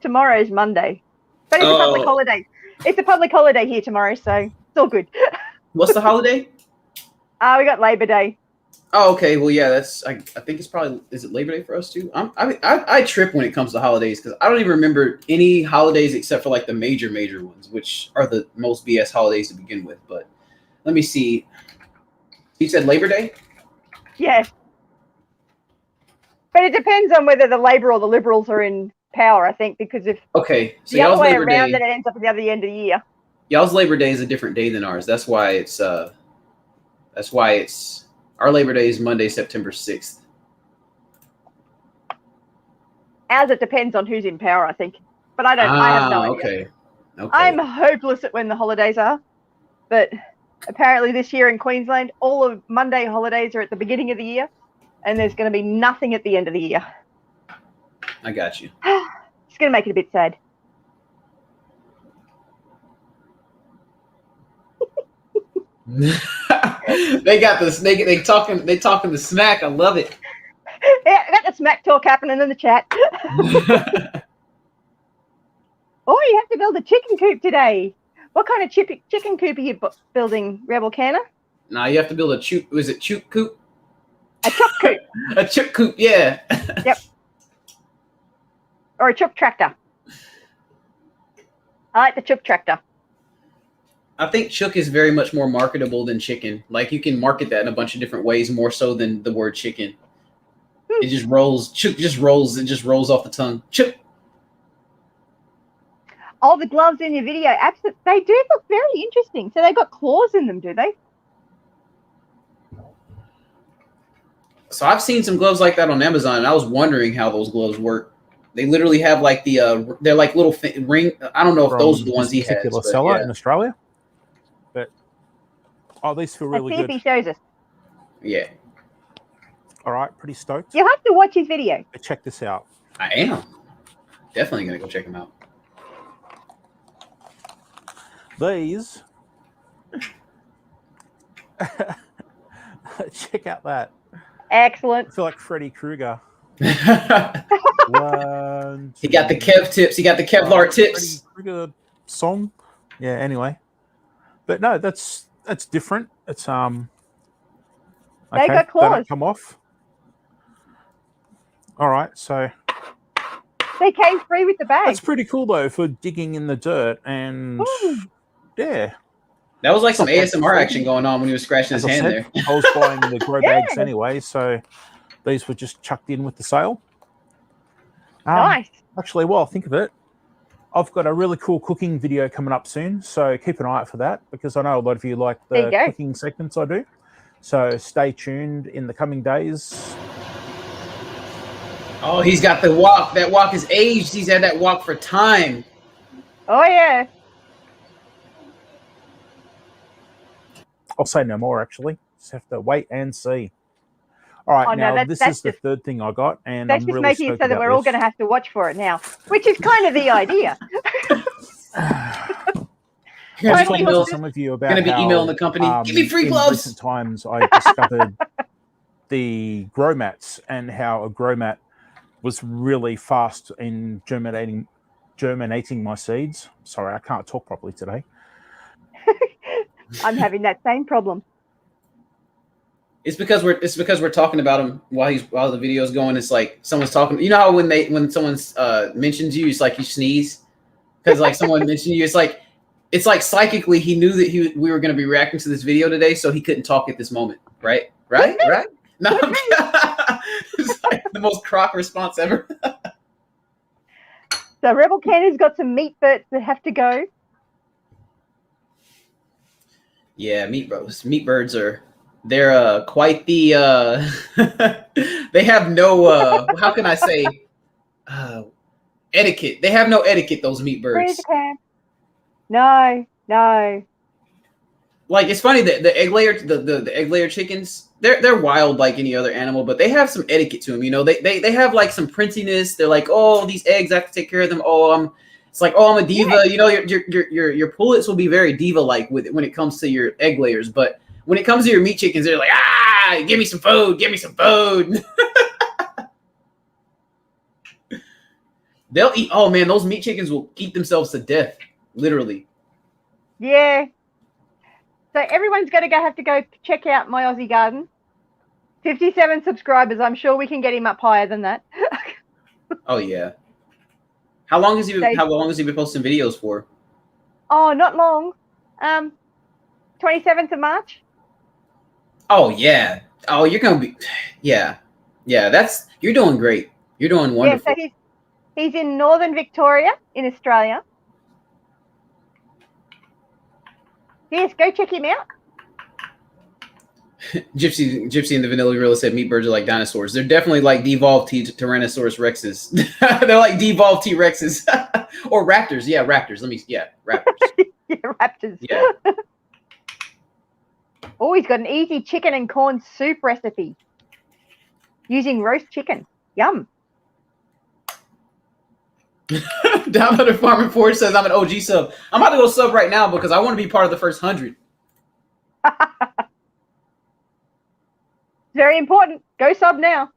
Tomorrow's Monday. But it's a public holiday. It's a public holiday here tomorrow, so it's all good. What's the holiday? We got Labor Day. Oh, okay. Well, yeah, I think it's probably, is it Labor Day for us too? I trip when it comes to holidays because I don't even remember any holidays except for like the major ones, which are the most BS holidays to begin with. But let me see. You said Labor Day? Yeah. But it depends on whether the Labor or the Liberals are in power, I think, because if so the other way around, then it ends up at the other end of the year. Y'all's Labor Day is a different day than ours. That's why it's our Labor Day is Monday, September 6th. Ours, it depends on who's in power, I think. But I have no idea. Okay. I'm hopeless at when the holidays are. But apparently this year in Queensland, all of Monday holidays are at the beginning of the year. And there's going to be nothing at the end of the year. I got you. It's going to make it a bit sad. They got the snake. They talking the smack. I love it. Yeah, I got the smack talk happening in the chat. Oh, you have to build a chicken coop today. What kind of chicken coop are you building, Rebel Canner? Nah, you have to build a chook. Was it chook coop? A chook coop. A chook coop, yeah. Yep. Or a chook tractor. I like the chook tractor. I think chook is very much more marketable than chicken. Like you can market that in a bunch of different ways, more so than the word chicken. It just rolls. Chook just rolls. It just rolls off the tongue. Chook. All the gloves in your video, absolutely, they do look very interesting. So they got claws in them, do they? So I've seen some gloves like that on Amazon, and I was wondering how those gloves work. They literally have like the they're like little ring. I don't know if those are the ones he has. Particular seller in Australia, but these feel really good. Let's see if he shows us. Yeah. All right, pretty stoked. You'll have to watch his video. Check this out. I am definitely gonna go check him out. These. Check out that. Excellent. I feel like Freddy Krueger. He got the Kev tips. He got the Kevlar tips. Freddy Krueger song. Yeah. Anyway, but no, that's different. It's They got claws. They don't come off. All right, so they came free with the bag. That's pretty cool though for digging in the dirt and yeah. That was like some ASMR action going on when he was scratching his hand there. I was buying the grow bags anyway, so these were just chucked in with the sale. Nice. Actually, while I think of it, I've got a really cool cooking video coming up soon, so keep an eye out for that because I know a lot of you like the cooking segments I do. So stay tuned in the coming days. Oh, he's got the wok. That wok is aged. He's had that wok for time. Oh, yeah. I'll say no more, actually. Just have to wait and see. All right, now this is the third thing I got, and I'm really making it so that we're all going to have to watch for it now, which is kind of the idea. I was talking to some of you about going to be emailing the company. Give me free gloves. In recent times, I discovered the grow mats and how a grow mat was really fast in germinating my seeds. Sorry, I can't talk properly today. I'm having that same problem. It's because we're talking about him while the video is going. It's like someone's talking. You know how when someone mentions you, it's like you sneeze because like someone mentioned you. It's like psychically he knew that we were going to be reacting to this video today, so he couldn't talk at this moment. Right. No, it's like the most crock response ever. So Rebel Candy's got some meat birds that have to go. Yeah, meat birds are. They're quite the they have no how can I say etiquette. They have no etiquette, those meat birds. No. Like it's funny that the egg layer chickens, they're wild like any other animal, but they have some etiquette to them, you know. They have like some princiness. They're like, "Oh, these eggs, I have to take care of them. I'm a diva." Yeah. You know, your pullets will be very diva like when it comes to your egg layers, but when it comes to your meat chickens, they're like, give me some food. They'll eat. Oh, man, those meat chickens will eat themselves to death, literally. Yeah. So everyone's going to have to go check out my Aussie garden. 57 subscribers. I'm sure we can get him up higher than that. Oh, yeah. How long has he been posting videos for? Oh, not long. 27th of March. Oh yeah. Oh, you're gonna be. Yeah. You're doing great. You're doing wonderful. Yeah, so he's in Northern Victoria in Australia. Yes, go check him out. Gypsy and the Vanilla Gorilla said meat birds are like dinosaurs. They're definitely like devolved Tyrannosaurus Rexes. They're like devolved T-Rexes or raptors. Yeah, raptors. Raptors. Yeah, raptors. Yeah. Oh, he's got an easy chicken and corn soup recipe using roast chicken. Yum. Downunder Farming Forge says I'm an OG sub. I'm about to go sub right now because I want to be part of the first 100. Very important. Go sub now.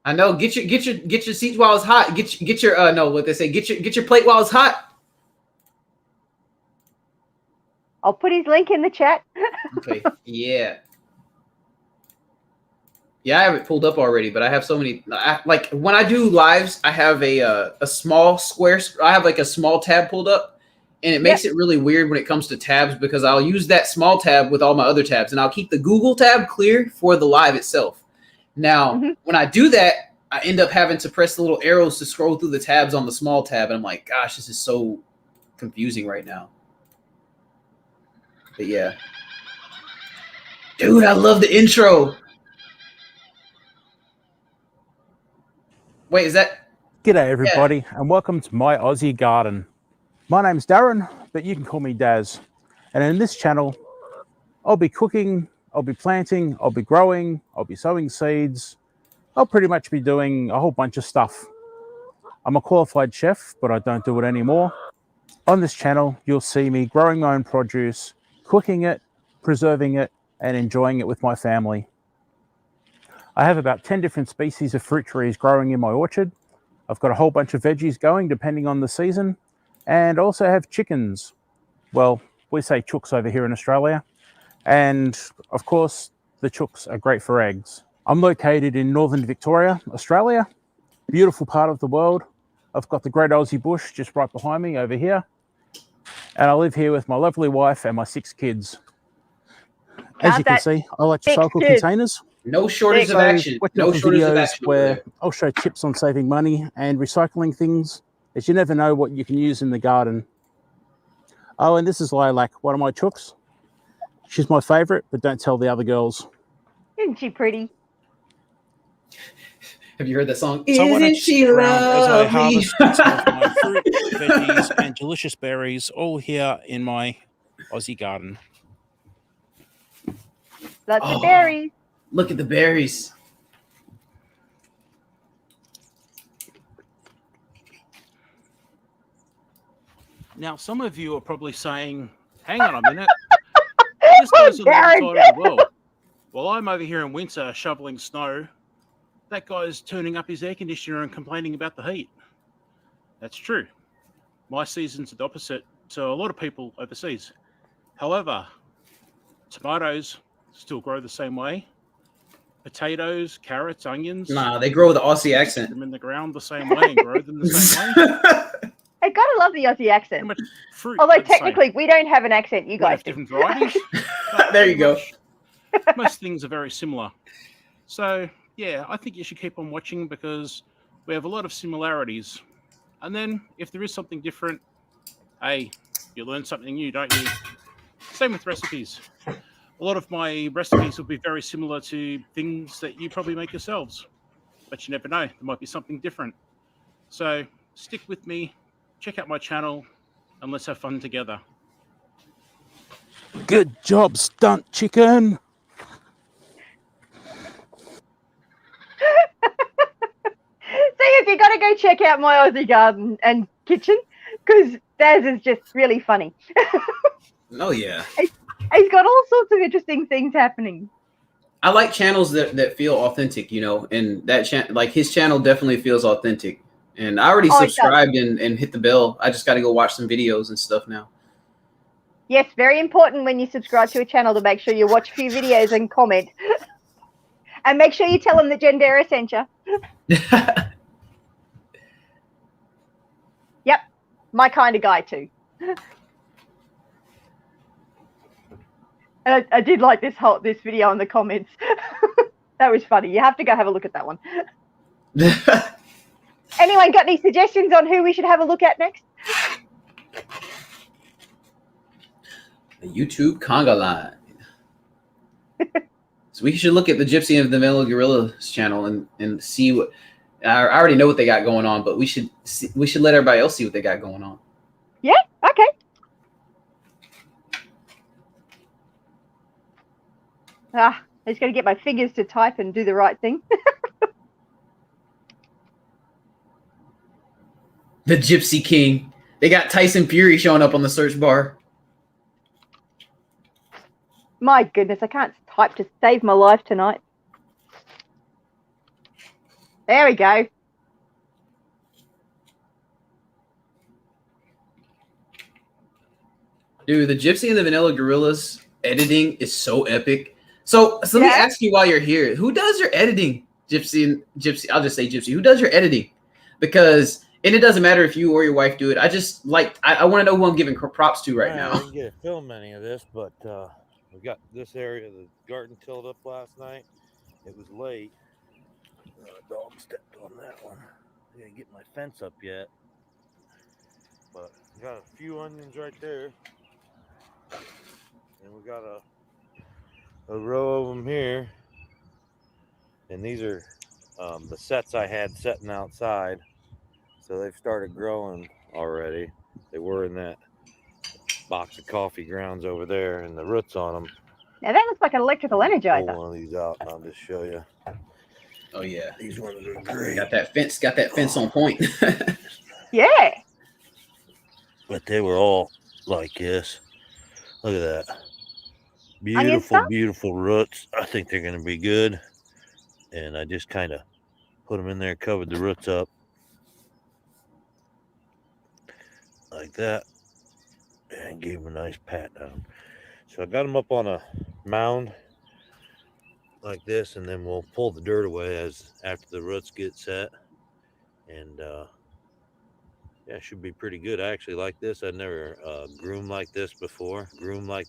I know. Get your seats while it's hot. Get your no, what they say. Get your plate while it's hot. I'll put his link in the chat. Okay. Yeah. Yeah, I have it pulled up already, but I have so many. Like when I do lives, I have a small square. I have like a small tab pulled up, and it makes it really weird when it comes to tabs because I'll use that small tab with all my other tabs, and I'll keep the Google tab clear for the live itself. Now, when I do that, I end up having to press the little arrows to scroll through the tabs on the small tab, and I'm like, gosh, this is so confusing right now. But yeah. Dude, I love the intro. Wait, is that? G'day, everybody, and welcome to my Aussie garden. My name's Darren, but you can call me Daz. And in this channel, I'll be cooking, I'll be planting, I'll be growing, I'll be sowing seeds. I'll pretty much be doing a whole bunch of stuff. I'm a qualified chef, but I don't do it anymore. On this channel, you'll see me growing my own produce, cooking it, preserving it, and enjoying it with my family. I have about 10 different species of fruit trees growing in my orchard. I've got a whole bunch of veggies going depending on the season, and also have chickens. Well, we say chooks over here in Australia. And of course, the chooks are great for eggs. I'm located in Northern Victoria, Australia, beautiful part of the world. I've got the great Aussie bush just right behind me over here. And I live here with my lovely wife and my 6 kids. As you can see, I like to cycle containers. No shortage of action. No shortage of action. Where I'll show tips on saving money and recycling things, as you never know what you can use in the garden. Oh, and this is Lilac, one of my chooks. She's my favorite, but don't tell the other girls. Isn't she pretty? Have you heard that song? So Isn't she lovely? As I harvest some of my fruit, veggies, and delicious berries, all here in my Aussie garden. Lots of berries. Look at the berries. Now, some of you are probably saying, hang on a minute. This guy's on the other side of the world. While I'm over here in winter shoveling snow, that guy's turning up his air conditioner and complaining about the heat. That's true. My season's the opposite to a lot of people overseas. However, tomatoes still grow the same way. Potatoes, carrots, onions. Nah, they grow with the Aussie accent. Them in the ground the same way and grow them the same way. I gotta love the Aussie accent. Fruit, although technically we don't have an accent, you guys have different varieties. There you go. Most things are very similar. So yeah, I think you should keep on watching because we have a lot of similarities. And then if there is something different, hey, you learn something new, don't you? Same with recipes. A lot of my recipes will be very similar to things that you probably make yourselves, but you never know. There might be something different. So stick with me, check out my channel, and let's have fun together. Good job, stunt chicken. See, you got to go check out my Aussie garden and kitchen because Daz is just really funny. Oh, yeah. He's got all sorts of interesting things happening. I like channels that feel authentic, you know, and that like his channel definitely feels authentic. And I already subscribed and hit the bell. I just got to go watch some videos and stuff now. Yes, very important when you subscribe to a channel to make sure you watch a few videos and comment. And make sure you tell them that Janderra sent you. Yep, my kind of guy too. And I did like this video in the comments. That was funny. You have to go have a look at that one. Anyone got any suggestions on who we should have a look at next? The YouTube conga line. So we should look at the Gypsy and the Vanilla Gorillas channel and see what. I already know what they got going on, but we should let everybody else see what they got going on. Yeah. Okay. I just got to get my fingers to type and do the right thing. The Gypsy King. They got Tyson Fury showing up on the search bar. My goodness, I can't type to save my life tonight. There we go. Dude, the Gypsy and the Vanilla Gorillas editing is so epic. So let me ask you while you're here, who does your editing? Gypsy, I'll just say Gypsy. Who does your editing? Because, and it doesn't matter if you or your wife do it. I just like, I want to know who I'm giving props to right now. I didn't get to film any of this, but we got this area of the garden tilled up last night. It was late. Dog stepped on that one. I didn't get my fence up yet, but we got a few onions right there, and we got a row of them here. And these are the sets I had setting outside, so they've started growing already. They were in that box of coffee grounds over there, and the roots on them. Now that looks like an electrical energizer. Pull one of these out, and I'll just show you. Oh yeah, These ones are great. Got that fence on point. Yeah. But they were all like this. Look at that. Beautiful, beautiful roots. I think they're going to be good. And I just kind of put them in there, covered the roots up like that, and gave them a nice pat down. So I got them up on a mound like this, and then we'll pull the dirt away after the roots get set. And yeah, it should be pretty good. I actually like this. I've never groomed like this before. Groom. The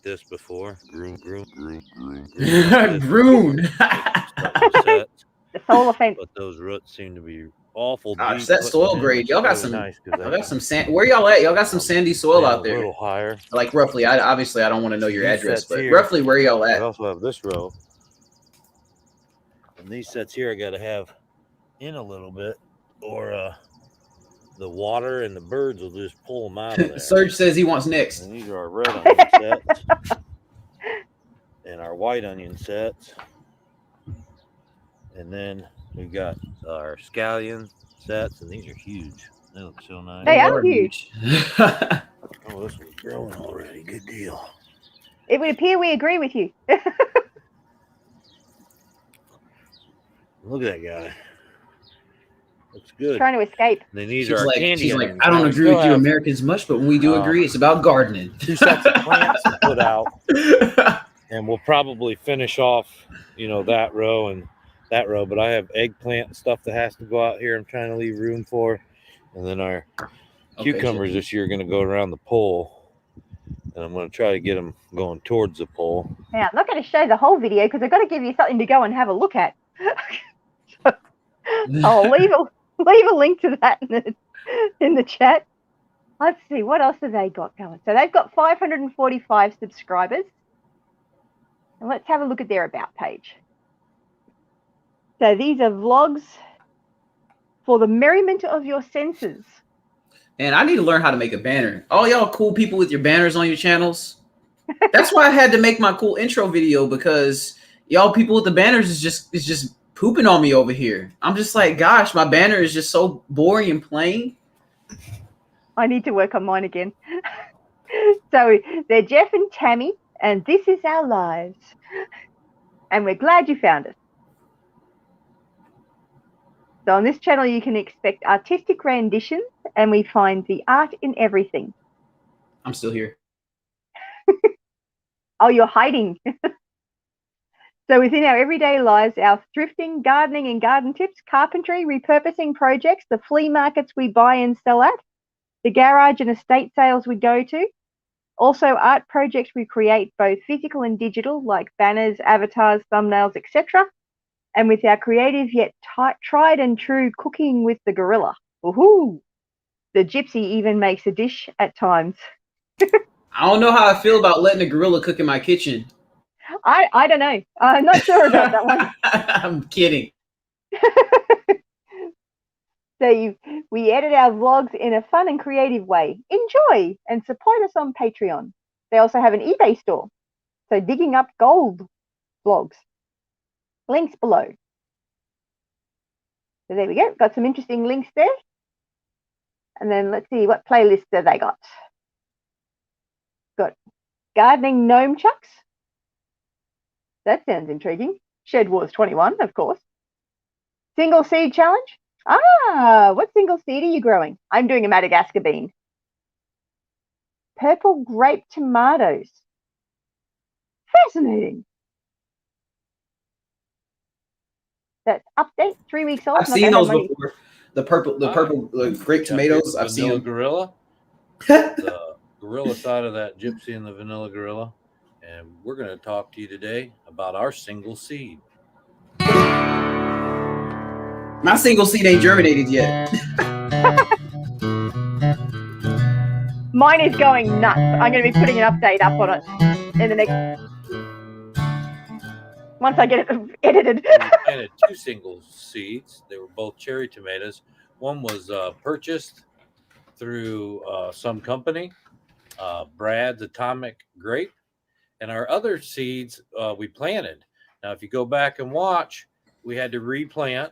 solar fence. But those roots seem to be awful deep. Gosh, that soil grade. Y'all got some. Nice, y'all got some sand. Where y'all at? Y'all got some sandy soil out there. A little higher. Like roughly. Obviously I don't want to know your address, but roughly where y'all at? I also have this row. And these sets here I got to have in a little bit, or the water and the birds will just pull them out of there. Serge says he wants next. And these are our red onion sets. And our white onion sets. And then we got our scallion sets, and these are huge. They look so nice. They are huge. Oh, this one's growing already. Good deal. It would appear we agree with you. Look at that guy. Looks good. Trying to escape. Then these She's are like, candy onions. I don't Now, we agree still with you have, Americans much, but when we do agree, it's about gardening. 2 sets of plants to put out, and we'll probably finish off, that row and that row. But I have eggplant stuff that has to go out here. I'm trying to leave room for, and then our cucumbers this year are going to go around the pole, and I'm going to try to get them going towards the pole. Now, I'm not going to show the whole video because I've got to give you something to go and have a look at. I'll leave a link to that in the chat. Let's see, what else have they got going? So they've got 545 subscribers. And let's have a look at their about page. So these are vlogs for the merriment of your senses. And I need to learn how to make a banner. All y'all cool people with your banners on your channels. That's why I had to make my cool intro video, because y'all people with the banners is just pooping on me over here. I'm just like, gosh, my banner is just so boring and plain. I need to work on mine again. So they're Jeff and Tammy, and this is our lives. And we're glad you found us. So on this channel, you can expect artistic renditions, and we find the art in everything. I'm still here. Oh, you're hiding. So within our everyday lives, our thrifting, gardening and garden tips, carpentry, repurposing projects, the flea markets we buy and sell at, the garage and estate sales we go to, also art projects we create, both physical and digital, like banners, avatars, thumbnails, etc. And with our creative yet tried and true cooking with the gorilla. Woohoo! The Gypsy even makes a dish at times. I don't know how I feel about letting a gorilla cook in my kitchen. I don't know. I'm not sure about that one. I'm kidding. So we edit our vlogs in a fun and creative way. Enjoy and support us on Patreon. They also have an eBay store. So digging up gold vlogs. Links below. So there we go. Got some interesting links there. And then let's see, what playlist have they got? Got gardening gnome chucks. That sounds intriguing. Shedwars 21, of course. Single seed challenge. Ah, what single seed are you growing? I'm doing a Madagascar bean. Purple grape tomatoes. Fascinating. That update, 3 weeks old. I've seen those before. The purple grape tomatoes. I've seen them. Gorilla. The gorilla side of that Gypsy and the vanilla gorilla. And we're going to talk to you today about our single seed. My single seed ain't germinated yet. Mine is going nuts. I'm going to be putting an update up on it in the next... Once I get it edited. We planted 2 single seeds. They were both cherry tomatoes. One was purchased through some company, Brad's Atomic Grape. And our other seeds we planted. Now, if you go back and watch, we had to replant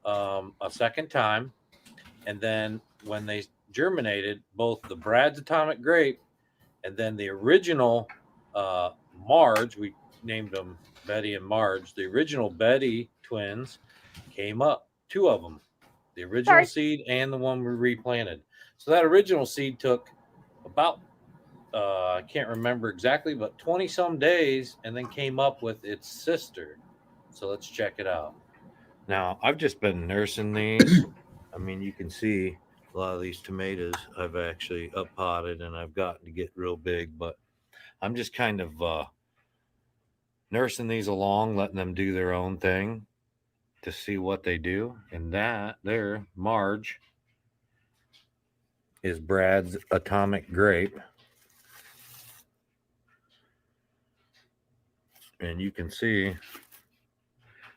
a second time. And then when they germinated, both the Brad's Atomic Grape and then the original Marge, we named them Betty and Marge. The original Betty twins came up, 2 of them, the original seed and the one we replanted. So that original seed took about I can't remember exactly, but 20 some days, and then came up with its sister. So let's check it out. Now, I've just been nursing these. I mean, you can see a lot of these tomatoes I've actually up potted and I've gotten to get real big, but I'm just kind of nursing these along, letting them do their own thing to see what they do. And that there, Marge, is Brad's Atomic Grape. And you can see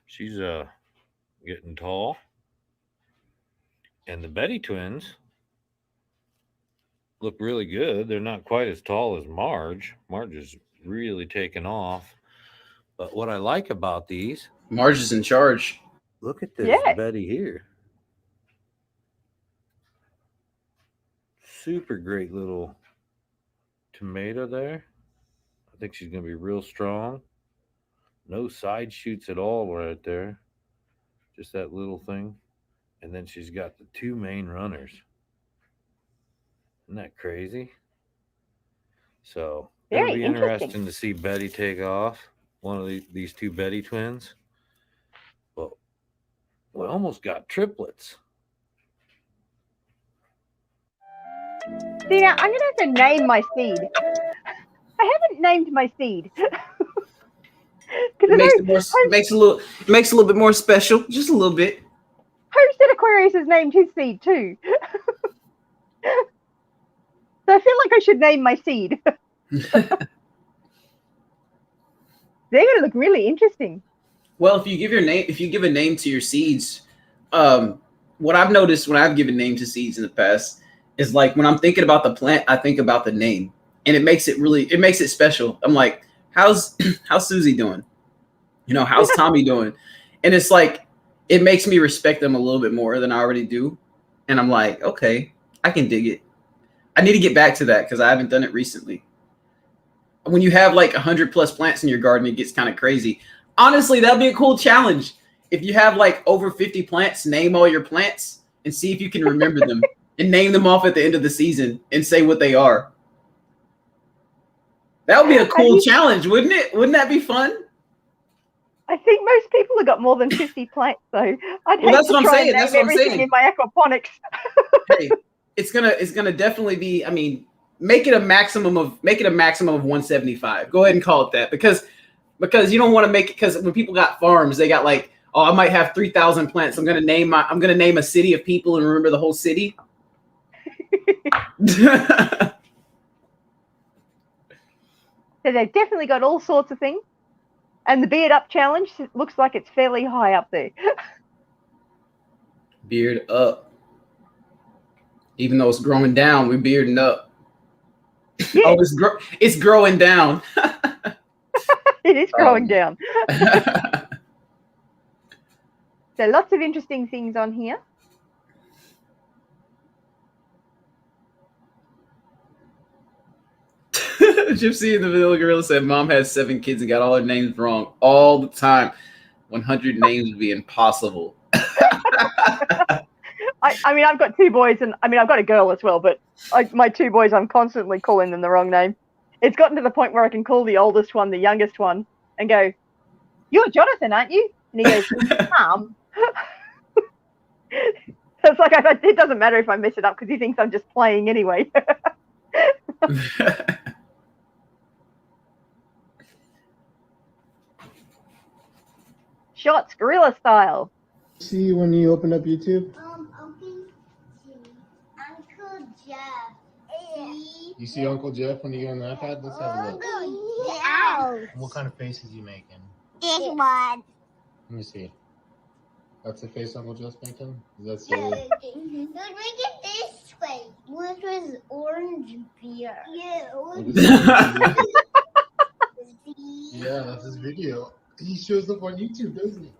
she's getting tall. And the Betty twins look really good. They're not quite as tall as Marge. Marge is really taken off. But what I like about these, Marge is in charge. look at this Yeah. Betty here. Super great little tomato there. I think she's going to be real strong. No side shoots at all right there. Just that little thing. And then she's got the two main runners. Isn't that crazy? So it'll Very be interesting. interesting to see Betty take off. One of these two Betty twins. Well, we almost got triplets. See, now I'm going to have to name my seed. I haven't named my seed. It makes a little bit more special, just a little bit. Homestead Aquarius has named his seed too. So I feel like I should name my seed. They're going to look really interesting. Well, if you give a name to your seeds, what I've noticed when I've given name to seeds in the past is like when I'm thinking about the plant, I think about the name, and it makes it special. I'm like, how's Susie doing? You know, how's Tommy doing? And it's like it makes me respect them a little bit more than I already do. And I'm like, okay, I can dig it. I need to get back to that because I haven't done it recently. When you have like 100+ plants in your garden, it gets kind of crazy. Honestly, that'd be a cool challenge. If you have like over 50 plants, name all your plants and see if you can remember them and name them off at the end of the season and say what they are. That would be a cool challenge, wouldn't it? Wouldn't that be fun? I think most people have got more than 50 plants, though. I'd hate that's to what I'm try saying. and That's name what I'm everything saying. in my aquaponics. Hey, it's gonna definitely be. I mean, make it a maximum of 175. Go ahead and call it that because you don't want to make it because when people got farms, they got like, oh, I might have 3,000 plants. I'm gonna name a city of people and remember the whole city. So they've definitely got all sorts of things. And the beard up challenge looks like it's fairly high up there. Beard up. Even though it's growing down, we're bearding up. Yeah. Oh, it's growing down. It is growing down. So lots of interesting things on here. Gypsy and the Vanilla Gorilla said mom has 7 kids and got all her names wrong all the time. 100 names would be impossible. I mean, I've got 2 boys, and I mean, I've got a girl as well, but my 2 boys, I'm constantly calling them the wrong name. It's gotten to the point where I can call the oldest one the youngest one and go, "You're Jonathan, aren't you?" And he goes, "Mom." So it's like, it doesn't matter if I mess it up because he thinks I'm just playing anyway. Shots, gorilla style. See when you open up YouTube? Uncle Jeff. You see Uncle Jeff when you go on the iPad? Let's have a look. Yeah. What kind of face is he making? This one. Let me see. That's the face Uncle Jeff's making? Is that silly? Let's make it this way. Which was orange beer. Yeah. Yeah, that's his video. He shows up on YouTube, doesn't he?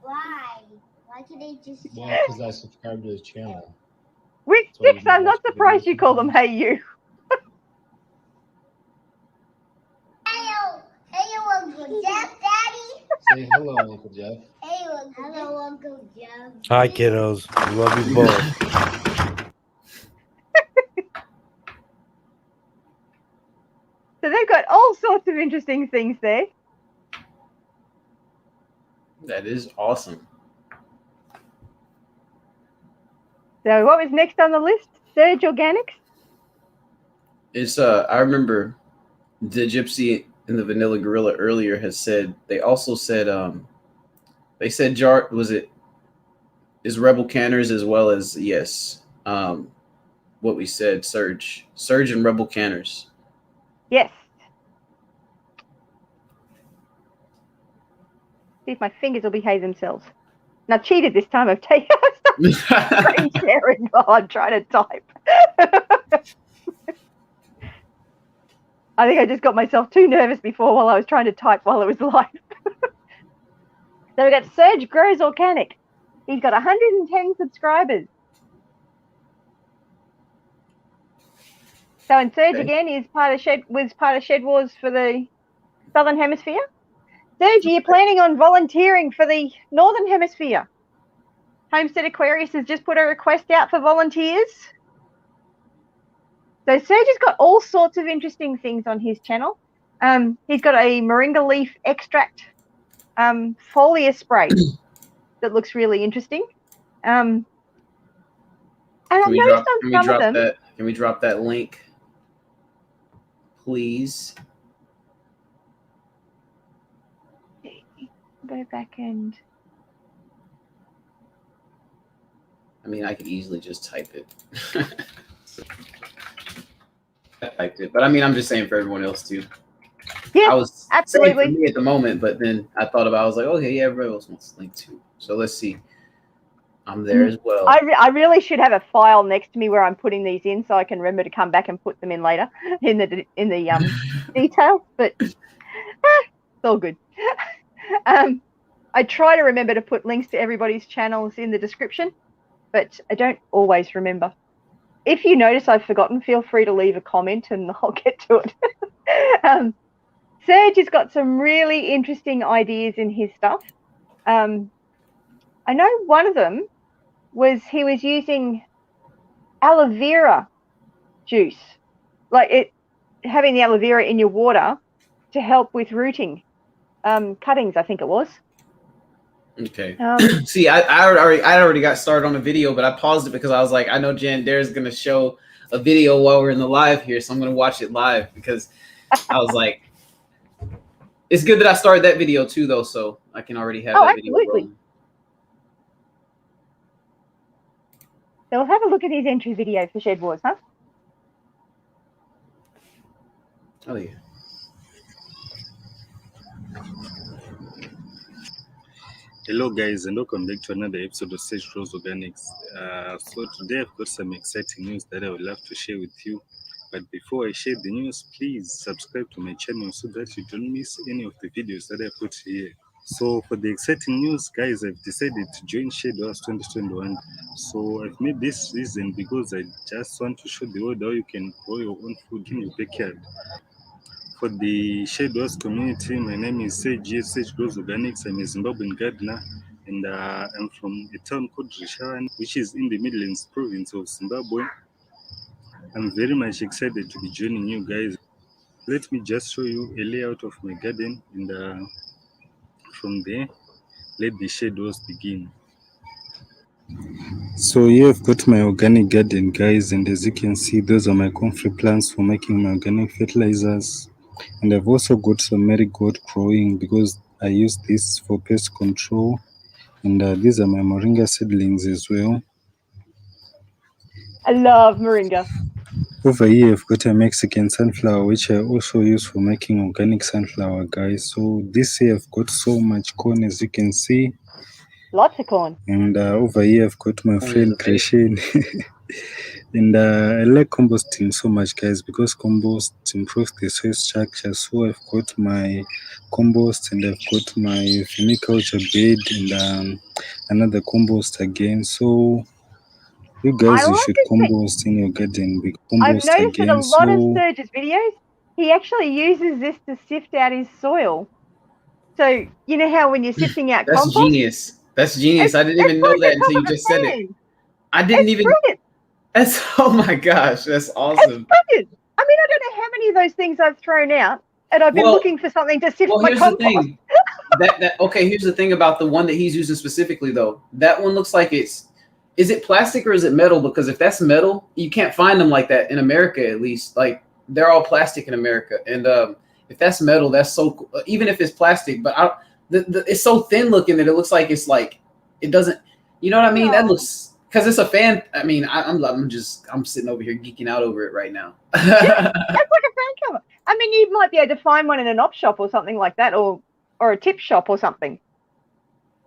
Why? Why can't they just... Well, because I subscribed to his channel. With So six, I'm not surprised you call them "Hey You." Hello, Uncle Jeff, Daddy. Say hello, Uncle Jeff. Hello, Uncle Jeff. Hi, kiddos. I love you both. So they've got all sorts of interesting things there. That is awesome. So what was next on the list? Serge Organics? It's I remember the Gypsy and the Vanilla Gorilla earlier has said they also said they said jar was it is Rebel Canners as well as yes what we said Serge and Rebel Canners. Yes. See if my fingers will behave themselves. And I've cheated this time. I've taken screen sharing while I'm trying to type. I think I just got myself too nervous before while I was trying to type while it was live. So we got Serge Grows Organic. He's got 110 subscribers. So, and Serge again is was part of Shedwars for the Southern Hemisphere. Serge, are you planning on volunteering for the Northern Hemisphere? Homestead Aquarius has just put a request out for volunteers. So Serge has got all sorts of interesting things on his channel. He's got a moringa leaf extract foliar spray that looks really interesting. And I've noticed on some of them. Can we drop that link, please? Go back and. I mean, I could easily just type it. I typed it, but I mean, I'm just saying for everyone else too. Yeah, I was absolutely. saying for me at the moment, but then I thought about, I was like, okay, yeah, everybody else wants to link too. So let's see. I'm there as well. I really should have a file next to me where I'm putting these in, so I can remember to come back and put them in later in the details. But it's all good. I try to remember to put links to everybody's channels in the description, but I don't always remember. If you notice I've forgotten, feel free to leave a comment and I'll get to it. Serge has got some really interesting ideas in his stuff. I know one of them was he was using aloe vera juice, like having the aloe vera in your water to help with rooting cuttings, I think it was. Okay. See, I already got started on a video, but I paused it because I was like, I know Janderra is gonna show a video while we're in the live here, so I'm gonna watch it live because I was like, it's good that I started that video too, though, so I can already have that video rolling. So we'll have a look at his entry video for Shedwars, huh? Oh yeah. Hello guys, and welcome back to another episode of Shedwars Organics. So today I've got some exciting news that I would love to share with you. But before I share the news, please subscribe to my channel so that you don't miss any of the videos that I put here. So for the exciting news, guys, I've decided to join Shedwars 2021. So I've made this reason because I just want to show the world how you can grow your own food in your backyard. For the Shedwars community, my name is Serge Grows Organics. I'm a Zimbabwean gardener, and I'm from a town called Risharan, which is in the Midlands province of Zimbabwe. I'm very much excited to be joining you guys. Let me just show you a layout of my garden, and from there, let the Shedwars begin. So here I've got my organic garden, guys, and as you can see, those are my comfrey plants for making my organic fertilizers. And I've also got some marigold growing because I use this for pest control. And these are my moringa seedlings as well. I love moringa. Over here, I've got a Mexican sunflower, which I also use for making organic sunflower, guys. So this year, I've got so much corn, as you can see. Lots of corn. And over here, I've got my friend Gretchen. And I like composting so much, guys, because compost improves the soil structure. So I've got my compost, and I've got my vermiculture bed, and another compost again. So you guys, you should compost in your garden. I've noticed in a lot of Serge's videos, he actually uses this to sift out his soil. So you know how when you're sifting out compost? That's genius. That's genius. I didn't even know that until you just said it. I didn't even. Brilliant. That's, oh my gosh, that's awesome. It's brilliant. I mean, I don't know how many of those things I've thrown out, and I've been looking for something to sift my compost. The thing. Okay, here's the thing about the one that he's using specifically, though. That one looks like is it plastic or is it metal? Because if that's metal, you can't find them like that in America, at least. Like, they're all plastic in America. And if that's metal, that's so cool. Even if it's plastic, but it's so thin looking that it looks like it's like, it doesn't, you know what I mean? That looks... Because it's a fan. I mean, I'm sitting over here geeking out over it right now. Yeah, that's like a fan cover. I mean, you might be able to find one in an op shop or something like that, or a tip shop or something.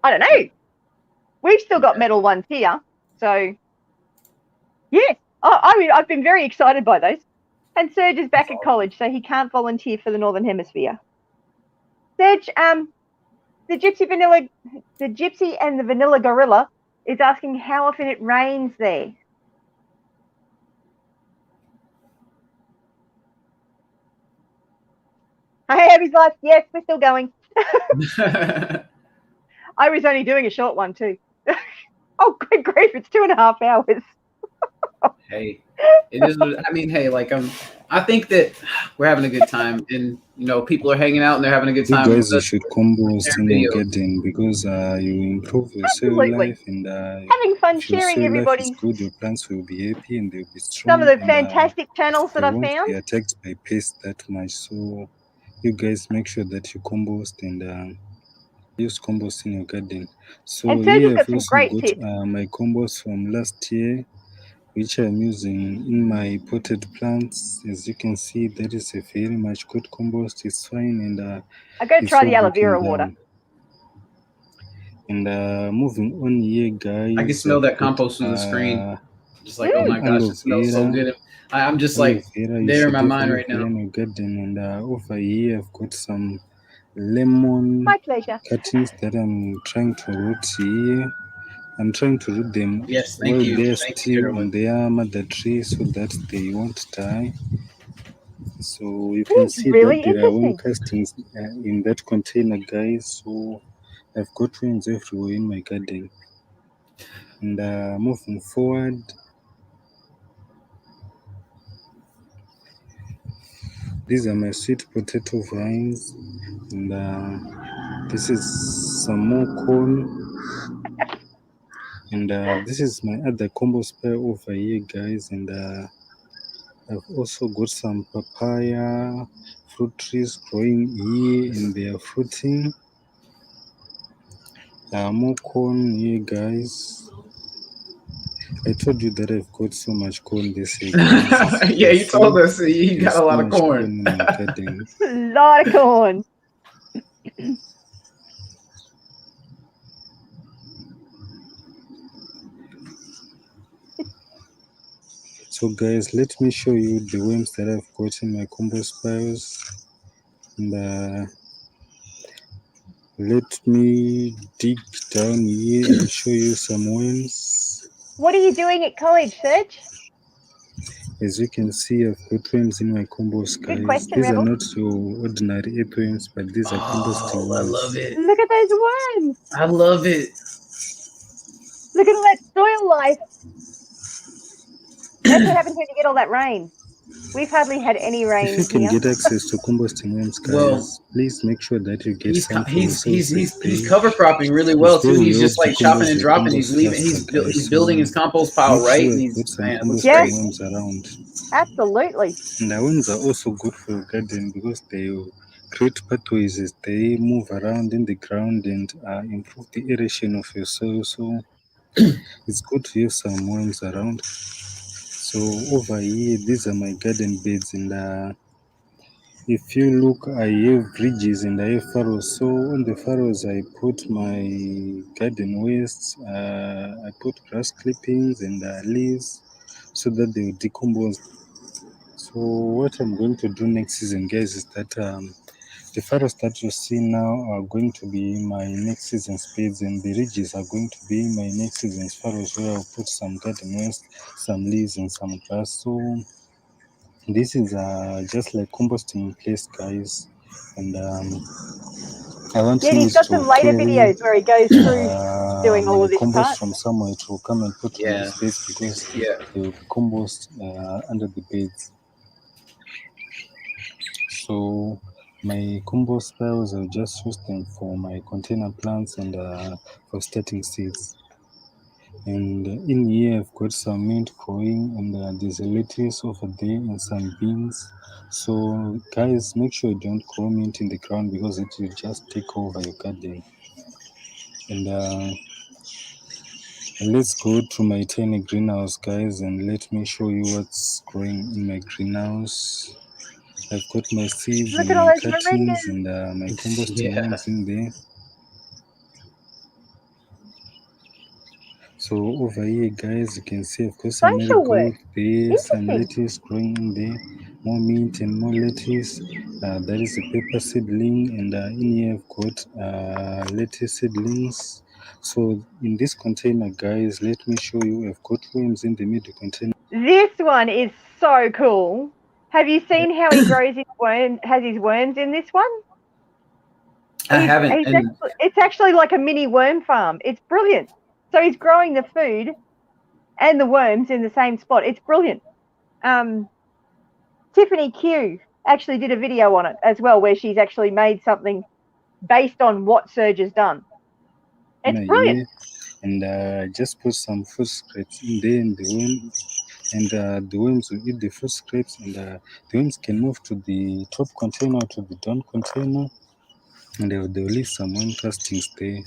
I don't know. We've still got metal ones here, so yeah. I mean, I've been very excited by those. And Serge is back at college, so he can't volunteer for the Northern Hemisphere. Serge, the Gypsy and the Vanilla Gorilla is asking how often it rains there. Hey, Abby's life. Yes, we're still going. I was only doing a short one too. Oh, good grief! It's 2.5 hours. Hey, it is. I mean, hey, like I think that we're having a good time, and you know, people are hanging out and they're having a good You time. guys, you should compost in your videos. garden because you improve your soil Absolutely. life, and Having fun if your sharing soil life everybody's is good, your plants will be happy and they'll be strong. some of the and, fantastic channels that they I've won't found. be attacked by pests that much. So you guys make sure that you compost and use compost in your garden. So And Serge has here got I've some also great got tips. my compost from last year, which I'm using in my potted plants. As you can see, that is a very much good compost. It's fine and I'm going to it's try so the aloe good. vera water. And moving on here, guys. I can smell I've that got, compost through the screen. Just like, oh my gosh, aloe it smells so vera. good. I'm just Aloe like vera, you there in should my have mind aloe right vera now. in your garden. And over here, I've got some lemon My pleasure. cuttings that I'm trying to root here. I'm trying to root them Yes, while thank you. they're Thank you, still Carolyn. on their mother tree so that they won't die. So you That can is see really that there are worm interesting. castings in that container, guys. So I've got worms everywhere in my garden. And moving forward, these are my sweet potato vines, and this is some more corn, and this is my other compost pile over here, guys. And I've also got some papaya fruit trees growing here, and they are fruiting. More corn here, guys. I told you that I've got so much corn this year, guys. Yeah, you told us you got a lot of Much corn. in my garden. A lot of corn. So guys, let me show you the worms that I've got in my compost piles. And let me dig down here and show you some worms. What are you doing at college, Serge? As you can see, I've got worms in my compost, guys. Good question, These Rebel. are not your ordinary earthworms, but these are composting Oh, I worms. love it. Look at those worms. I love it. Look at all that soil life. That's what happens when you get all that rain. We've hardly had any rain If you can here. get access to composting worms, guys, Well, please make sure that you get some for he's yourselves. cover cropping really well too. Very He's well just like to chopping and compost your dropping. He's compost leaving. faster, guys. He's building his compost pile Make right. sure And you've got he's some man, it looks composting great. worms around. Absolutely. And the worms are also good for your garden because they create pathways as they move around in the ground and improve the aeration of your soil. So it's good to have some worms around. So over here, these are my garden beds, and if you look, I have ridges and I have furrows. So on the furrows, I put my garden waste, I put grass clippings and leaves so that they will decompose. So what I'm going to do next season, guys, is that the furrows that you see now are going to be my next season's beds, and the ridges are going to be my next season's furrows, where I'll put some garden waste, some leaves, and some grass. So this is just like composting place, guys. And I want Yeah, he's you got to some later carry videos where he goes through doing all my of this compost part. from somewhere to come and put on Yeah. these beds because Yeah. they will be compost under the beds. So my compost piles, I'll just use them for my container plants and for starting seeds. And in here I've got some mint growing, and there's a lettuce over there and some beans. So guys, make sure you don't grow mint in the ground because it will just take over your garden. And let's go to my tiny greenhouse, guys, and let me show you what's growing in my greenhouse. I've got my seeds Look and at all my those cuttings moringas. and my composting Yeah. worms in there. So over here, guys, you can see I've got some Social marigold work. there, some Interesting. lettuce growing in there. more mint and more lettuce. That is a pepper seedling, and in here I've got lettuce seedlings. So in this container, guys, let me show you. I've got worms in the middle container. This one is so cool. Have you seen how he grows his worm? Has his worms in this one? I haven't. And It's actually like a mini worm farm. It's brilliant. So he's growing the food and the worms in the same spot. It's brilliant. Tiffany Q actually did a video on it as well, where she's actually made something based on what Serge has done. It's brilliant. And just put some food scraps in there, and the worms will eat the food scraps, and the worms can move to the top container, to the down container, and they'll leave some worm castings there.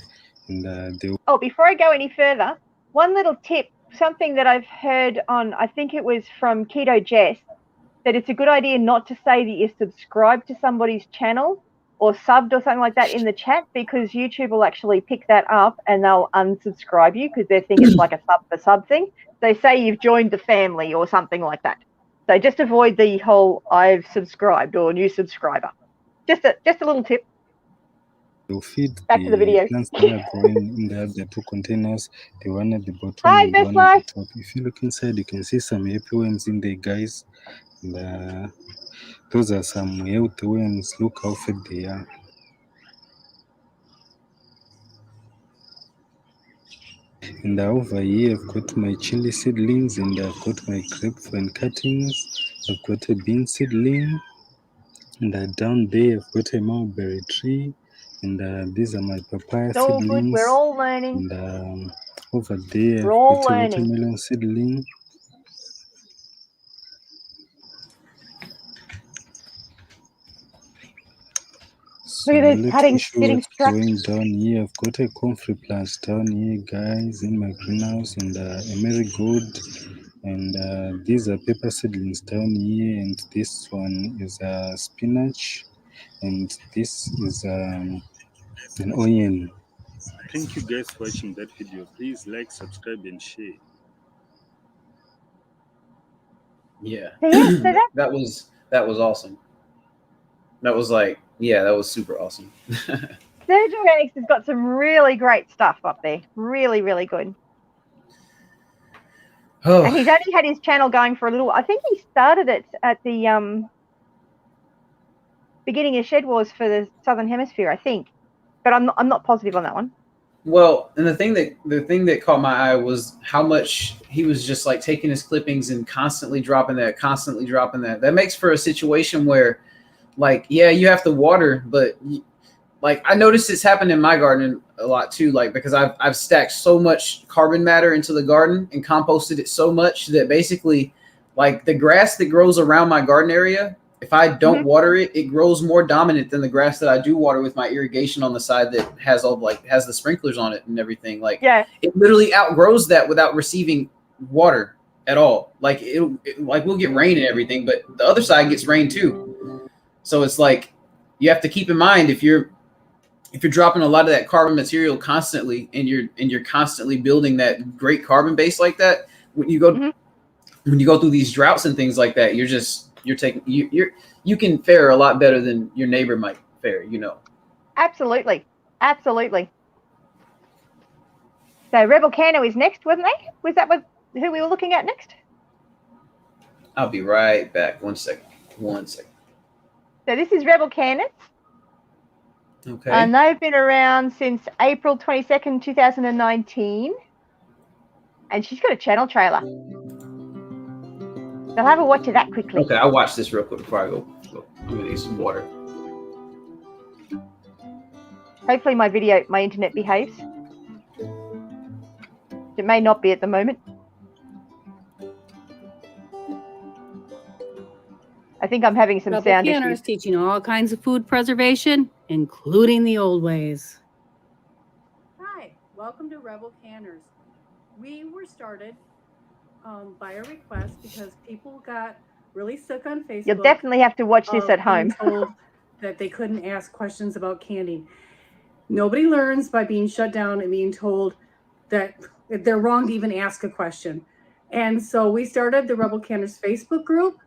And oh, before I go any further, one little tip, something that I've heard on, I think it was from Keto Jess, that it's a good idea not to say that you're subscribed to somebody's channel or subbed or something like that in the chat, because YouTube will actually pick that up and they'll unsubscribe you because they think it's like a sub for sub thing. They say you've joined the family or something like that. So just avoid the whole I've subscribed or new subscriber. Just a little tip. They'll feed back to the video. Plants that are growing in the two containers, the one at the bottom Hi, and the Best one at Life. the top. If you look inside, you can see some happy worms in there, guys. And those are some healthy worms. Look how fat they are. And over here, I've got my chili seedlings, and I've got my grapevine cuttings. I've got a bean seedling, and down there, I've got a mulberry tree, and these are my papaya It's all seedlings. good. We're all learning. And over there, We're I've all got a learning. watermelon seedling. So Look at those let cuttings me show sitting what's struck. going down here. I've got a comfrey plant down here, guys, in my greenhouse, and a marigold, and these are pepper seedlings down here, and this one is spinach, and this is an onion. Thank you guys for watching that video. Please like, subscribe, and share. yeah, So yeah, so that was awesome. That was like, yeah, that was super awesome. Serge Organics has got some really great stuff up there. Really, really good. Oh, And he's only had his channel going for a little. I think he started it at the beginning of Shedwars for the Southern Hemisphere, I think, but I'm not positive on that one. well, and the thing that caught my eye was how much he was just like taking his clippings and constantly dropping that. That makes for a situation where, like, yeah, you have to water, but like I noticed this happen in my garden a lot too, like because I've stacked so much carbon matter into the garden and composted it so much that basically, like the grass that grows around my garden area, if I don't water it, it grows more dominant than the grass that I do water with my irrigation on the side that has has the sprinklers on it and everything. Like, yeah, it literally outgrows that without receiving water at all. Like like we'll get rain and everything, but the other side gets rain too. So it's like you have to keep in mind if you're dropping a lot of that carbon material constantly and you're constantly building that great carbon base like that, when you go through these droughts and things like that, you can fare a lot better than your neighbor might fare, you know. absolutely. So Rebel Cano is next, wasn't they? Was that who we were looking at next? I'll be right back. One second. So this is Rebel Canis. Okay. And they've been around since April 22nd, 2019. And she's got a channel trailer. So have a watch of that quickly. Okay, I'll watch this real quick before I go. I'm gonna need some water. Hopefully my internet behaves. It may not be at the moment. I think I'm having some sound issues. Teaching all kinds of food preservation, including the old ways. Hi, welcome to Rebel Canners. We were started by a request because people got really sick on Facebook. You'll definitely have to watch this at home. Told that they couldn't ask questions about canning. Nobody learns by being shut down and being told that they're wrong to even ask a question. And so we started the Rebel Canners Facebook group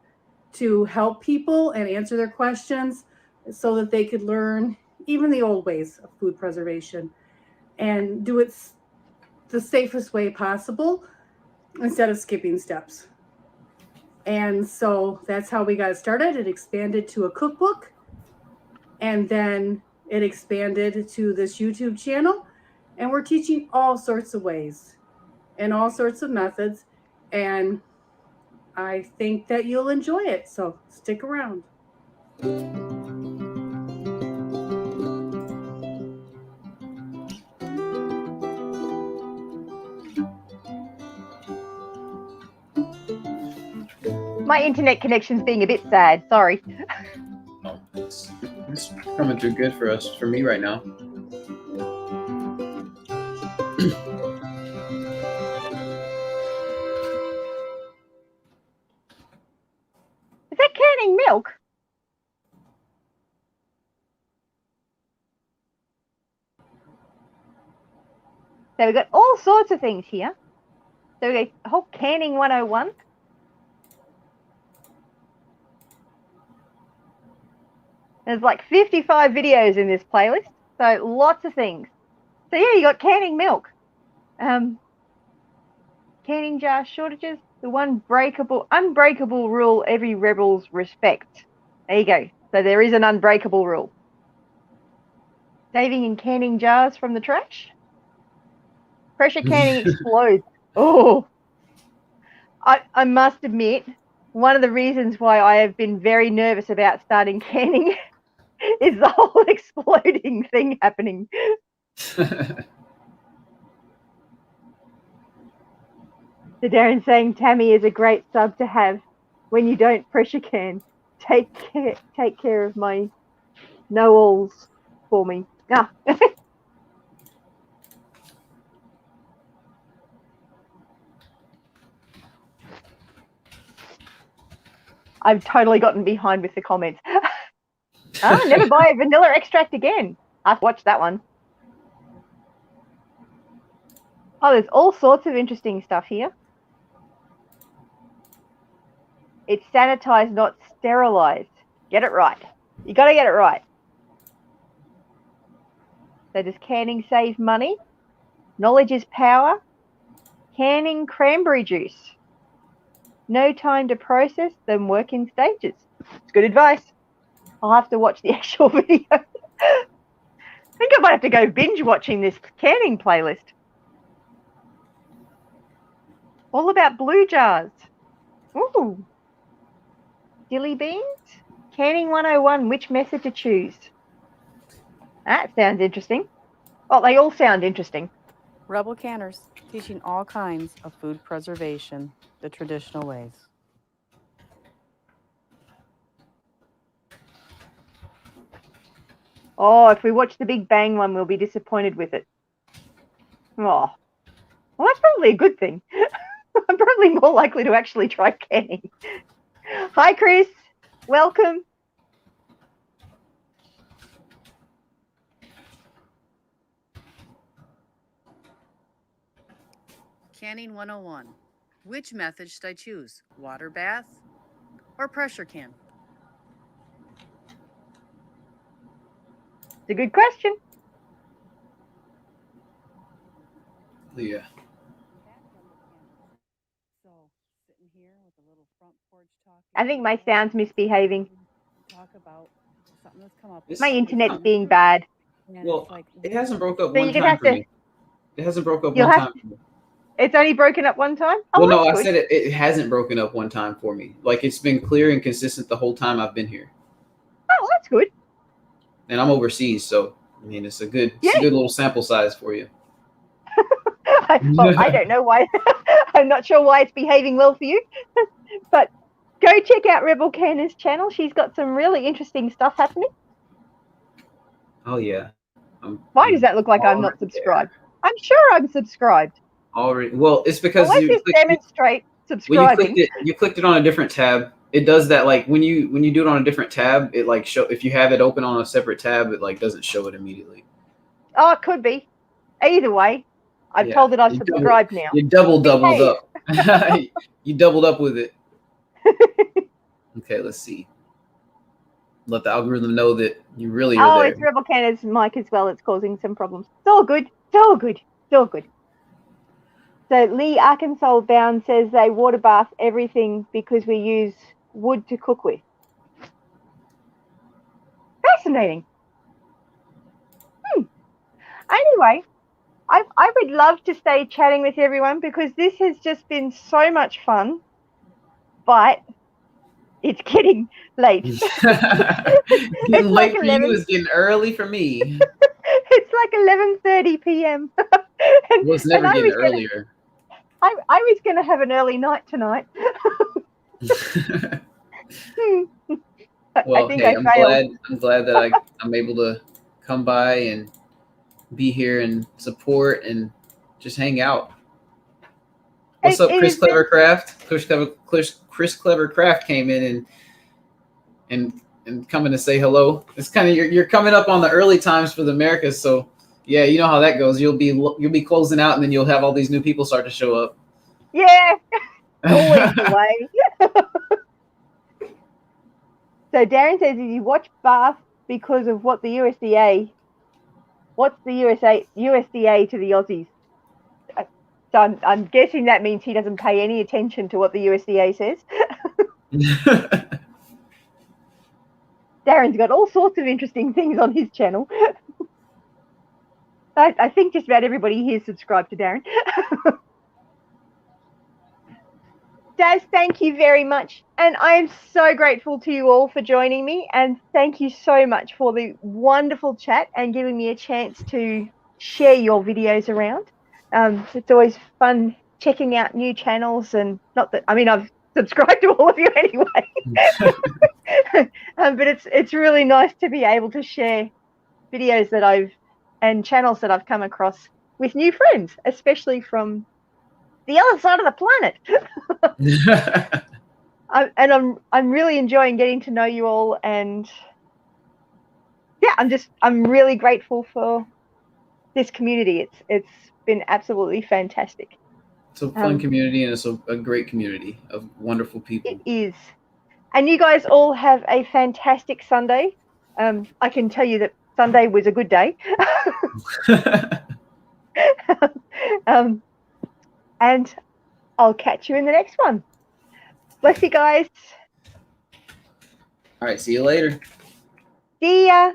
to help people and answer their questions so that they could learn even the old ways of food preservation and do it the safest way possible instead of skipping steps. And so that's how we got started. It expanded to a cookbook, and then it expanded to this YouTube channel, and we're teaching all sorts of ways and all sorts of methods, and I think that you'll enjoy it, so stick around. My internet connection's being a bit sad. Sorry. Oh, it's coming through good for me right now. Is that canning milk? So we've got all sorts of things here. So we've got a whole canning 101. There's like 55 videos in this playlist, so lots of things. So yeah, you got canning milk, canning jar shortages, the one unbreakable rule every rebels respect. There you go. So there is an unbreakable rule. Saving in canning jars from the trash. Pressure canning explodes. Oh, I must admit, one of the reasons why I have been very nervous about starting canning is the whole exploding thing happening. So Darren's saying Tammy is a great sub to have when you don't pressure can. Take care of my know-alls for me. Ah. I've totally gotten behind with the comments. Never buy a vanilla extract again. I've watched that one. Oh, there's all sorts of interesting stuff here. It's sanitized, not sterilized. Get it right. You got to get it right. So does canning save money? Knowledge is power. Canning cranberry juice. No time to process, then work in stages. It's good advice. I'll have to watch the actual video. I think I might have to go binge watching this canning playlist. All about blue jars. Ooh. Dilly beans. Canning 101, which method to choose? That sounds interesting. Well, they all sound interesting. Rebel Canners, teaching all kinds of food preservation the traditional ways. Oh, if we watch the Big Bang one, we'll be disappointed with it. Oh, well, that's probably a good thing. I'm probably more likely to actually try canning. Hi, Chris. Welcome. Canning 101. Which method should I choose? Water bath or pressure can? It's a good question. Yeah. I think my sound's misbehaving. Talk about something that's come up. My internet's being bad. Well, it hasn't broke up So one you're gonna time have for to. me. It hasn't broke up You'll one have time for me. It's only broken up one time? Oh, Well, no, I that's said good. it hasn't broken up one time for me. Like, it's been clear and consistent the whole time I've been here. Oh, that's good. And I'm overseas, so I mean, it's a good Yeah. little sample size for you. Well, I don't know why. I'm not sure why it's behaving well for you. But go check out Rebel Canner's channel. She's got some really interesting stuff happening. Oh yeah. Why does that look like I'm not subscribed? I'm sure I'm subscribed. Already. Well, it's because Well, let's just demonstrate subscribing. you clicked it on a different tab. It does that, like when you do it on a different tab, it like show if you have it open on a separate tab, it like doesn't show it immediately. Oh, it could be. Either way, I've told it I've subscribed now. You doubled up. You doubled up with it. Okay, let's see. Let the algorithm know that you really Oh, are there. it's Rebel Canada's mic as well. It's causing some problems. It's all good. It's all good. It's all good. So Lee Arkansas Bound says they water bath everything because we use wood to cook with. Fascinating. Anyway, I would love to stay chatting with everyone because this has just been so much fun, but it's getting late. Getting late for you is getting early for me. It's like 11:30 p.m. Well, it's never getting earlier. I was going to have an early night tonight. Well, I think hey, I failed. I'm glad that I'm able to come by and be here and support and just hang out. What's up, Chris Clever Craft? Chris Clever Craft came in and coming to say hello. It's kind of you're coming up on the early times for the Americas, so yeah, you know how that goes. You'll be closing out, and then you'll have all these new people start to show up. Yeah, always the way. So Darren says, "Did you watch Bath because of what the USDA? What's the USDA to the Aussies?" So I'm guessing that means he doesn't pay any attention to what the USDA says. Darren's got all sorts of interesting things on his channel. I think just about everybody here is subscribed to Darren. Daz, thank you very much. And I am so grateful to you all for joining me. And thank you so much for the wonderful chat and giving me a chance to share your videos around. It's always fun checking out new channels, and not that, I mean, I've subscribed to all of you anyway. But it's really nice to be able to share videos and channels that I've come across with new friends, especially from the other side of the planet. I'm really enjoying getting to know you all, and yeah, I'm really grateful for this community. It's been absolutely fantastic. It's a fun community, and it's a great community of wonderful people. It is. And you guys all have a fantastic Sunday. I can tell you that Sunday was a good day. And I'll catch you in the next one. Bless you guys. All right, see you later. See ya.